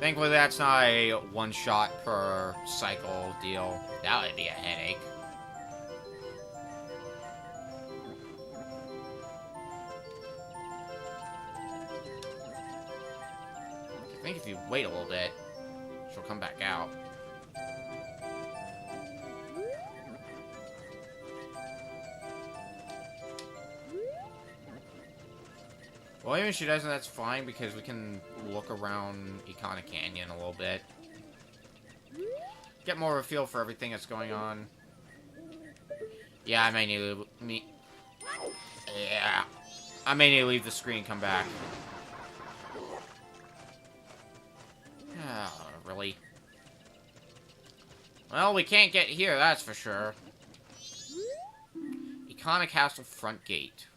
S1: Thankfully, that's not a one-shot per cycle deal. That would be a headache. I think if you wait a little bit, she'll come back out. Well, even if she doesn't, that's fine, because we can look around Iconic Canyon a little bit. Get more of a feel for everything that's going on. Yeah, I may need to... Yeah. I may need to leave the screen and come back. Oh, really? Well, we can't get here, that's for sure. Iconic Castle front gate.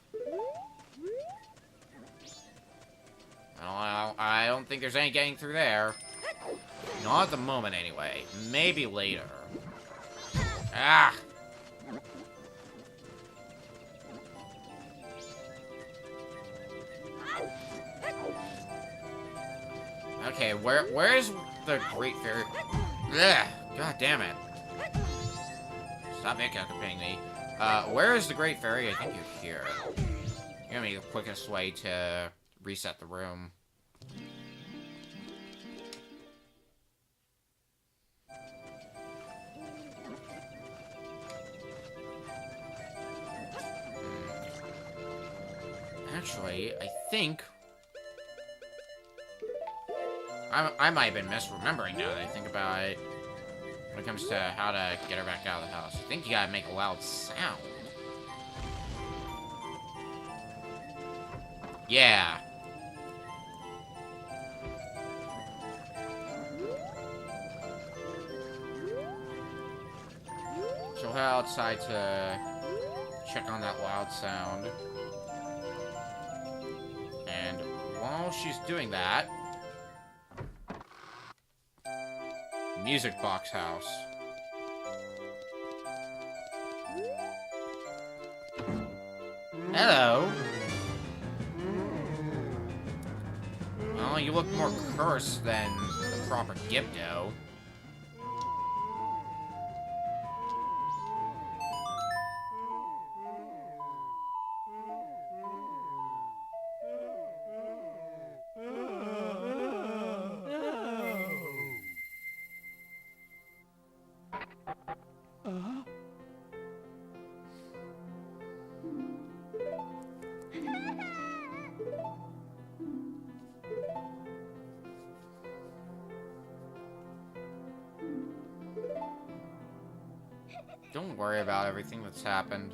S1: I don't think there's any getting through there. Not at the moment, anyway. Maybe later. Ah! Okay, where is the Great Fairy? Ugh! God damn it. Stop hiccuping me. Where is the Great Fairy? I think you're here. You're gonna be the quickest way to reset the room. Actually, I think... I might have been misremembering now that I think about it. When it comes to how to get her back out of the house. I think you gotta make a loud sound. Yeah. She'll head outside to check on that loud sound. And while she's doing that... Music box house. Hello. Well, you look more cursed than the proper Gibdo. don't worry about everything that's happened.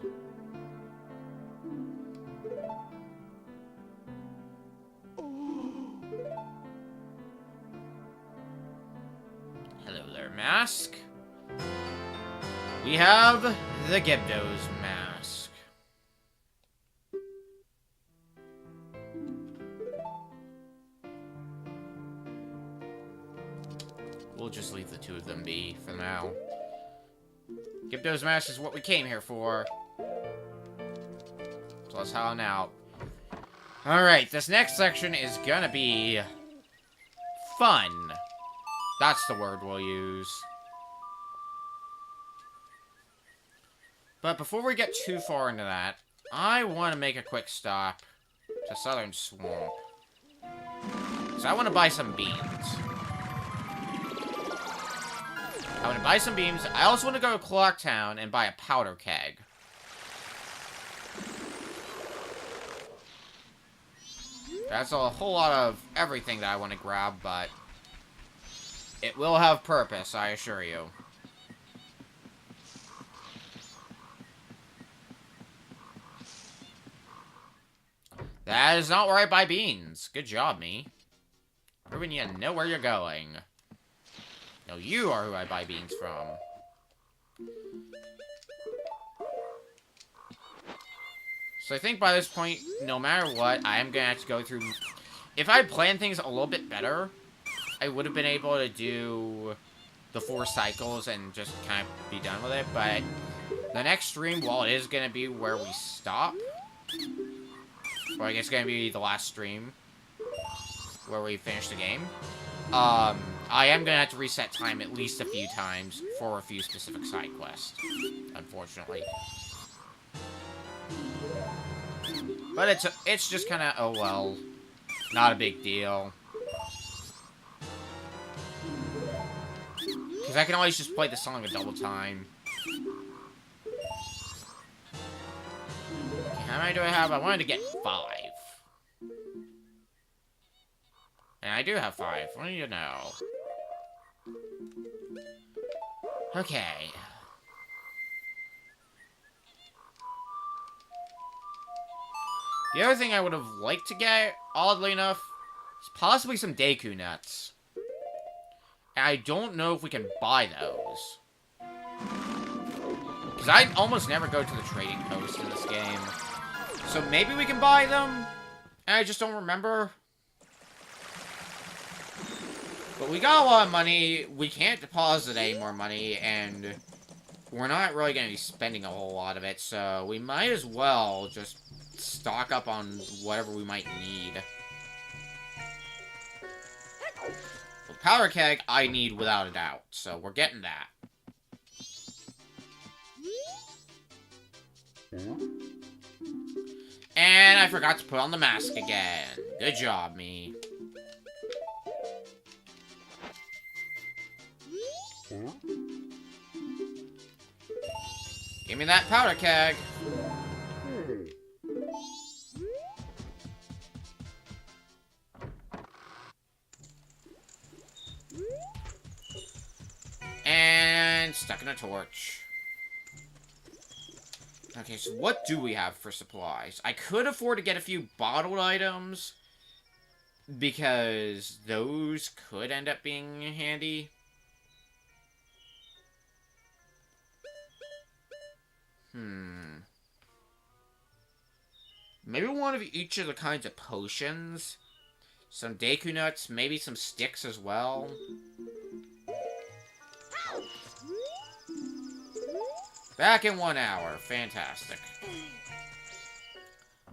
S1: Hello there, mask. We have the Gypto's mask. We'll just leave the two of them be for now. Gypto's mask is what we came here for. So let's head on out. Alright, this next section is gonna be fun. That's the word we'll use. But before we get too far into that, I want to make a quick stop to Southern Swamp. So I want to buy some beans. I want to buy some beans. I also want to go to Clocktown and buy a powder keg. That's a whole lot of everything that I want to grab, but it will have purpose, I assure you. That is not where I buy beans. Good job, me. Proving you know where you're going. No, you are who I buy beans from. So I think by this point, no matter what, I am going to have to go through... If I had planned things a little bit better, I would have been able to do the 4 cycles and just kind of be done with it. But the next stream, while it is going to be where we stop... Or I guess it's going to be the last stream where we finish the game. I am going to have to reset time at least a few times for a few specific side quests, unfortunately. But it's just kind of, oh well, not a big deal. Because I can always just play the song a double time. How many do I have? I wanted to get 5. And I do have 5. What do you know? Okay. The other thing I would have liked to get, oddly enough, is possibly some Deku nuts. And I don't know if we can buy those. Because I almost never go to the trading post in this game. So maybe we can buy them? And I just don't remember. But we got a lot of money. We can't deposit any more money. And we're not really going to be spending a whole lot of it. So we might as well just stock up on whatever we might need. The powder keg I need without a doubt. So we're getting that. And I forgot to put on the mask again. Good job, me. Give me that powder keg. And stuck in a torch. Okay, so what do we have for supplies? I could afford to get a few bottled items, because those could end up being handy. Maybe one of each of the kinds of potions. Some Deku nuts, maybe some sticks as well. Back in 1 hour. Fantastic.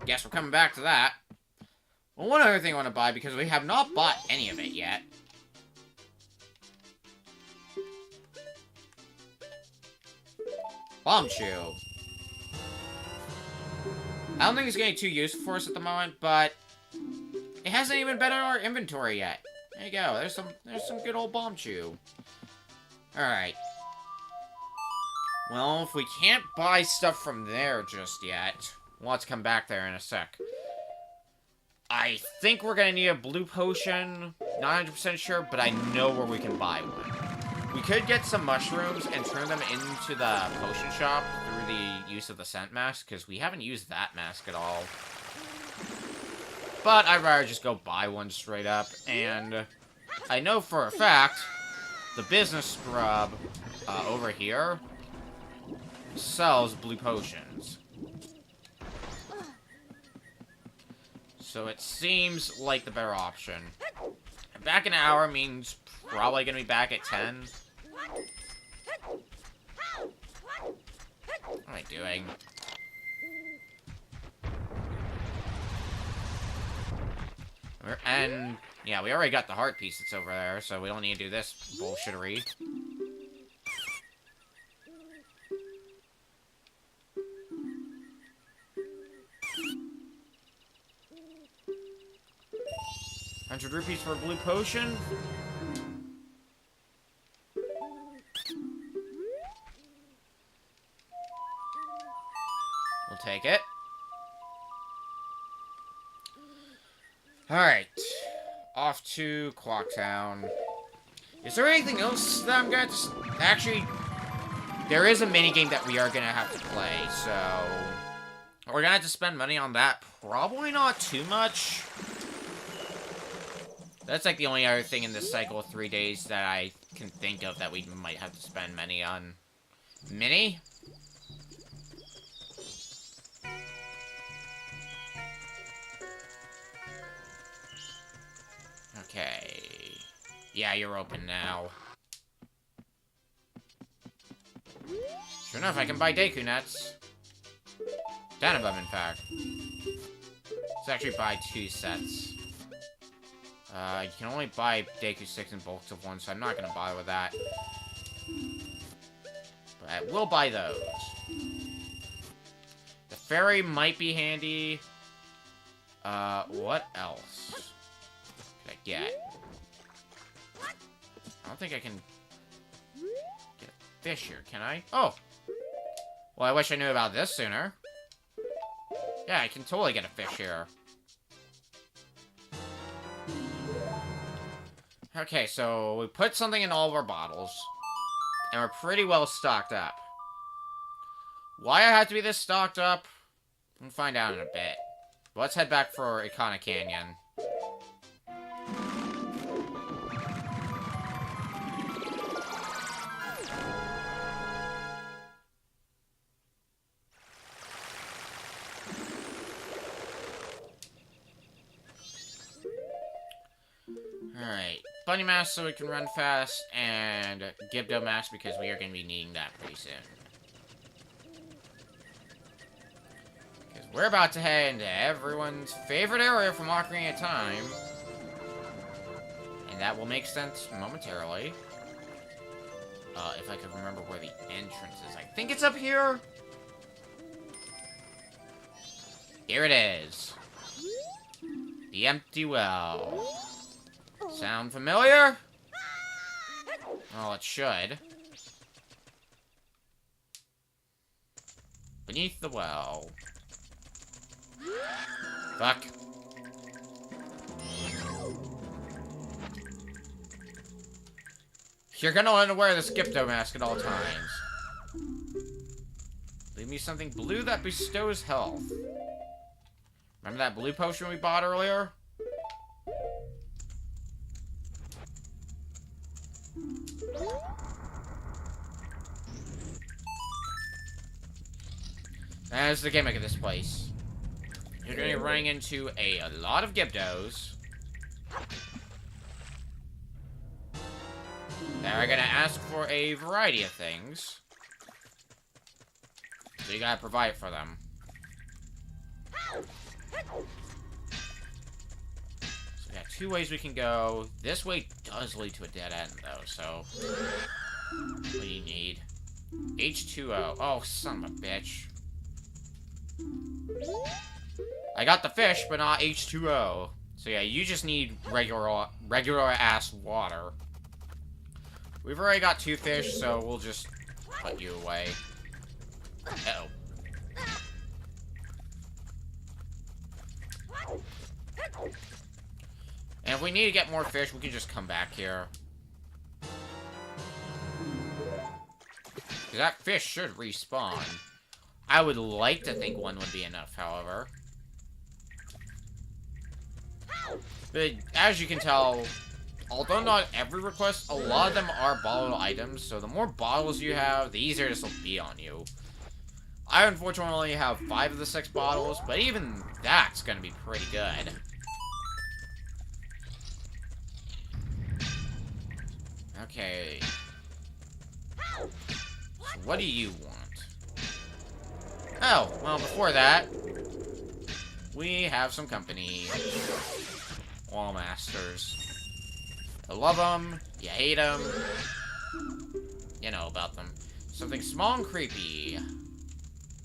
S1: Guess we're coming back to that. Well, one other thing I want to buy, because we have not bought any of it yet. Bomb Chew. I don't think it's getting too useful for us at the moment, but it hasn't even been in our inventory yet. There you go. There's some good old Bomb Chew. Alright. Well, if we can't buy stuff from there just yet, we'll have to come back there in a sec. I think we're gonna need a blue potion. Not 100% sure, but I know where we can buy one. We could get some mushrooms and turn them into the potion shop through the use of the scent mask, because we haven't used that mask at all. But I'd rather just go buy one straight up, and I know for a fact the business scrub over here sells blue potions. So it seems like the better option. Back in an hour means probably gonna be back at 10. What am I doing? And, yeah, we already got the heart piece that's over there, so we don't need to do this bullshittery. $100 for a blue potion? We'll take it. Alright. Off to Clocktown. Is there anything else that I'm gonna actually, there is a minigame that we are gonna have to play, so we're gonna have to spend money on that. Probably not too much. That's like the only other thing in this cycle of 3 days that I can think of that we might have to spend money on. Mini? Okay. Yeah, you're open now. Sure enough, I can buy Deku Nuts. 10 of them, in fact. Let's actually buy 2 sets. You can only buy Deku 6 in bulks of 1, so I'm not gonna bother with that. But I will buy those. The fairy might be handy. What else could I get? I don't think I can get a fish here, can I? Oh! Well, I wish I knew about this sooner. Yeah, I can totally get a fish here. Okay, so we put something in all of our bottles, and we're pretty well stocked up. Why I have to be this stocked up, we'll find out in a bit. Let's head back for Ikana Canyon. Alright. Bunny mask so we can run fast, and Gibdo mask because we are going to be needing that pretty soon. Because we're about to head into everyone's favorite area from Ocarina of Time. And that will make sense momentarily. If I can remember where the entrance is. I think it's up here? Here it is. The empty well. Sound familiar? Well, it should. Beneath the well. Fuck. You're gonna want to wear the Skipto mask at all times. Leave me something blue that bestows health. Remember that blue potion we bought earlier? That's the gimmick of this place. You're going to be running into a lot of Gibdos. They're going to ask for a variety of things. So you gotta provide for them. So we got 2 ways we can go. This way does lead to a dead end, though, so... What do you need? H2O. Oh, son of a bitch. I got the fish, but not H2O. So yeah, you just need regular-ass water. We've already got 2 fish, so we'll just put you away. Uh-oh. And if we need to get more fish, we can just come back here. Because that fish should respawn. I would like to think one would be enough, however. But as you can tell, although not every request, a lot of them are bottled items, so the more bottles you have, the easier this will be on you. I unfortunately only have 5 of the 6 bottles, but even that's gonna be pretty good. Okay. So what do you want? Oh, well, before that, we have some company. Wall Masters. I love them. You hate them. You know about them. Something small and creepy.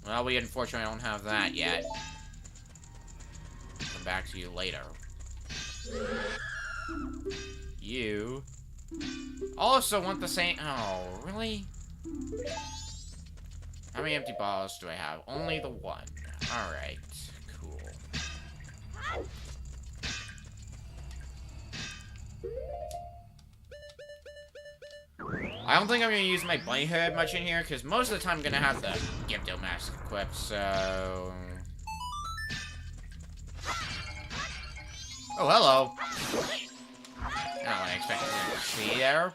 S1: Well, we unfortunately don't have that yet. Come back to you later. You also want the same... Oh, really? How many empty bottles do I have? Only the one. Alright, cool. I don't think I'm going to use my bunny hood much in here, because most of the time I'm going to have the Gibdo mask equipped, so... Oh, hello. Not what I expected to see there.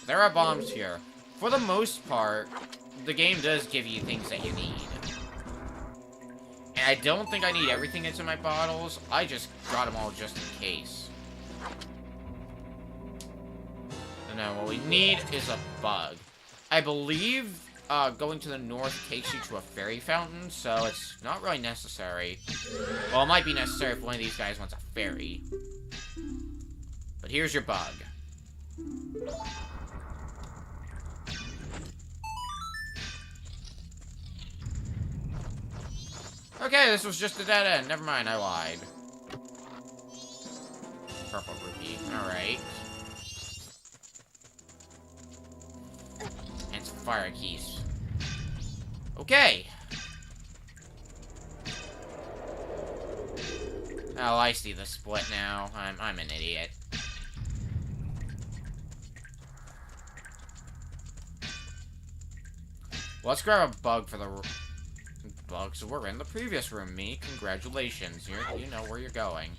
S1: There are bombs here. For the most part, the game does give you things that you need. And I don't think I need everything that's in my bottles. I just got them all just in case. So now what we need is a bug. I believe going to the north takes you to a fairy fountain, so it's not really necessary. Well, it might be necessary if one of these guys wants a fairy. But here's your bug. Okay, this was just a dead end. Never mind, I lied. Purple rupee. Alright. And some fire keys. Okay. Oh, I see the split now. I'm an idiot. Let's grab a bug for the... Bugs were in the previous room, me. Congratulations. You know where you're going.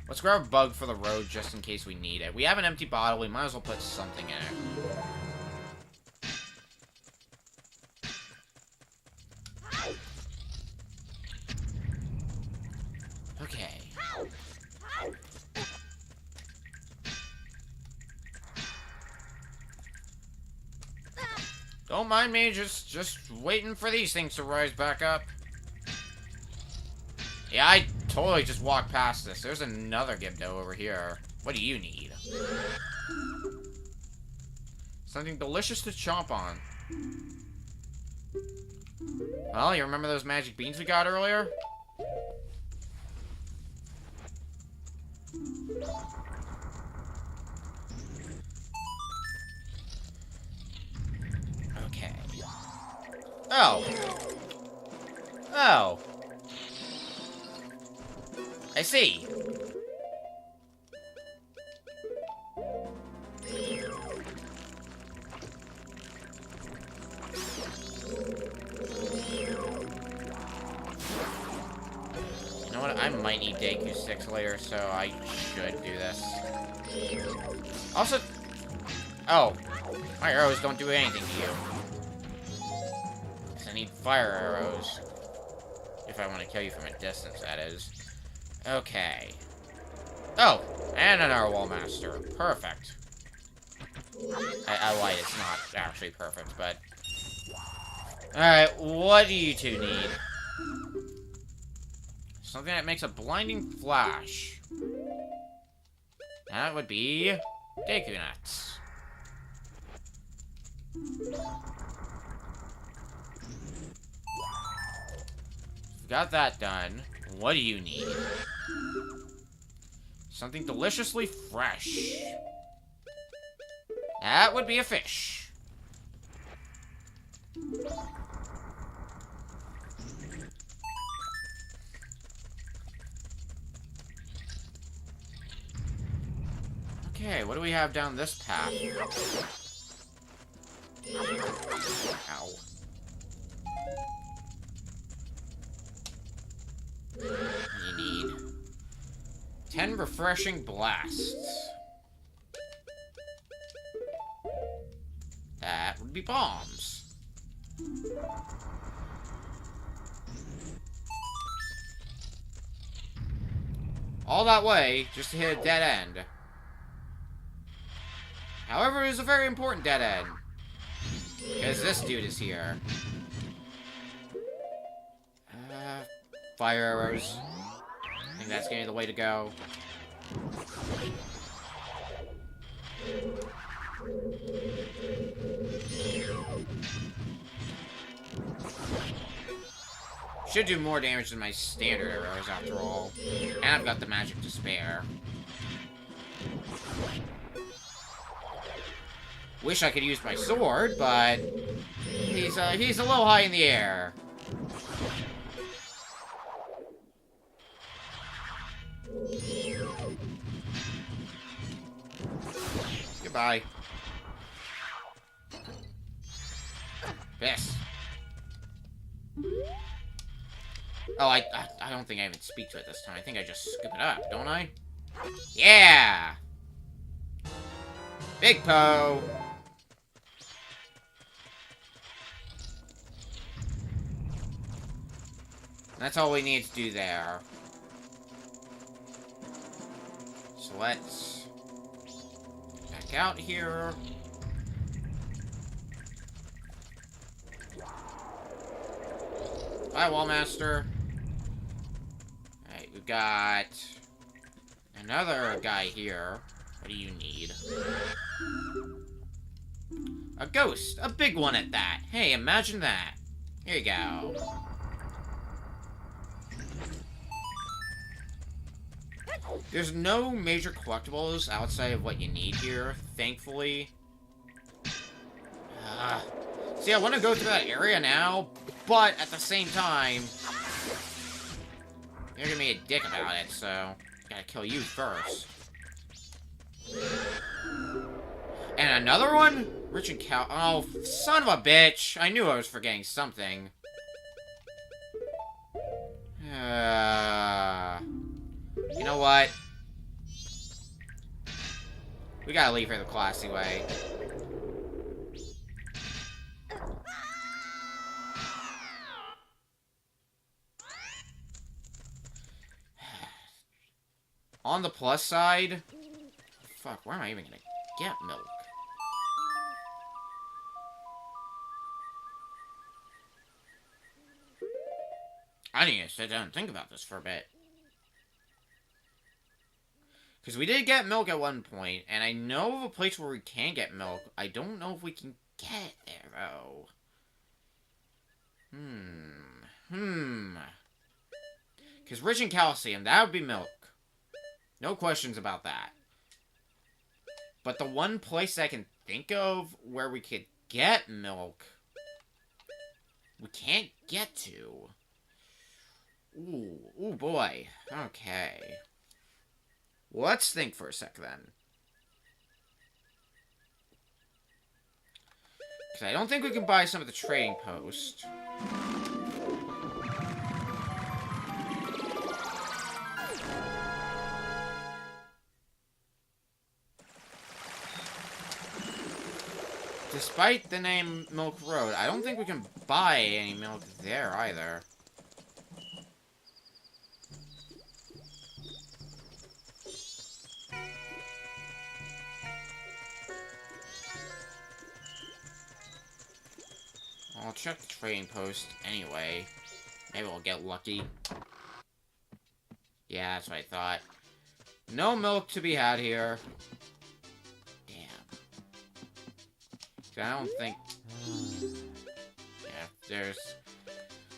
S1: Let's grab a bug for the road just in case we need it. We have an empty bottle. We might as well put something in it. Okay. Don't mind me, just waiting for these things to rise back up. Yeah, I totally just walked past this. There's another Gibdo over here. What do you need? Something delicious to chomp on. Well, you remember those magic beans we got earlier? Okay. Oh. Oh. I see. You know what? I might need Deku 6 later, so I should do this. Also... Oh. My arrows don't do anything to you. I need fire arrows. If I want to kill you from a distance, that is. Okay. Oh! And another wall master. Perfect. I lied, it's not actually perfect, but... Alright, what do you two need? Something that makes a blinding flash. That would be... Deku nuts. Got that done. What do you need? Something deliciously fresh. That would be a fish. Okay, what do we have down this path? Ow. You need 10 refreshing blasts. That would be bombs. All that way, just to hit a dead end. However, it is a very important dead end. Because this dude is here. Fire arrows. I think that's gonna be the way to go. Should do more damage than my standard arrows, after all. And I've got the magic to spare. Wish I could use my sword, but he's a little high in the air. Goodbye. Yes. Oh, I don't think I even speak to it this time. I think I just scoop it up, don't I? Yeah! Big Poe! That's all we need to do there. So let's back out here. Bye, Wallmaster. Alright, we've got another guy here. What do you need? A ghost! A big one at that! Hey, imagine that! Here you go. There's no major collectibles outside of what you need here, thankfully. See, I want to go through that area now, but at the same time, you're gonna be a dick about it, so gotta kill you first. And another one? Rich and Cow. Oh, son of a bitch! I knew I was forgetting something. You know what? We gotta leave her the classy way. On the plus side... Fuck, where am I even gonna get milk? I need to sit down and think about this for a bit. Because we did get milk at one point, and I know of a place where we can get milk. I don't know if we can get it there, though. Because rich in calcium, that would be milk. No questions about that. But the one place I can think of where we could get milk, we can't get to. Ooh boy. Okay. Let's think for a sec, then. Because I don't think we can buy some of the trading post. Despite the name Milk Road, I don't think we can buy any milk there, either. I'll check the trading post anyway. Maybe we'll get lucky. Yeah, that's what I thought. No milk to be had here. Damn. I don't think... Yeah, there's...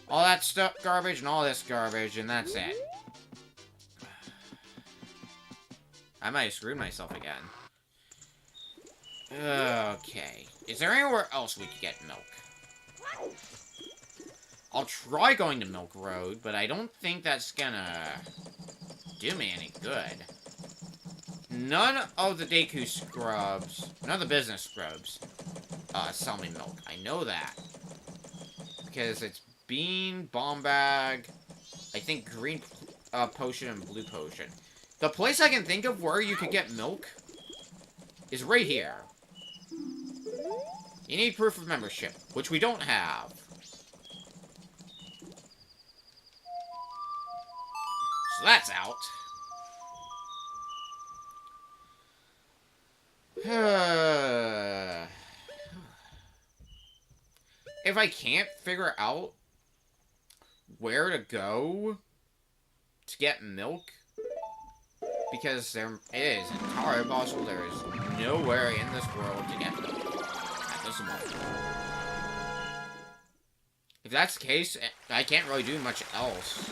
S1: all that stuff, garbage, and all this garbage, and that's it. I might have screwed myself again. Okay. Is there anywhere else we could get milk? I'll try going to Milk Road, but I don't think that's gonna do me any good. none of the Deku scrubs, none of the business scrubs, sell me milk. I know that. Because it's bean, bomb bag, I think green potion, and blue potion. The place I can think of where you could get milk is right here. You need proof of membership, which we don't have. So that's out. If I can't figure out where to go to get milk, because there is entirely possible there is nowhere in this world to get milk at this moment. If that's the case, I can't really do much else.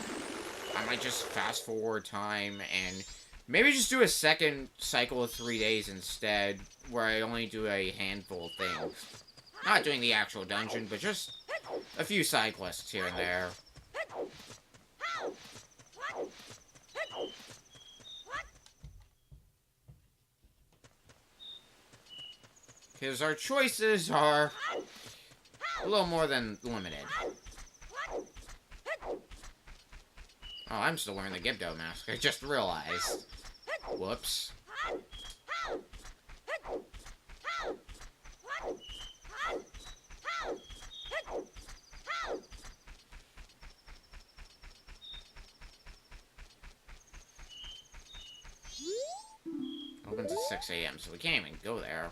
S1: I might just fast forward time and maybe just do a second cycle of 3 days instead, where I only do a handful of things. Not doing the actual dungeon, but just a few side quests here and there. Because our choices are a little more than limited. Oh, I'm still wearing the Gibdo mask. I just realized. Whoops. Opens at 6 a.m., so we can't even go there.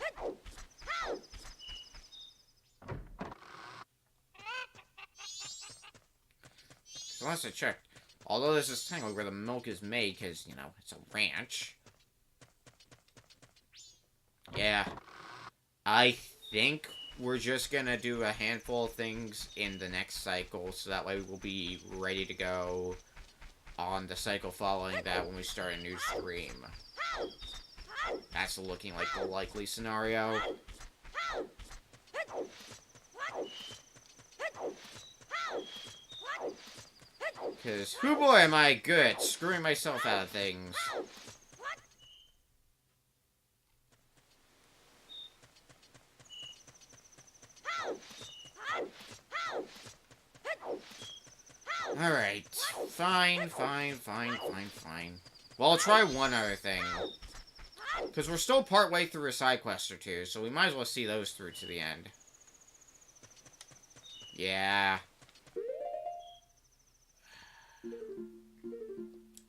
S1: So last I checked, although this is technically where the milk is made, because, you know, it's a ranch. Yeah. I think we're just gonna do a handful of things in the next cycle, so that way we'll be ready to go on the cycle following that when we start a new stream. That's looking like the likely scenario. Because, whoo boy, am I good at screwing myself out of things. Alright. Fine. Well, I'll try one other thing. Because we're still partway through a side quest or two, so we might as well see those through to the end. Yeah.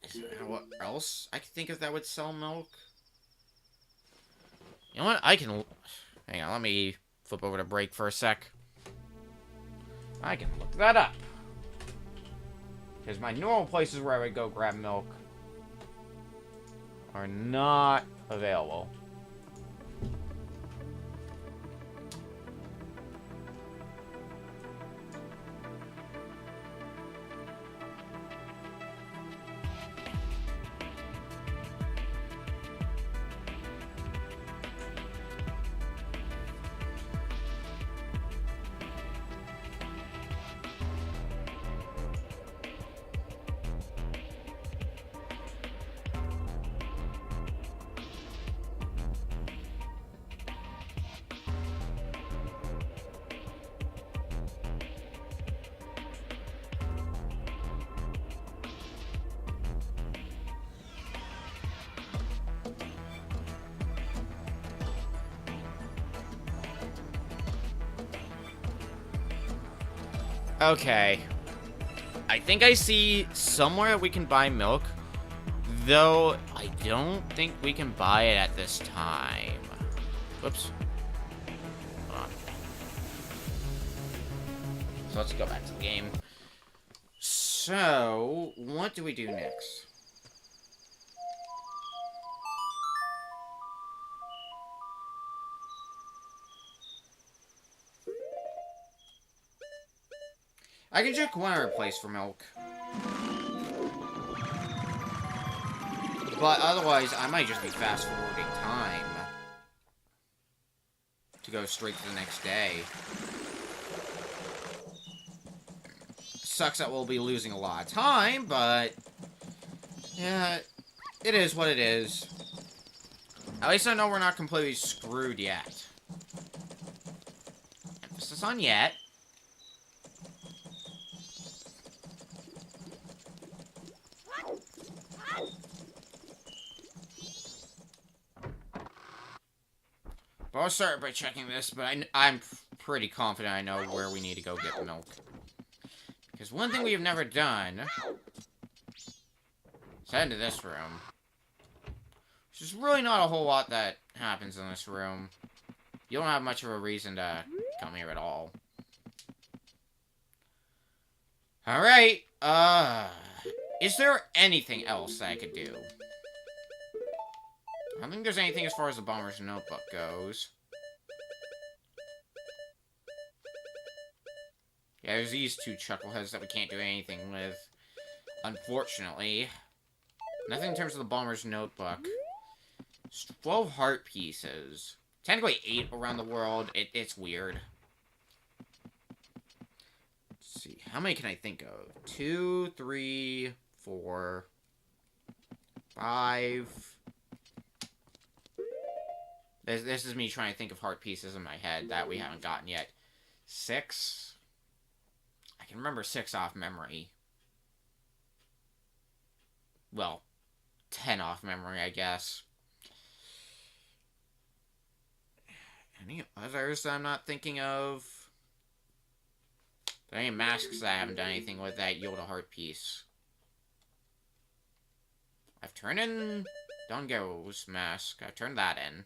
S1: Is there what else I could think of that would sell milk? You know what? I can... Hang on, let me flip over to break for a sec. I can look that up. Because my normal places where I would go grab milk are not available. Okay. I think I see somewhere we can buy milk, though I don't think we can buy it at this time. Whoops. Hold on. So let's go back to the game. So, what do we do next? I can check one other place for milk. But otherwise, I might just be fast-forwarding time to go straight to the next day. Sucks that we'll be losing a lot of time, but... yeah, it is what it is. At least I know we're not completely screwed yet. Emphasis on yet. But I'll start by checking this, but I'm pretty confident I know where we need to go get milk. Because one thing we have never done is head into this room. There's really not a whole lot that happens in this room. You don't have much of a reason to come here at all. Alright, is there anything else that I could do? I don't think there's anything as far as the Bomber's Notebook goes. Yeah, there's these two chuckleheads that we can't do anything with, unfortunately. Nothing in terms of the Bomber's Notebook. 12 heart pieces. Technically 8 around the world. It's weird. Let's see. How many can I think of? 2, 3, 4, 5. This is me trying to think of heart pieces in my head that we haven't gotten yet. 6. I can remember 6 off memory. Well, 10 off memory, I guess. Any others that I'm not thinking of? There are any masks that I haven't done anything with that yield a heart piece. I've turned in Dongo's mask. I've turned that in.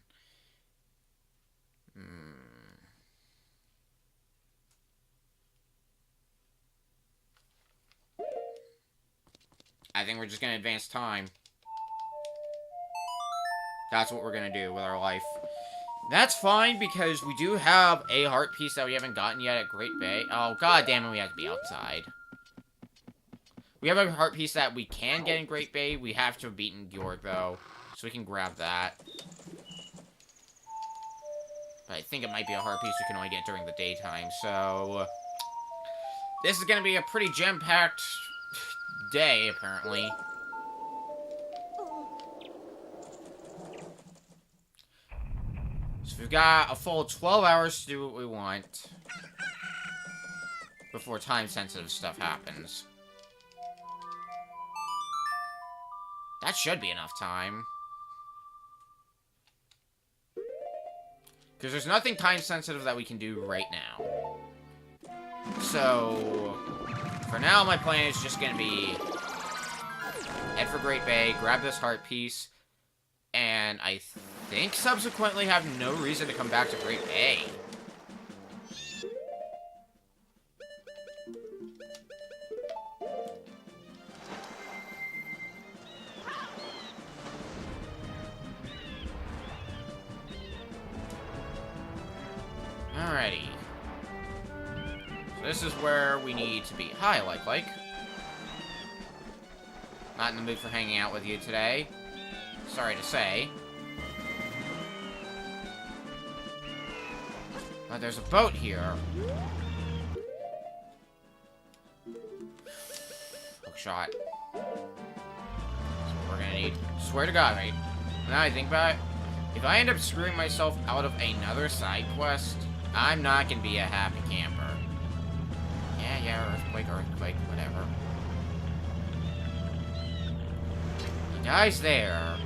S1: I think we're just gonna advance time. That's what we're gonna do with our life. That's fine, because we do have a heart piece that we haven't gotten yet at Great Bay. Oh, god damn it, we have to be outside. We have a heart piece that we can get in Great Bay. We have to have beaten Georg, though. So we can grab that. But I think it might be a heart piece we can only get during the daytime, so... This is gonna be a pretty jam-packed day, apparently. So we've got a full 12 hours to do what we want before time-sensitive stuff happens. That should be enough time. Because there's nothing time-sensitive that we can do right now. So, for now, my plan is just going to be head for Great Bay, grab this heart piece, and I think subsequently have no reason to come back to Great Bay. Alrighty. So this is where we need to be. Hi, like. Not in the mood for hanging out with you today. Sorry to say. But there's a boat here. Hook shot. That's what we're gonna need. Swear to God, mate. Now I think about it, if I end up screwing myself out of another side quest, I'm not gonna be a happy camper. Yeah, earthquake, whatever. The guy's there.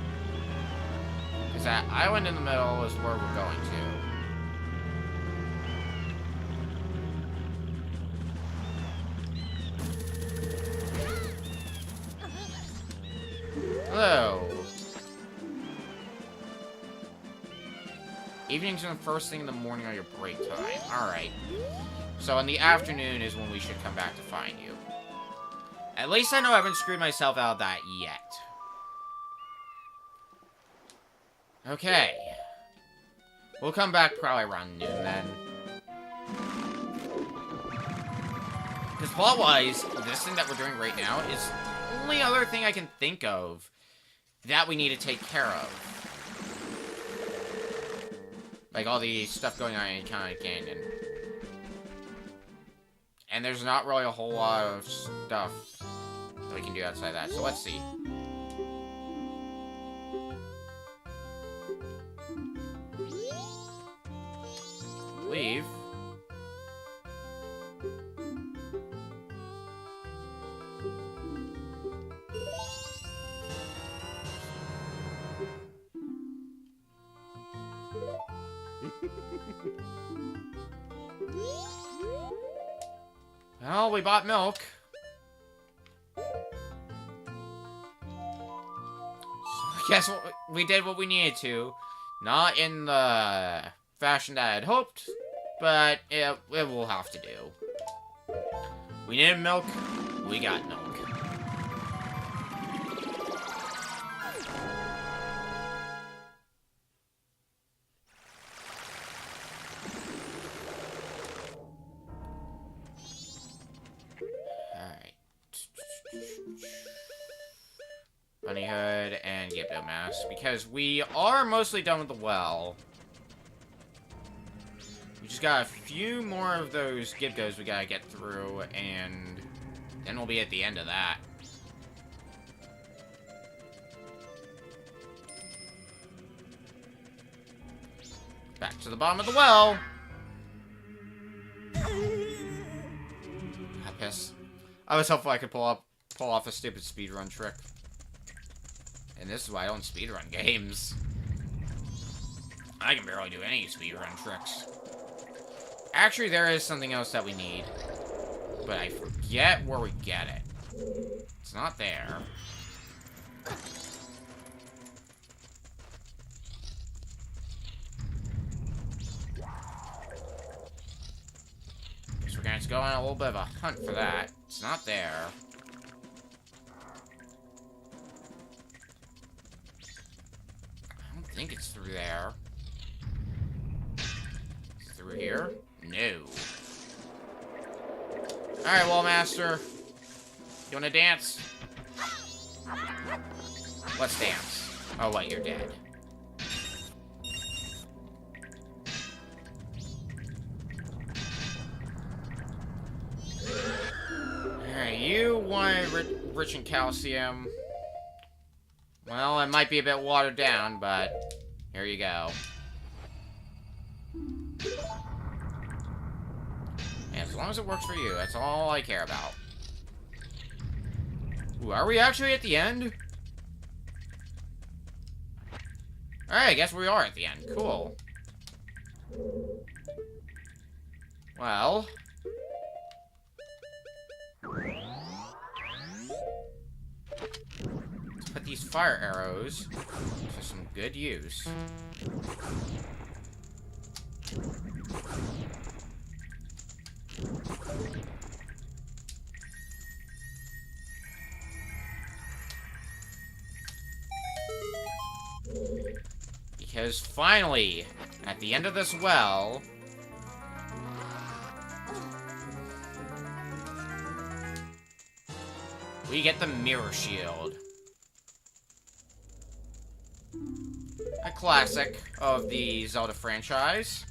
S1: Because that island in the middle is where we're going to. Hello. Evenings and the first thing in the morning are your break time. Alright. So in the afternoon is when we should come back to find you. At least I know I haven't screwed myself out of that yet. Okay. We'll come back probably around noon then. Because plot-wise, this thing that we're doing right now is the only other thing I can think of that we need to take care of. Like all the stuff going on in County Canyon. And there's not really a whole lot of stuff that we can do outside that. So let's see. believe. Well, we bought milk. So I guess we did what we needed to. Not in the fashion that I had hoped, but it will have to do. We needed milk. We got milk. Bunny Hood and Gibdo Mask, because we are mostly done with the well. We just got a few more of those Gibdos we gotta get through, and then we'll be at the end of that. Back to the bottom of the well. I piss. I was hopeful I could pull off a stupid speedrun trick. And this is why I don't speedrun games. I can barely do any speedrun tricks. Actually, there is something else that we need. But I forget where we get it. It's not there. Guess we're gonna have to go on a little bit of a hunt for that. It's not there. I think it's through there. It's through here? No. Alright, Wall Master. You wanna dance? Let's dance. Oh, wait, you're dead. Alright, you want rich in calcium. Well, it might be a bit watered down, but here you go. And as long as it works for you, that's all I care about. Ooh, are we actually at the end? Alright, I guess we are at the end. Cool. Well... put these fire arrows to some good use. Because finally, at the end of this well, we get the mirror shield. A classic of the Zelda franchise.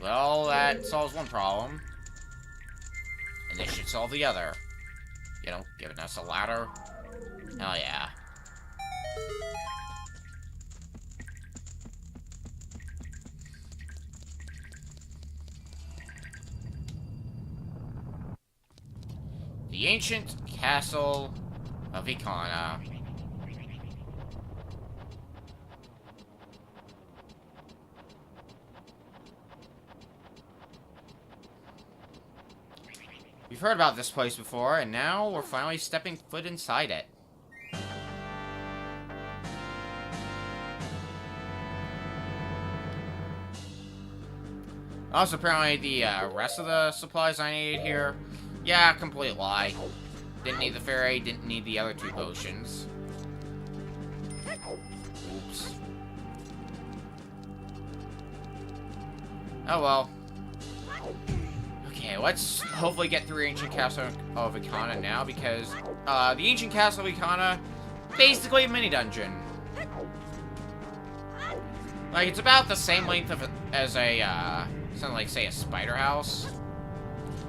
S1: Well, that solves one problem. And this should solve the other. You know, giving us a ladder. Hell yeah. The ancient castle of Ikana. We've heard about this place before, and now we're finally stepping foot inside it. Also, apparently the rest of the supplies I needed here, yeah, complete lie. Didn't need the fairy, didn't need the other two potions. Oops. Oh well. Okay, let's hopefully get through Ancient Castle of Ikana now, because the Ancient Castle of Ikana, basically a mini-dungeon. Like, it's about the same length as a, something like, say, a spider house.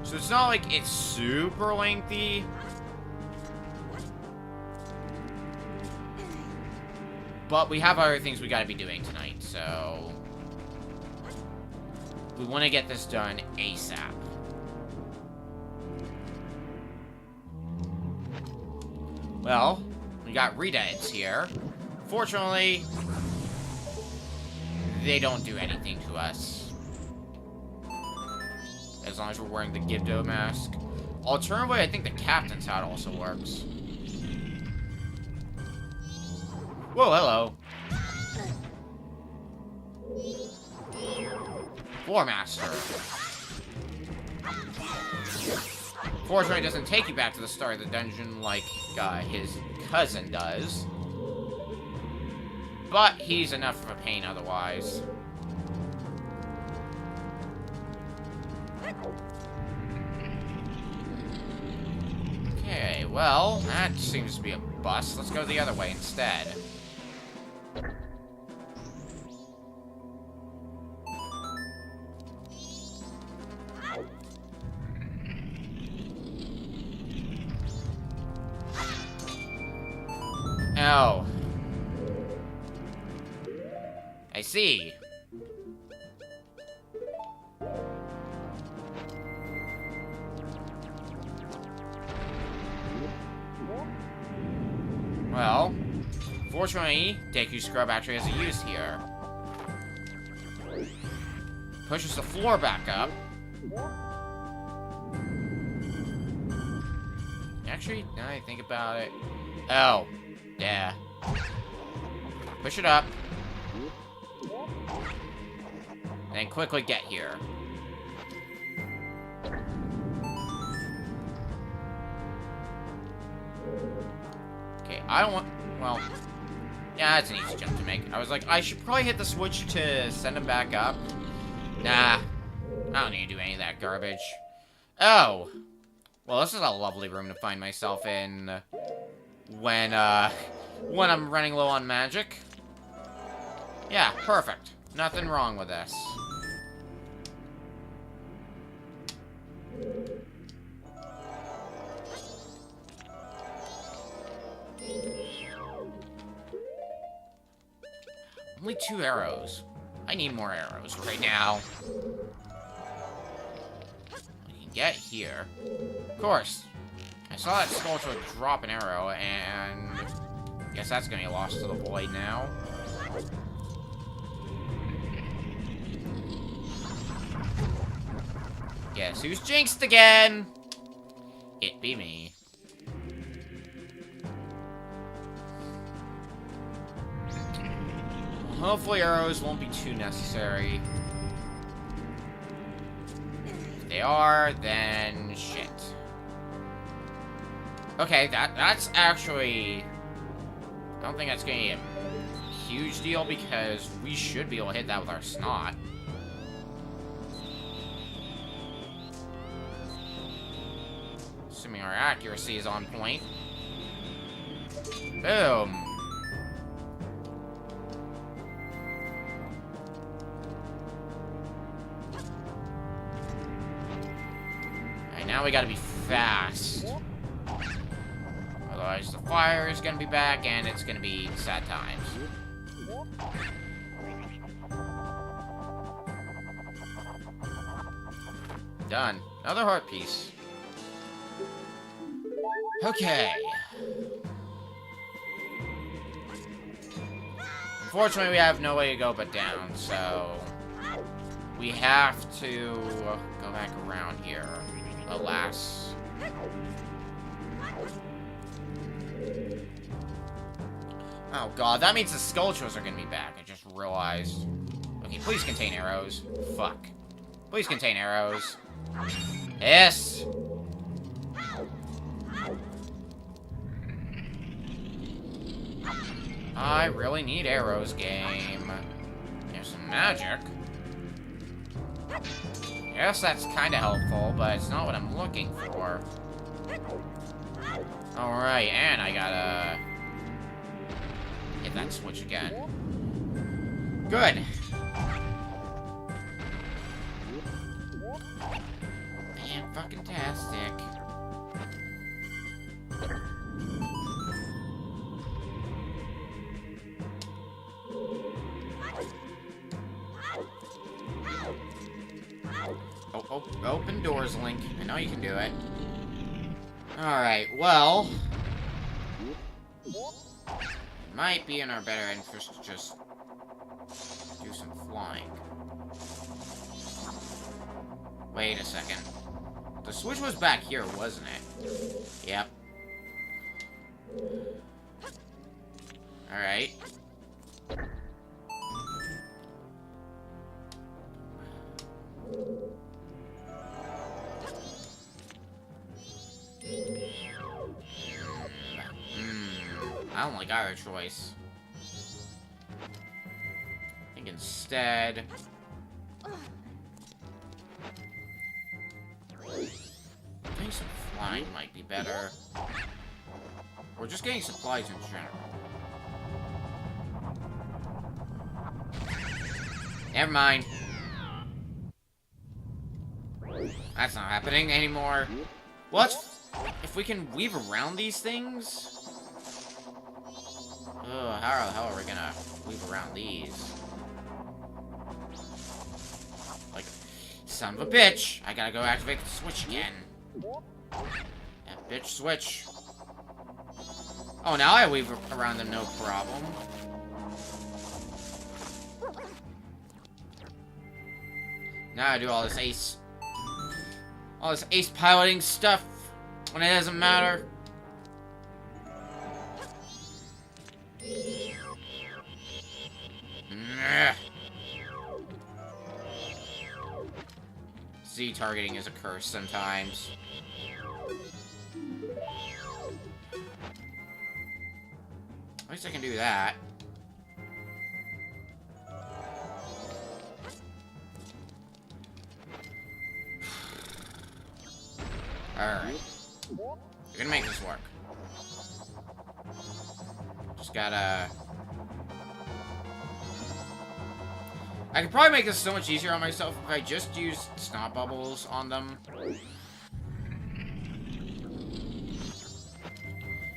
S1: So it's not like it's super lengthy, But we have other things we gotta be doing tonight, so... we want to get this done ASAP. Well, we got Redites here. Fortunately, they don't do anything to us. As long as we're wearing the Gibdo mask. Alternatively, I think the Captain's hat also works. Whoa, hello. Floor Master. Fortunately, it doesn't take you back to the start of the dungeon like his cousin does. But he's enough of a pain otherwise. Okay, well, that seems to be a bust. Let's go the other way instead. Oh. I see. Well, fortunately, Deku Scrub actually has a use here. Pushes the floor back up. Actually, now I think about it. Oh, yeah. Push it up. And quickly get here. Okay, I don't want... well... yeah, that's an easy jump to make. I was like, I should probably hit the switch to send him back up. Nah. I don't need to do any of that garbage. Oh. Well, this is a lovely room to find myself in... when I'm running low on magic. Yeah, perfect. Nothing wrong with this. Only 2 arrows. I need more arrows right now. I can get here. Of course. I saw that sculpture drop an arrow, and... guess that's gonna get lost to the void now. Guess who's jinxed again? It be me. Hopefully arrows won't be too necessary. If they are, then shit. Okay, that's actually... I don't think that's gonna be a huge deal because we should be able to hit that with our snot. Assuming our accuracy is on point. Boom. Alright, now we gotta be fast. Otherwise the fire is gonna be back and it's gonna be sad times. Done. Another heart piece. Okay. Unfortunately, we have no way to go but down, so... we have to go back around here. Alas. Oh god, that means the sculptures are gonna be back, I just realized. Okay, please contain arrows. Fuck. Please contain arrows. Yes! I really need arrows, game. There's some magic. Yes, that's kind of helpful, but it's not what I'm looking for. Alright, and I gotta... hit that switch again. Good. Fan-fucking-tastic. Open doors, Link. I know you can do it. Alright, well... might be in our better interest to just do some flying. Wait a second. The switch was back here, wasn't it? Yep. Alright. I don't like either choice. I think instead... getting some flying might be better. Or just getting supplies in general. Never mind. That's not happening anymore. What? If we can weave around these things? Ugh, how the hell are we gonna weave around these? Like, son of a bitch! I gotta go activate the switch again. That bitch switch. Oh, now I weave around them, no problem. Now I do all this ace piloting stuff when it doesn't matter. Z targeting is a curse sometimes. At least I can do that. Alright. We're gonna make this work. Just gotta... I could probably make this so much easier on myself if I just used snot bubbles on them.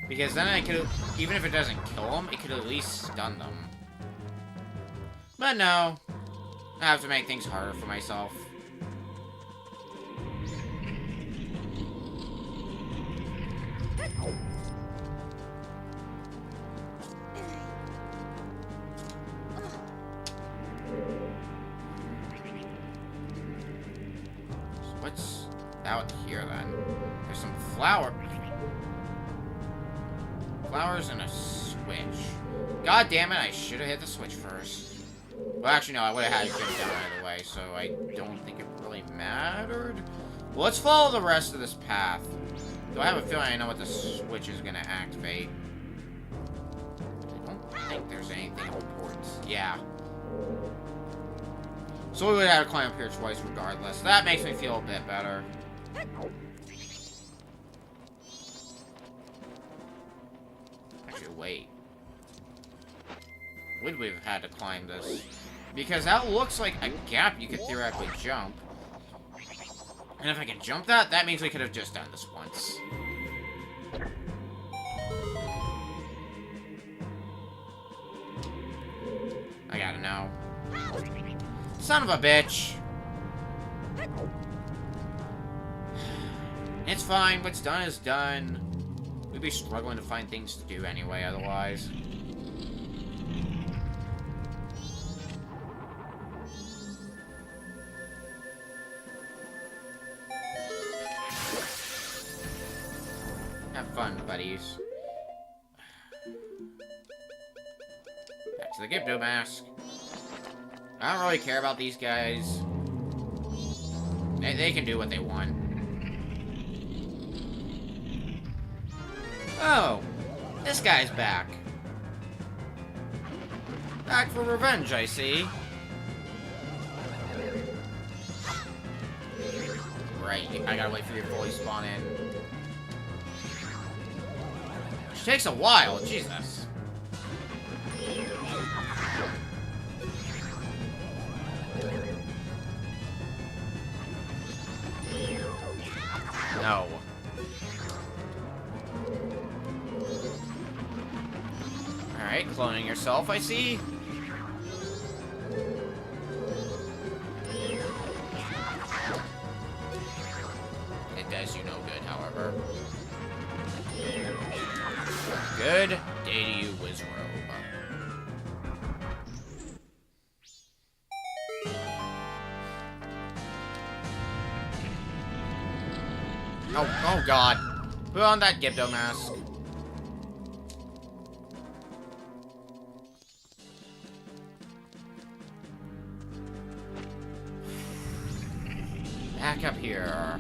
S1: Because then I could, even if it doesn't kill them, it could at least stun them. But no. I have to make things harder for myself. What's out here then? There's some flowers and a switch. God damn it, I should have hit the switch first. Well, actually, no, I would have had to jump down either way, so I don't think it really mattered. Well, let's follow the rest of this path. Though I have a feeling I know what the switch is going to activate. I don't think there's anything of importance. Yeah. So we would have to climb up here twice regardless. That makes me feel a bit better. Actually, wait. Would we have had to climb this? Because that looks like a gap you could theoretically jump. And if I can jump that, that means we could have just done this once. I gotta know. Son of a bitch! It's fine, what's done is done. We'd be struggling to find things to do anyway, otherwise. Have fun, buddies. Back to the Gypto mask. I don't really care about these guys. They can do what they want. Oh, this guy's back. Back for revenge, I see. Right, I gotta wait for you to fully spawn in. Which takes a while, Jesus. No. Alright, cloning yourself, I see. Oh god. Put on that Gibdo mask. Back up here.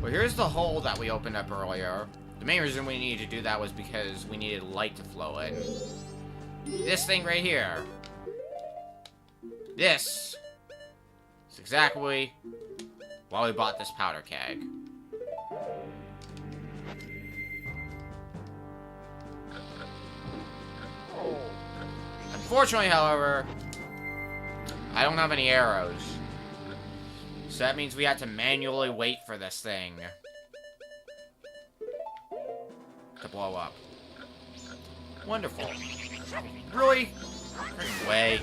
S1: Well, here's the hole that we opened up earlier. The main reason we needed to do that was because we needed light to flow in. This thing right here. This is exactly why we bought this powder keg. Unfortunately, however, I don't have any arrows. So that means we had to manually wait for this thing to blow up. Wonderful. Really? No way.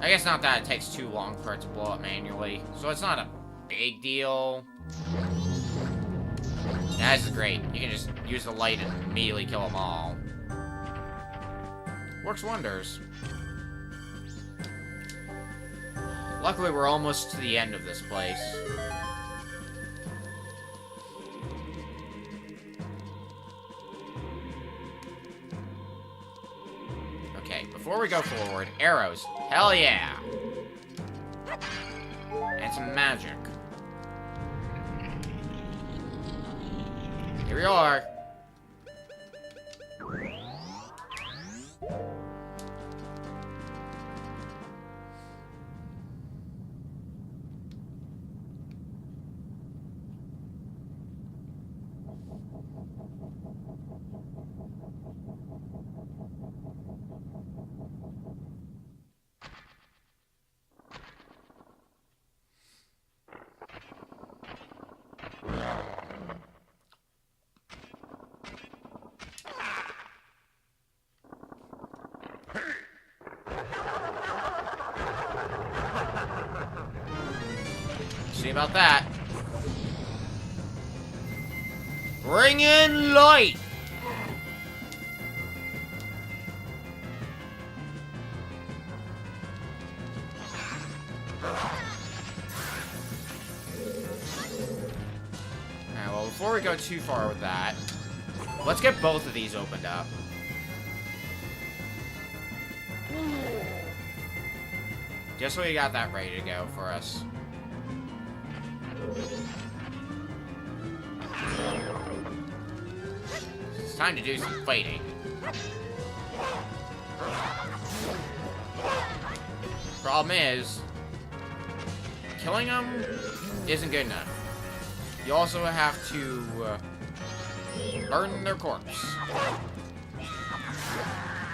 S1: I guess not that it takes too long for it to blow up manually, so it's not a big deal. Yeah, this is great. You can just use the light and immediately kill them all. Works wonders. Luckily, we're almost to the end of this place. Okay, before we go forward, arrows. Hell yeah! And some magic. Here we are. See about that. Bring in light! Alright, well, before we go too far with that, let's get both of these opened up. Just so we got that ready to go for us. It's time to do some fighting. Problem is, killing them isn't good enough. You also have to burn their corpse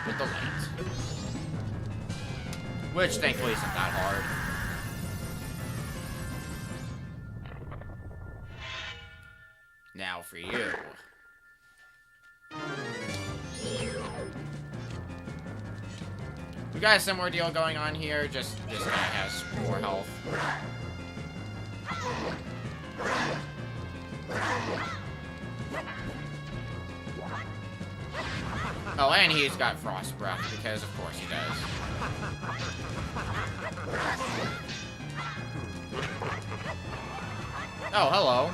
S1: with the light. Which, thankfully, isn't that hard. Now for you. We got a similar deal going on here, just this guy has more health. Oh, and he's got frost breath, because of course he does. Oh, hello.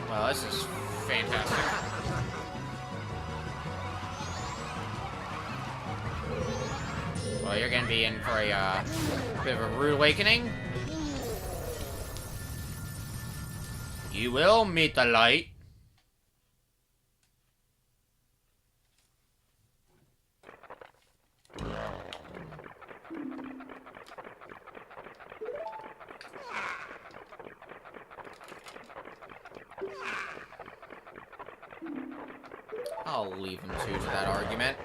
S1: Well, this is fantastic. Well, you're gonna be in for a bit of a rude awakening. You will meet the light. I'll leave him to that argument.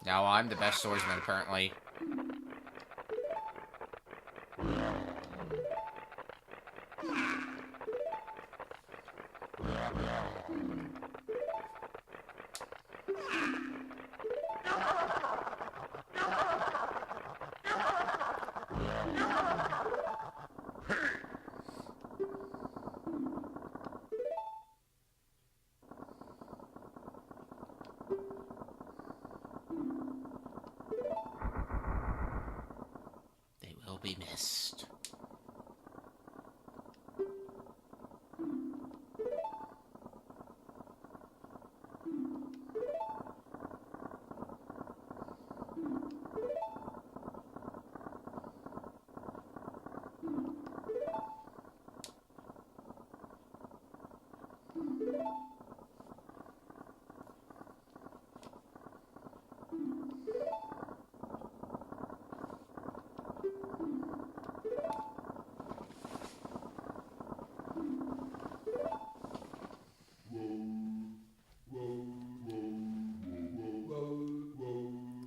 S1: Now I'm the best swordsman, apparently. be missed.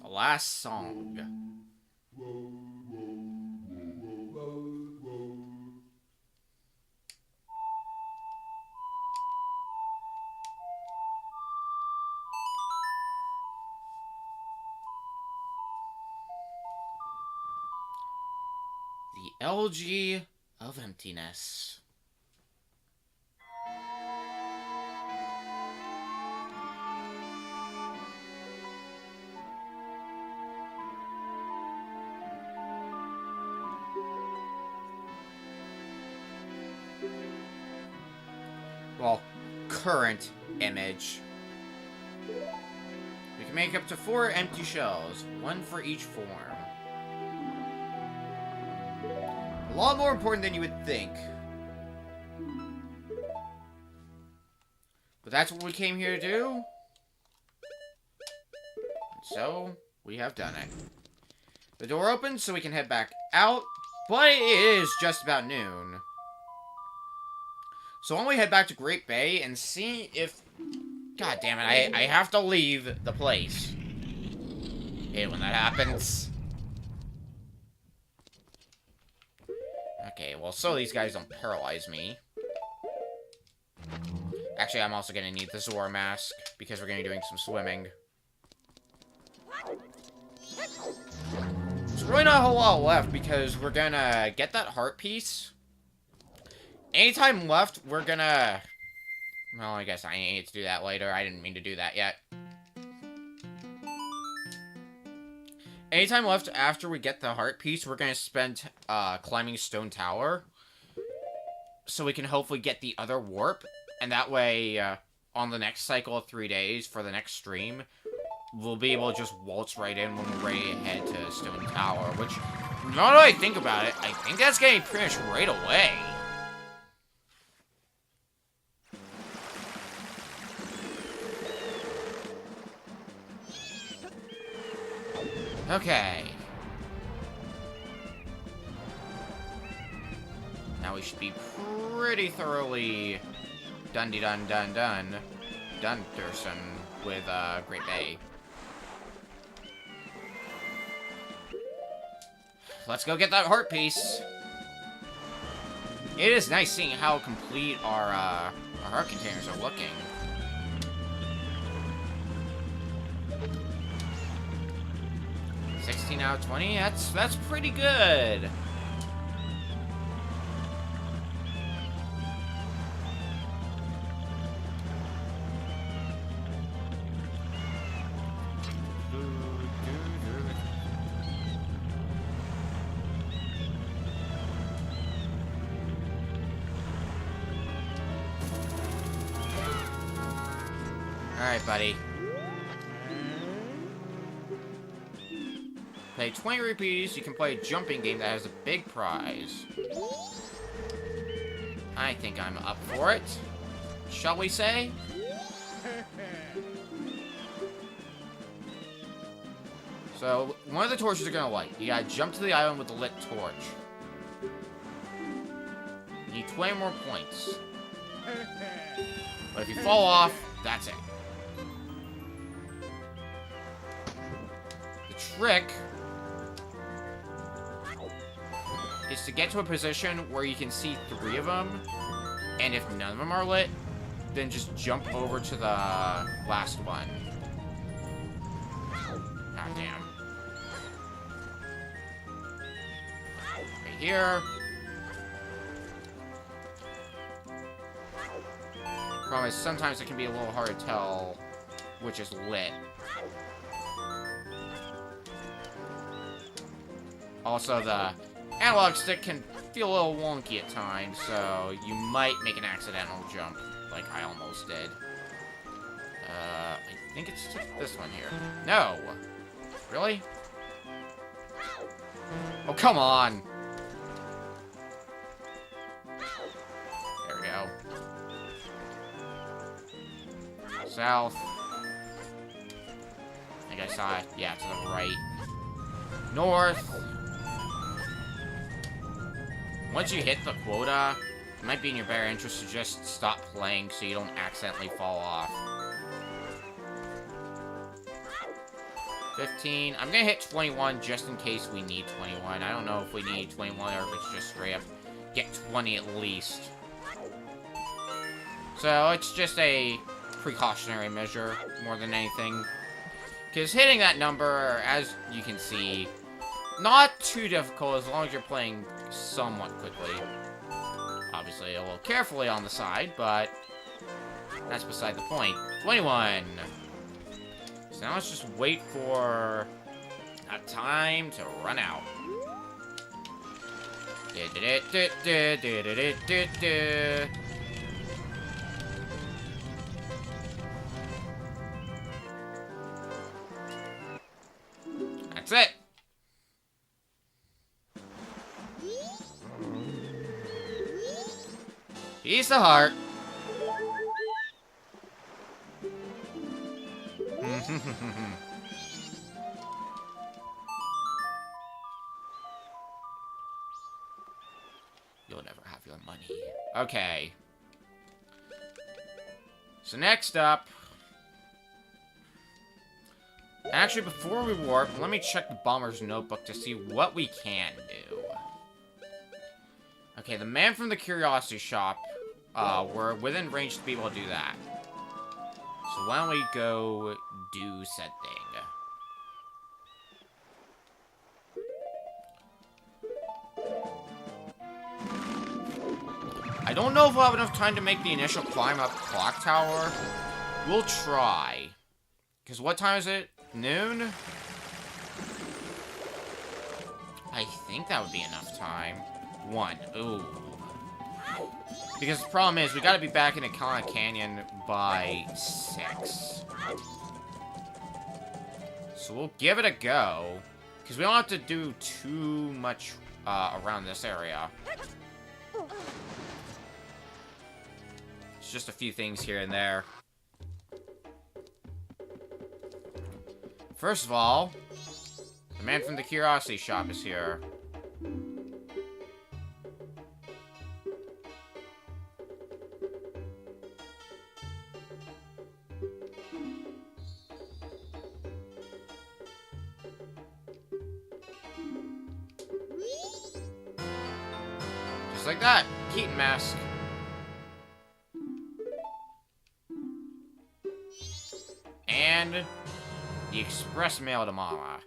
S1: Last song. The Elegy of Emptiness. Well, current image. We can make up to 4 empty shells, 1 for each form. A lot more important than you would think. But that's what we came here to do. And so, we have done it. The door opens so we can head back out, but it is just about noon. So why don't we head back to Great Bay and see if... God damn it, I have to leave the place. Hate when that happens. Okay, well, so these guys don't paralyze me. Actually, I'm also gonna need the Zora mask, because we're gonna be doing some swimming. There's really not a whole lot left, because we're gonna get that heart piece. Anytime left, we're gonna... Well, I guess I need to do that later. I didn't mean to do that yet. Anytime left after we get the heart piece, we're gonna spend climbing Stone Tower. So we can hopefully get the other warp. And that way, on the next cycle of 3 days for the next stream, we'll be able to just waltz right in when we're ready to head to Stone Tower. Which, now that I think about it, I think that's getting pretty much right away. Okay. Now we should be pretty thoroughly done-Derson with Great Bay. Let's go get that heart piece. It is nice seeing how complete our heart containers are looking. 16 out of 20, that's pretty good. Alright, buddy. Pay 20 rupees, you can play a jumping game that has a big prize. I think I'm up for it. Shall we say? So, one of the torches you're gonna light. You gotta jump to the island with the lit torch. You need 20 more points. But if you fall off, that's it. The trick is to get to a position where you can see 3 of them, and if none of them are lit, then just jump over to the last one. God damn. Right here. Problem is, sometimes it can be a little hard to tell which is lit. Also, the analog stick can feel a little wonky at times, so you might make an accidental jump, like I almost did. I think it's this one here. No! Really? Oh, come on! There we go. South. I think I saw it. Yeah, to the right. North. Once you hit the quota, it might be in your better interest to just stop playing so you don't accidentally fall off. 15. I'm gonna hit 21 just in case we need 21. I don't know if we need 21 or if it's just straight up get 20 at least. So it's just a precautionary measure more than anything. Because hitting that number, as you can see, not too difficult as long as you're playing somewhat quickly. Obviously a little carefully on the side, but that's beside the point. 21. So now let's just wait for that time to run out. That's it. Piece of heart. You'll never have your money. Okay. So next up... Actually, before we warp, let me check the Bomber's notebook to see what we can do. Okay, the man from the Curiosity Shop, we're within range to be able to do that. So why don't we go do said thing. I don't know if we'll have enough time to make the initial climb up Clock Tower. We'll try. Because what time is it? Noon? I think that would be enough time. 1. Ooh. Because the problem is, we gotta be back in Akana Canyon by 6. So we'll give it a go. Because we don't have to do too much around this area. It's just a few things here and there. First of all, the man from the Curiosity Shop is here. Just like that. Keaton mask. And the express mail to Mama.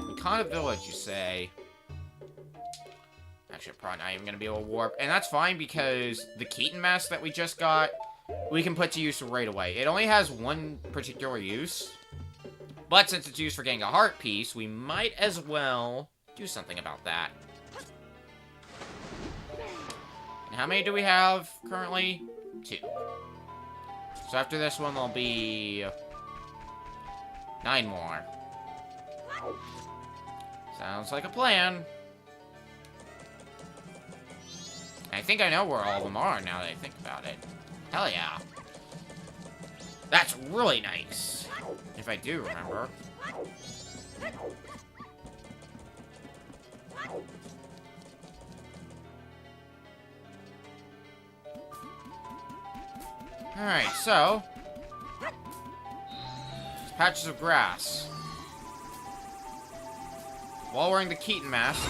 S1: Wakanda Village, you say? Actually, I'm probably not even gonna be able to warp. And that's fine because the Keaton mask that we just got, we can put to use right away. It only has one particular use. But since it's used for getting a heart piece, we might as well do something about that. And how many do we have currently? 2. So after this one, there'll be 9 more. Sounds like a plan. I think I know where all of them are now that I think about it. Hell yeah. That's really nice. If I do remember. Alright, so... patches of grass. While wearing the Keaton mask,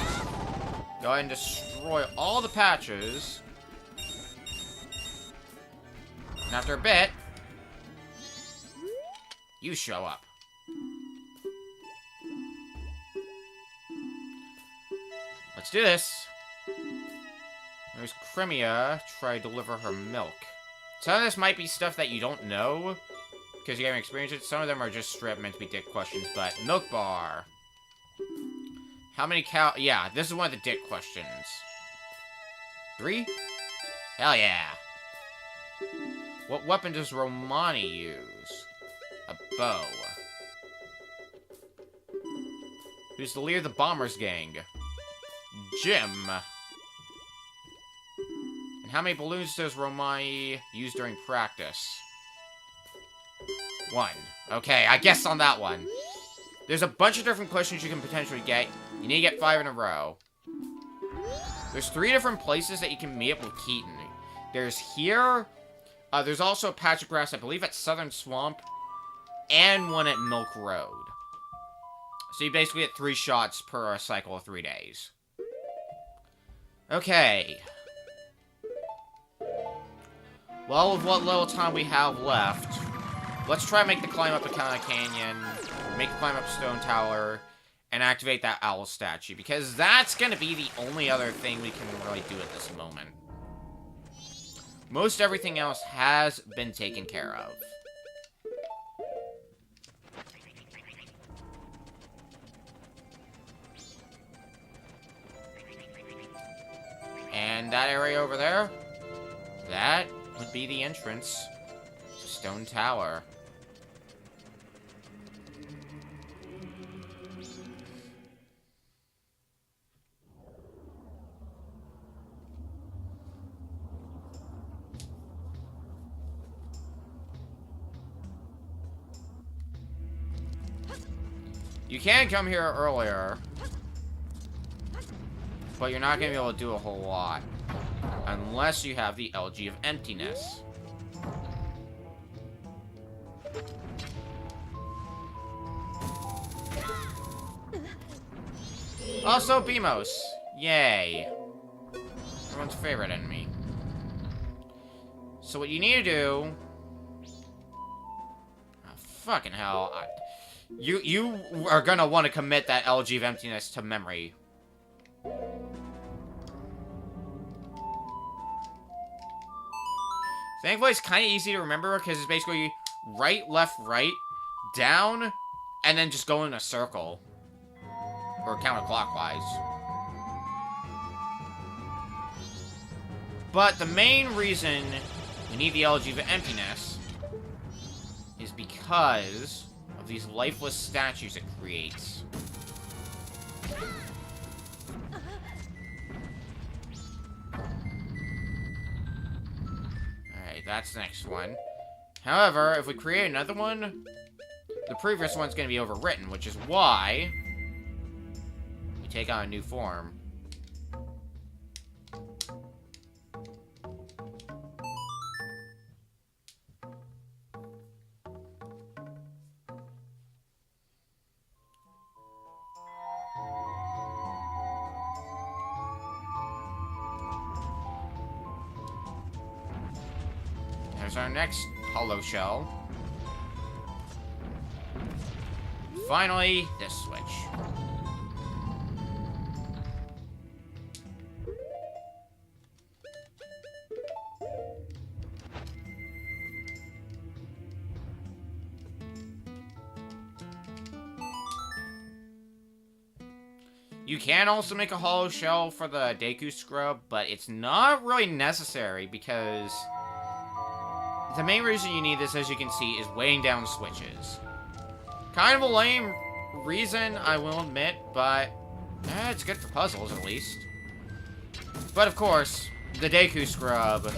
S1: go ahead and destroy all the patches. And after a bit, you show up. Let's do this. There's Crimea. Try to deliver her milk. Some of this might be stuff that you don't know, because you haven't experienced it. Some of them are just straight meant to be dick questions, but... Milk bar. How many cow... Yeah, this is one of the dick questions. 3? Hell yeah. What weapon does Romani use? A bow. Who's the leader of the Bombers Gang? Jim. And how many balloons does Romani use during practice? 1. Okay, I guessed on that one. There's a bunch of different questions you can potentially get. You need to get 5 in a row. There's 3 different places that you can meet up with Keaton. There's here. There's also a patch of grass, I believe, at Southern Swamp. And one at Milk Road. So you basically get 3 shots per cycle of 3 days. Okay. Well, with what little time we have left, let's try and make the climb up Akana Canyon, make the climb up Stone Tower, and activate that owl statue, because that's gonna be the only other thing we can really do at this moment. Most everything else has been taken care of. And that area over there, that would be the entrance to Stone Tower. You can come here earlier, but you're not going to be able to do a whole lot. Unless you have the LG of Emptiness. Also, Beamos. Yay. Everyone's favorite enemy. So what you need to do... Oh, fucking hell. You are gonna want to commit that LG of Emptiness to memory. Thankfully, it's kind of easy to remember, because it's basically right, left, right, down, and then just go in a circle. Or counterclockwise. But the main reason you need the LG of Emptiness is because of these lifeless statues it creates. That's the next one. However, if we create another one, the previous one's going to be overwritten, which is why we take on a new form. There's our next hollow shell. Finally, this switch. You can also make a hollow shell for the Deku Scrub, but it's not really necessary because the main reason you need this, as you can see, is weighing down switches. Kind of a lame reason, I will admit, but it's good for puzzles, at least. But of course, the Deku Scrub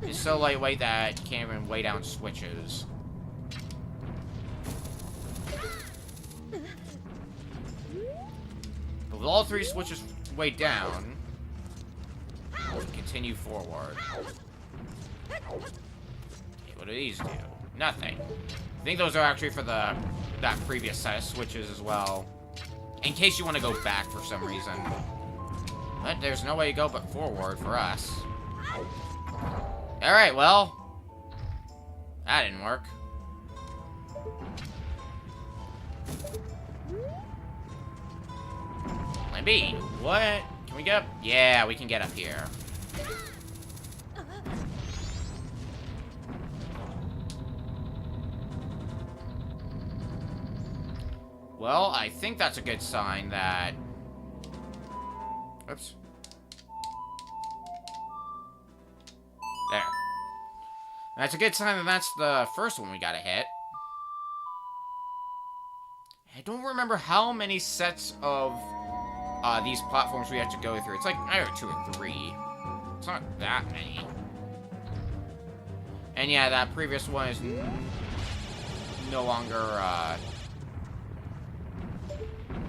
S1: is so lightweight that you can't even weigh down switches. But with all 3 switches weighed down, we can continue forward. What do these do? Nothing. I think those are actually for that previous set of switches as well. In case you want to go back for some reason. But there's no way to go but forward for us. Alright, well. That didn't work. Plan B. What? Can we get up? Yeah, we can get up here. Well, I think that's a good sign that... Oops. There. That's a good sign that that's the first one we gotta hit. I don't remember how many sets of these platforms we have to go through. It's like either 2 or 3. It's not that many. And yeah, that previous one is no longer,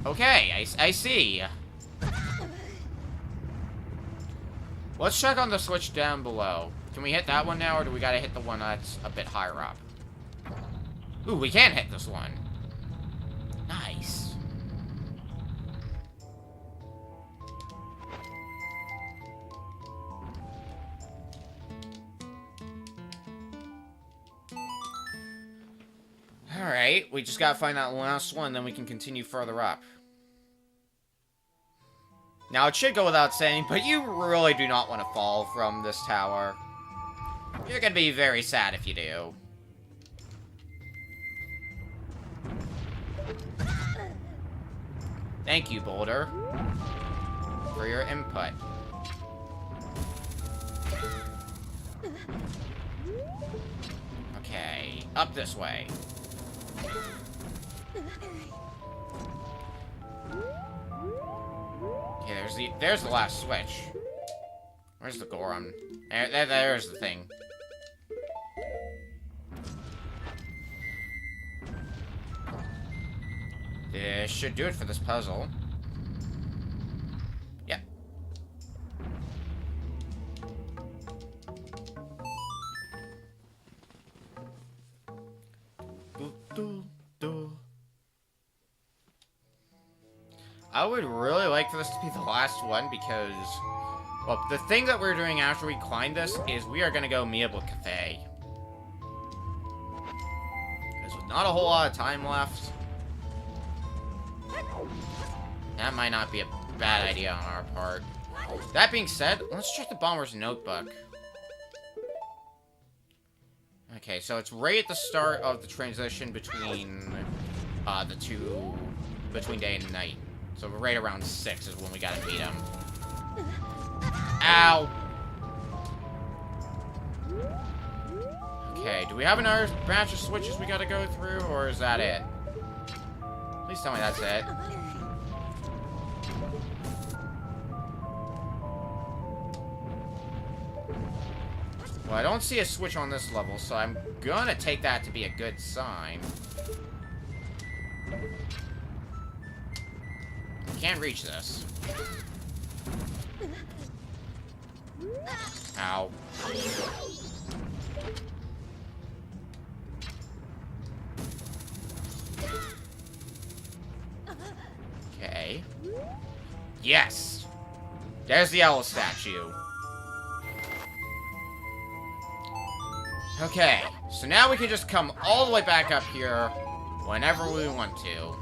S1: Okay, I see. Let's check on the switch down below. Can we hit that one now, or do we gotta hit the one that's a bit higher up? Ooh, we can hit this one. Nice. Alright, we just gotta find that last one, then we can continue further up. Now, it should go without saying, but you really do not want to fall from this tower. You're gonna be very sad if you do. Thank you, Boulder, for your input. Okay, up this way. Okay, there's the last switch. Where's the Goron? There's the thing. This should do it for this puzzle. Yep. I would really like for this to be the last one because, well, the thing that we're doing after we climb this is we are going to go Meable Cafe. There's not a whole lot of time left. That might not be a bad idea on our part. That being said, let's check the Bomber's notebook. Okay, so it's right at the start of the transition between between day and night. So right around 6 is when we gotta meet him. Ow! Okay, do we have another batch of switches we gotta go through, or is that it? Please tell me that's it. Well, I don't see a switch on this level, so I'm gonna take that to be a good sign. Can't reach this. Ow. Okay. Yes! There's the owl statue. Okay, so now we can just come all the way back up here whenever we want to.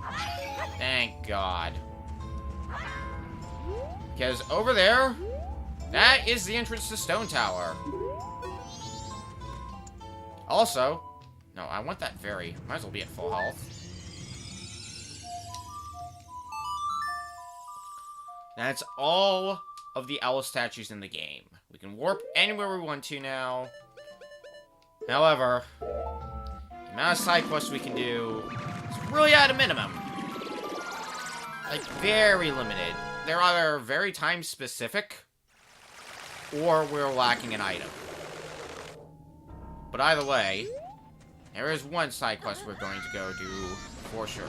S1: Thank God. Because over there, that is the entrance to Stone Tower. Also, no, I want that fairy. Might as well be at full health. That's all of the owl statues in the game. We can warp anywhere we want to now. However, the amount of side quests we can do is really at a minimum. Like, very limited. They're either very time-specific, or we're lacking an item. But either way, there is one side quest we're going to go do for sure.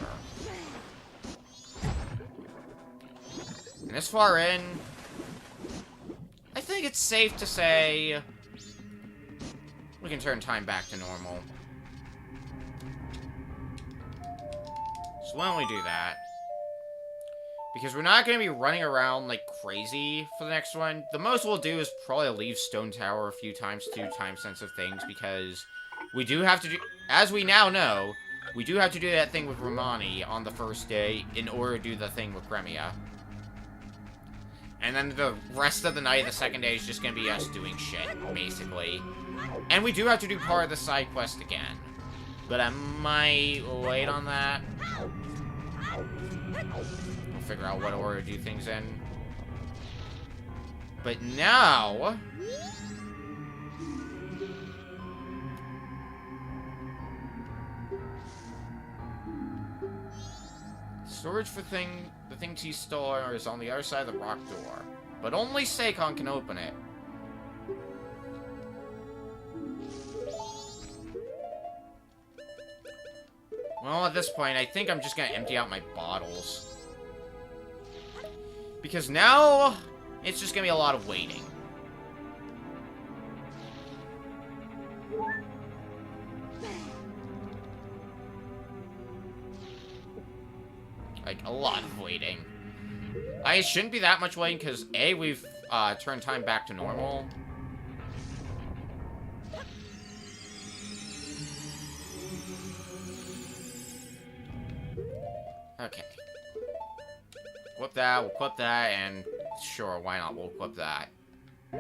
S1: And this far in, I think it's safe to say we can turn time back to normal. So why don't we do that? Because we're not going to be running around like crazy for the next one. The most we'll do is probably leave Stone Tower a few times to do time-sensitive things, because we do have to do, as we now know, we do have to do that thing with Romani on the first day in order to do the thing with Gremia. And then the rest of the night, the second day, is just gonna be us doing shit, basically. And we do have to do part of the side quest again. But I might wait on that. We'll figure out what order to do things in. But now... storage for the things he stole is on the other side of the rock door. But only Seikon can open it. Well, at this point, I think I'm just gonna empty out my bottles. Because now, it's just gonna be a lot of waiting. Like, a lot of waiting. I shouldn't be that much waiting, because A, we've turned time back to normal. Okay. Equip that, we'll equip that, and sure, why not? We'll equip that. So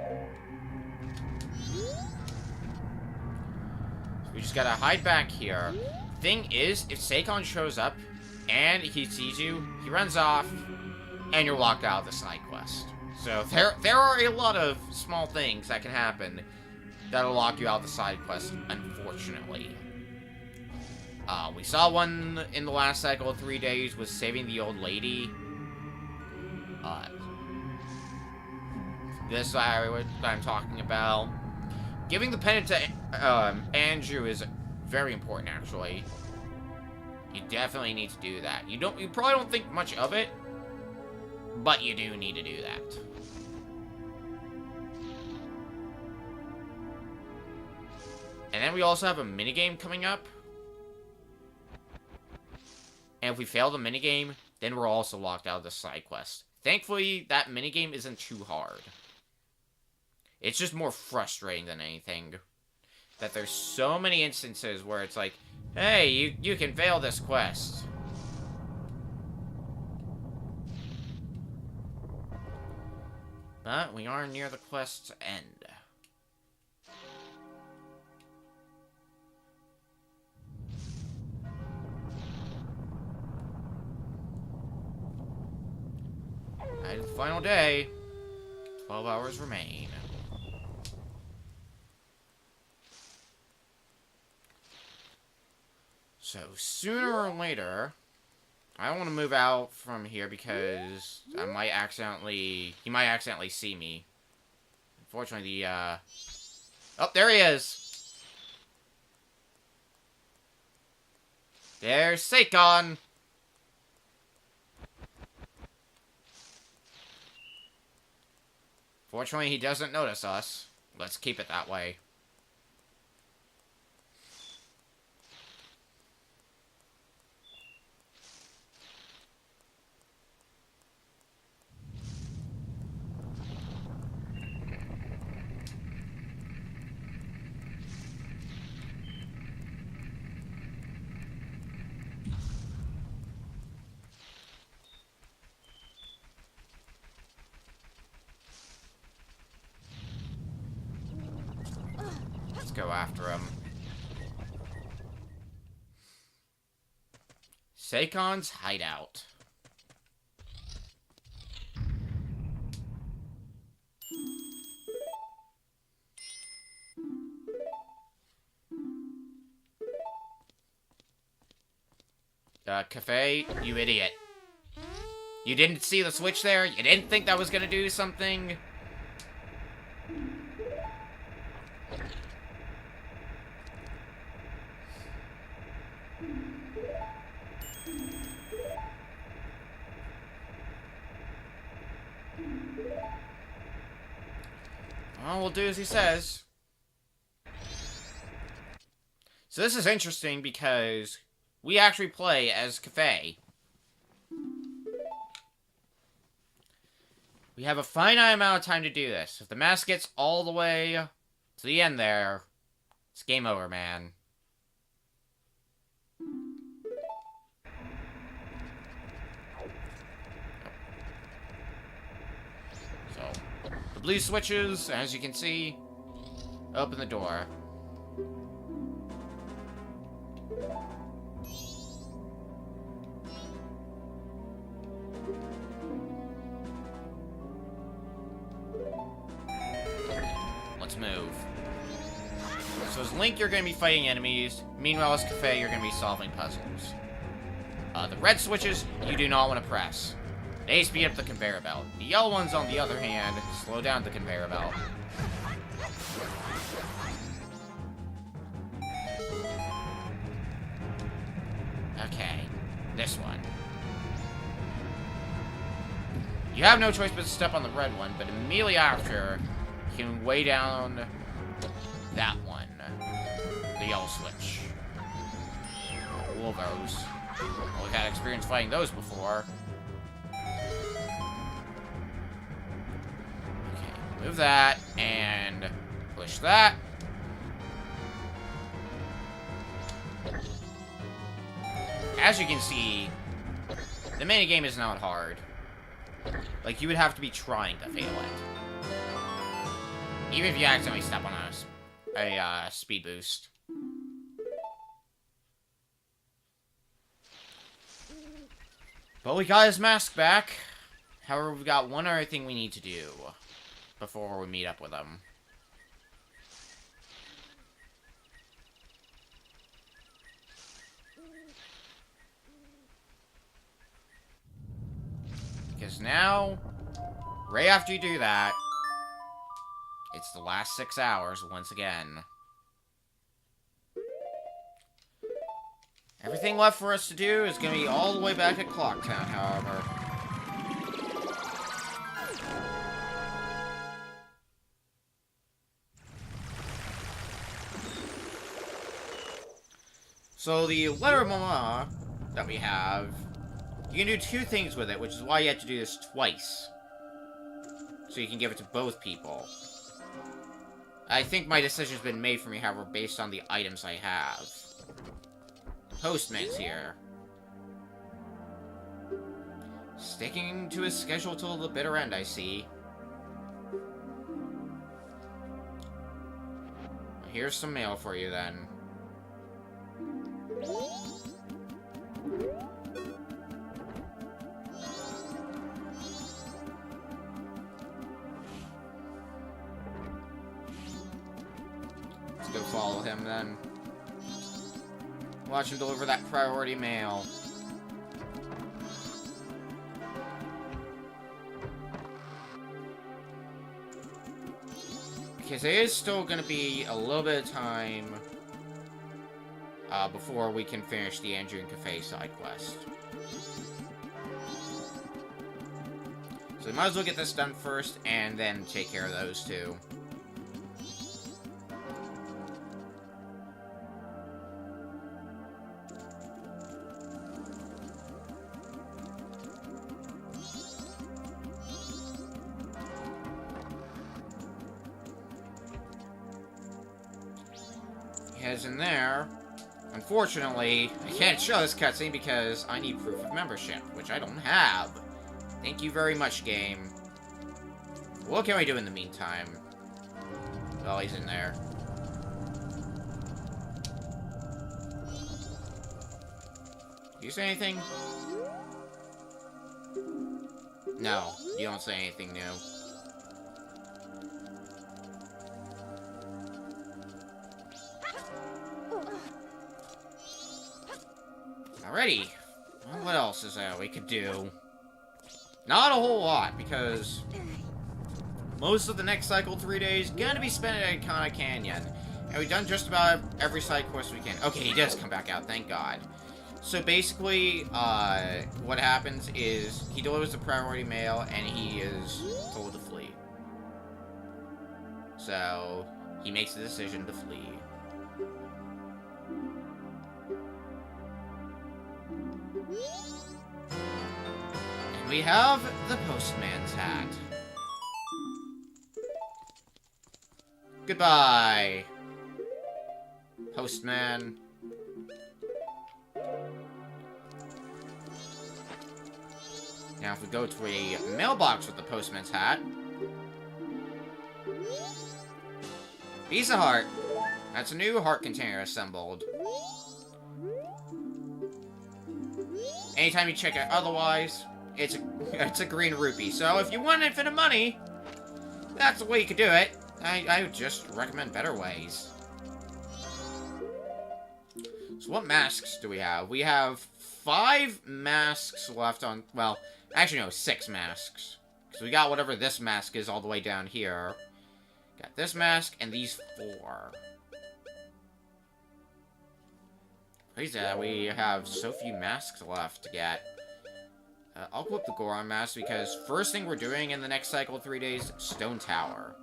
S1: we just gotta hide back here. Thing is, if Seikon shows up, and he sees you, he runs off, and you're locked out of the side quest. So there are a lot of small things that can happen that'll lock you out of the side quest, unfortunately. We saw one in the last cycle of 3 days was saving the old lady. This is what I'm talking about. Giving the pendant to Andrew is very important, actually. You definitely need to do that. You probably don't think much of it, but you do need to do that. And then we also have a minigame coming up. And if we fail the minigame, then we're also locked out of the side quest. Thankfully, that minigame isn't too hard. It's just more frustrating than anything. That there's so many instances where it's like, hey, you can fail this quest. But we are near the quest's end. And the final day, 12 hours remain. So, sooner or later, I want to move out from here because he might accidentally see me. Unfortunately, oh, there he is! There's Seikon! Fortunately, he doesn't notice us. Let's keep it that way. Go after him. Seikon's hideout. Cafe, you idiot. You didn't see the switch there? You didn't think that was gonna do something? Well, we'll do as he says. So this is interesting because we actually play as Cafe. We have a finite amount of time to do this. If the mask gets all the way to the end there, it's game over, man. So, the blue switches, as you can see, open the door. Let's move. So as Link, you're going to be fighting enemies. Meanwhile, as Cafe, you're going to be solving puzzles. The red switches, you do not want to press. They speed up the conveyor belt. The yellow ones, on the other hand, slow down the conveyor belt. Okay, this one. You have no choice but to step on the red one, but immediately after, you can weigh down that one. The yellow switch. All of those. Well, we've had experience fighting those before. Okay, move that, and push that. As you can see, the minigame is not hard. Like, you would have to be trying to fail it. Even if you accidentally step on a speed boost. But we got his mask back. However, we've got one other thing we need to do before we meet up with him. Because now, right after you do that, it's the last 6 hours once again. Everything left for us to do is going to be all the way back at Clocktown, however. So the letter of Mama that we have, you can do 2 things with it, which is why you have to do this twice. So you can give it to both people. I think my decision's been made for me, however, based on the items I have. Postman's here. Sticking to his schedule till the bitter end, I see. Here's some mail for you, then. Let's go follow him, then. Watch him deliver that priority mail. Because there is still going to be a little bit of time before we can finish the Andrew and Cafe side quest. So we might as well get this done first, and then take care of those two. Heads in there. Unfortunately, I can't show this cutscene because I need proof of membership, which I don't have. Thank you very much, game. What can we do in the meantime? Oh, he's in there. Do you say anything? No, you don't say anything new. Alrighty. Well, what else is there we could do? Not a whole lot, because most of the next cycle 3 days gonna be spent at Iconic Canyon. And we've done just about every side quest we can. Okay, he does come back out, thank God. So basically, what happens is he delivers the priority mail and he is told to flee. So he makes the decision to flee. And we have the postman's hat. Goodbye, postman. Now if we go to a mailbox with the postman's hat, Visa heart. That's a new heart container assembled. Anytime you check it otherwise, it's a green rupee. So if you want infinite money, that's the way you could do it. I would just recommend better ways. So what masks do we have? We have 5 masks left on... Well, actually no, 6 masks. Because we got whatever this mask is all the way down here. Got this mask and these 4. Crazy that we have so few masks left to get. I'll equip the Goron mask because first thing we're doing in the next cycle of 3 days, Stone Tower.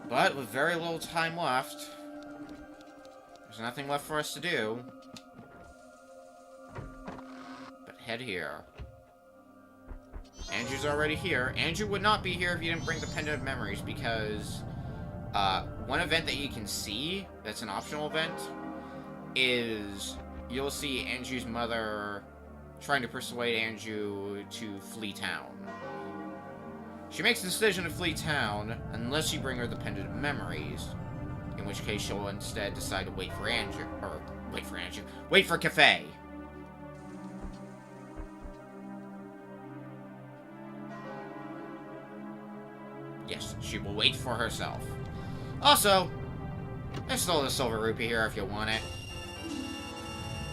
S1: But with very little time left, there's nothing left for us to do. But head here. Andrew's already here. Andrew would not be here if you didn't bring the Pendant of Memories, because one event that you can see, that's an optional event, is you'll see Andrew's mother trying to persuade Andrew to flee town. She makes the decision to flee town unless you bring her the Pendant of Memories, in which case she'll instead decide to wait for Andrew, or wait for Cafe. Yes, she will wait for herself. Also, there's still a silver rupee here if you want it.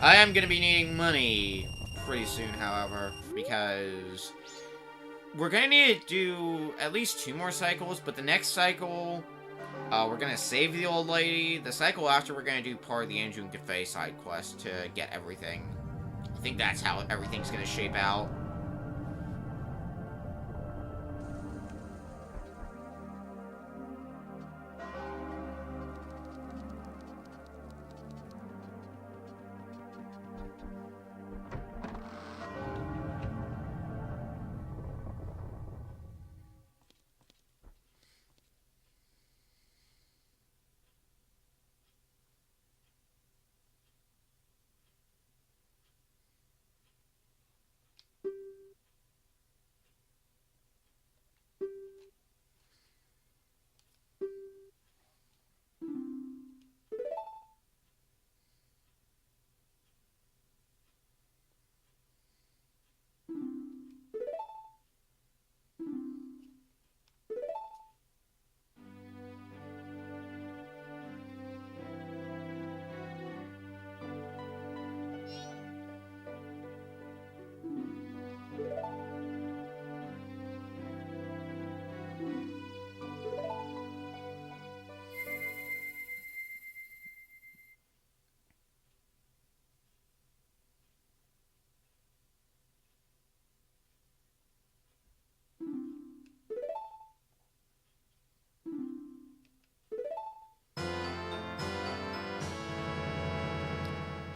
S1: I am going to be needing money pretty soon, however, because we're going to need to do at least 2 more cycles, but the next cycle, we're going to save the old lady. The cycle after, we're going to do part of the Andrew and Cafe side quest to get everything. I think that's how everything's going to shape out.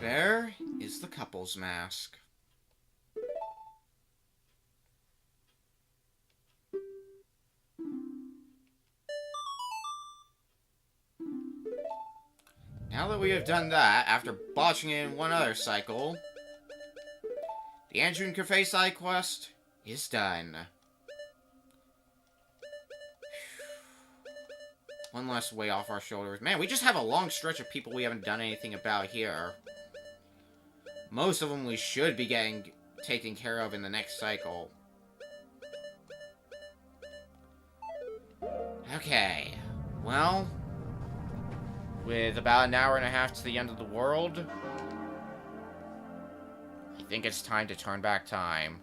S1: There is the couple's mask. Now that we have done that, after botching it in one other cycle, the Andrew and Cafe side quest is done. One less weight off our shoulders. Man, we just have a long stretch of people we haven't done anything about here. Most of them we should be getting taken care of in the next cycle. Okay. Well, with about an hour and a half to the end of the world, I think it's time to turn back time.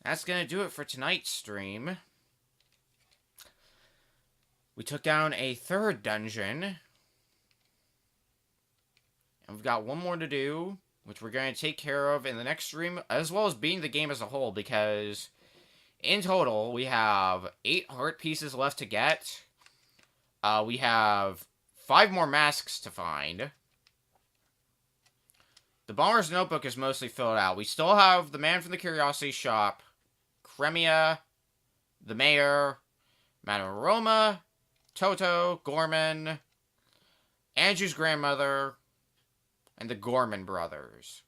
S1: That's gonna do it for tonight's stream. We took down a 3rd dungeon, And we've got one more to do, which we're going to take care of in the next stream, as well as beating the game as a whole, because in total, we have 8 heart pieces left to get. We have 5 more masks to find. The Bomber's Notebook is mostly filled out. We still have the Man from the Curiosity Shop, Cremia, the Mayor, Madame Roma, Toto, Gorman, Andrew's grandmother, and the Gorman brothers.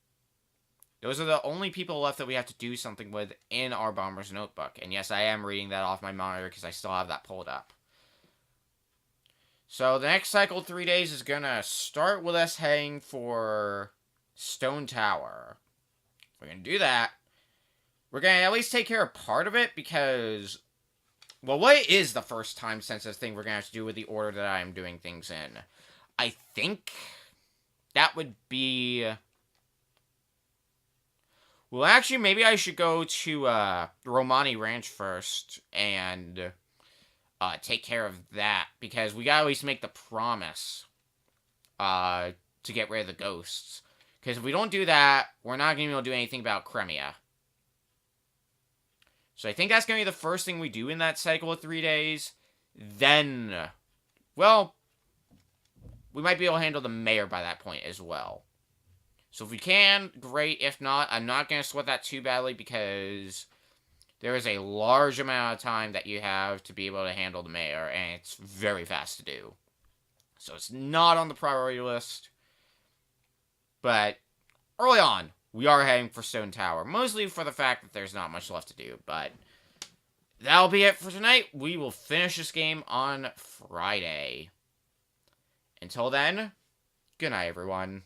S1: Those are the only people left that we have to do something with in our Bomber's Notebook. And yes, I am reading that off my monitor because I still have that pulled up. So the next cycle of 3 days is going to start with us heading for Stone Tower. If we're going to do that, we're going to at least take care of part of it because, well, what is the first time sensitive thing we're going to have to do with the order that I am doing things in? I think that would be... Well, actually, maybe I should go to Romani Ranch first and take care of that, because we gotta at least make the promise to get rid of the ghosts. Because if we don't do that, we're not going to be able to do anything about Cremia. So I think that's going to be the first thing we do in that cycle of 3 days. Then, well, we might be able to handle the Mayor by that point as well. So if we can, great. If not, I'm not going to sweat that too badly because there is a large amount of time that you have to be able to handle the Mayor, and it's very fast to do. So it's not on the priority list. But early on, we are heading for Stone Tower, mostly for the fact that there's not much left to do. But that'll be it for tonight. We will finish this game on Friday. Until then, good night, everyone.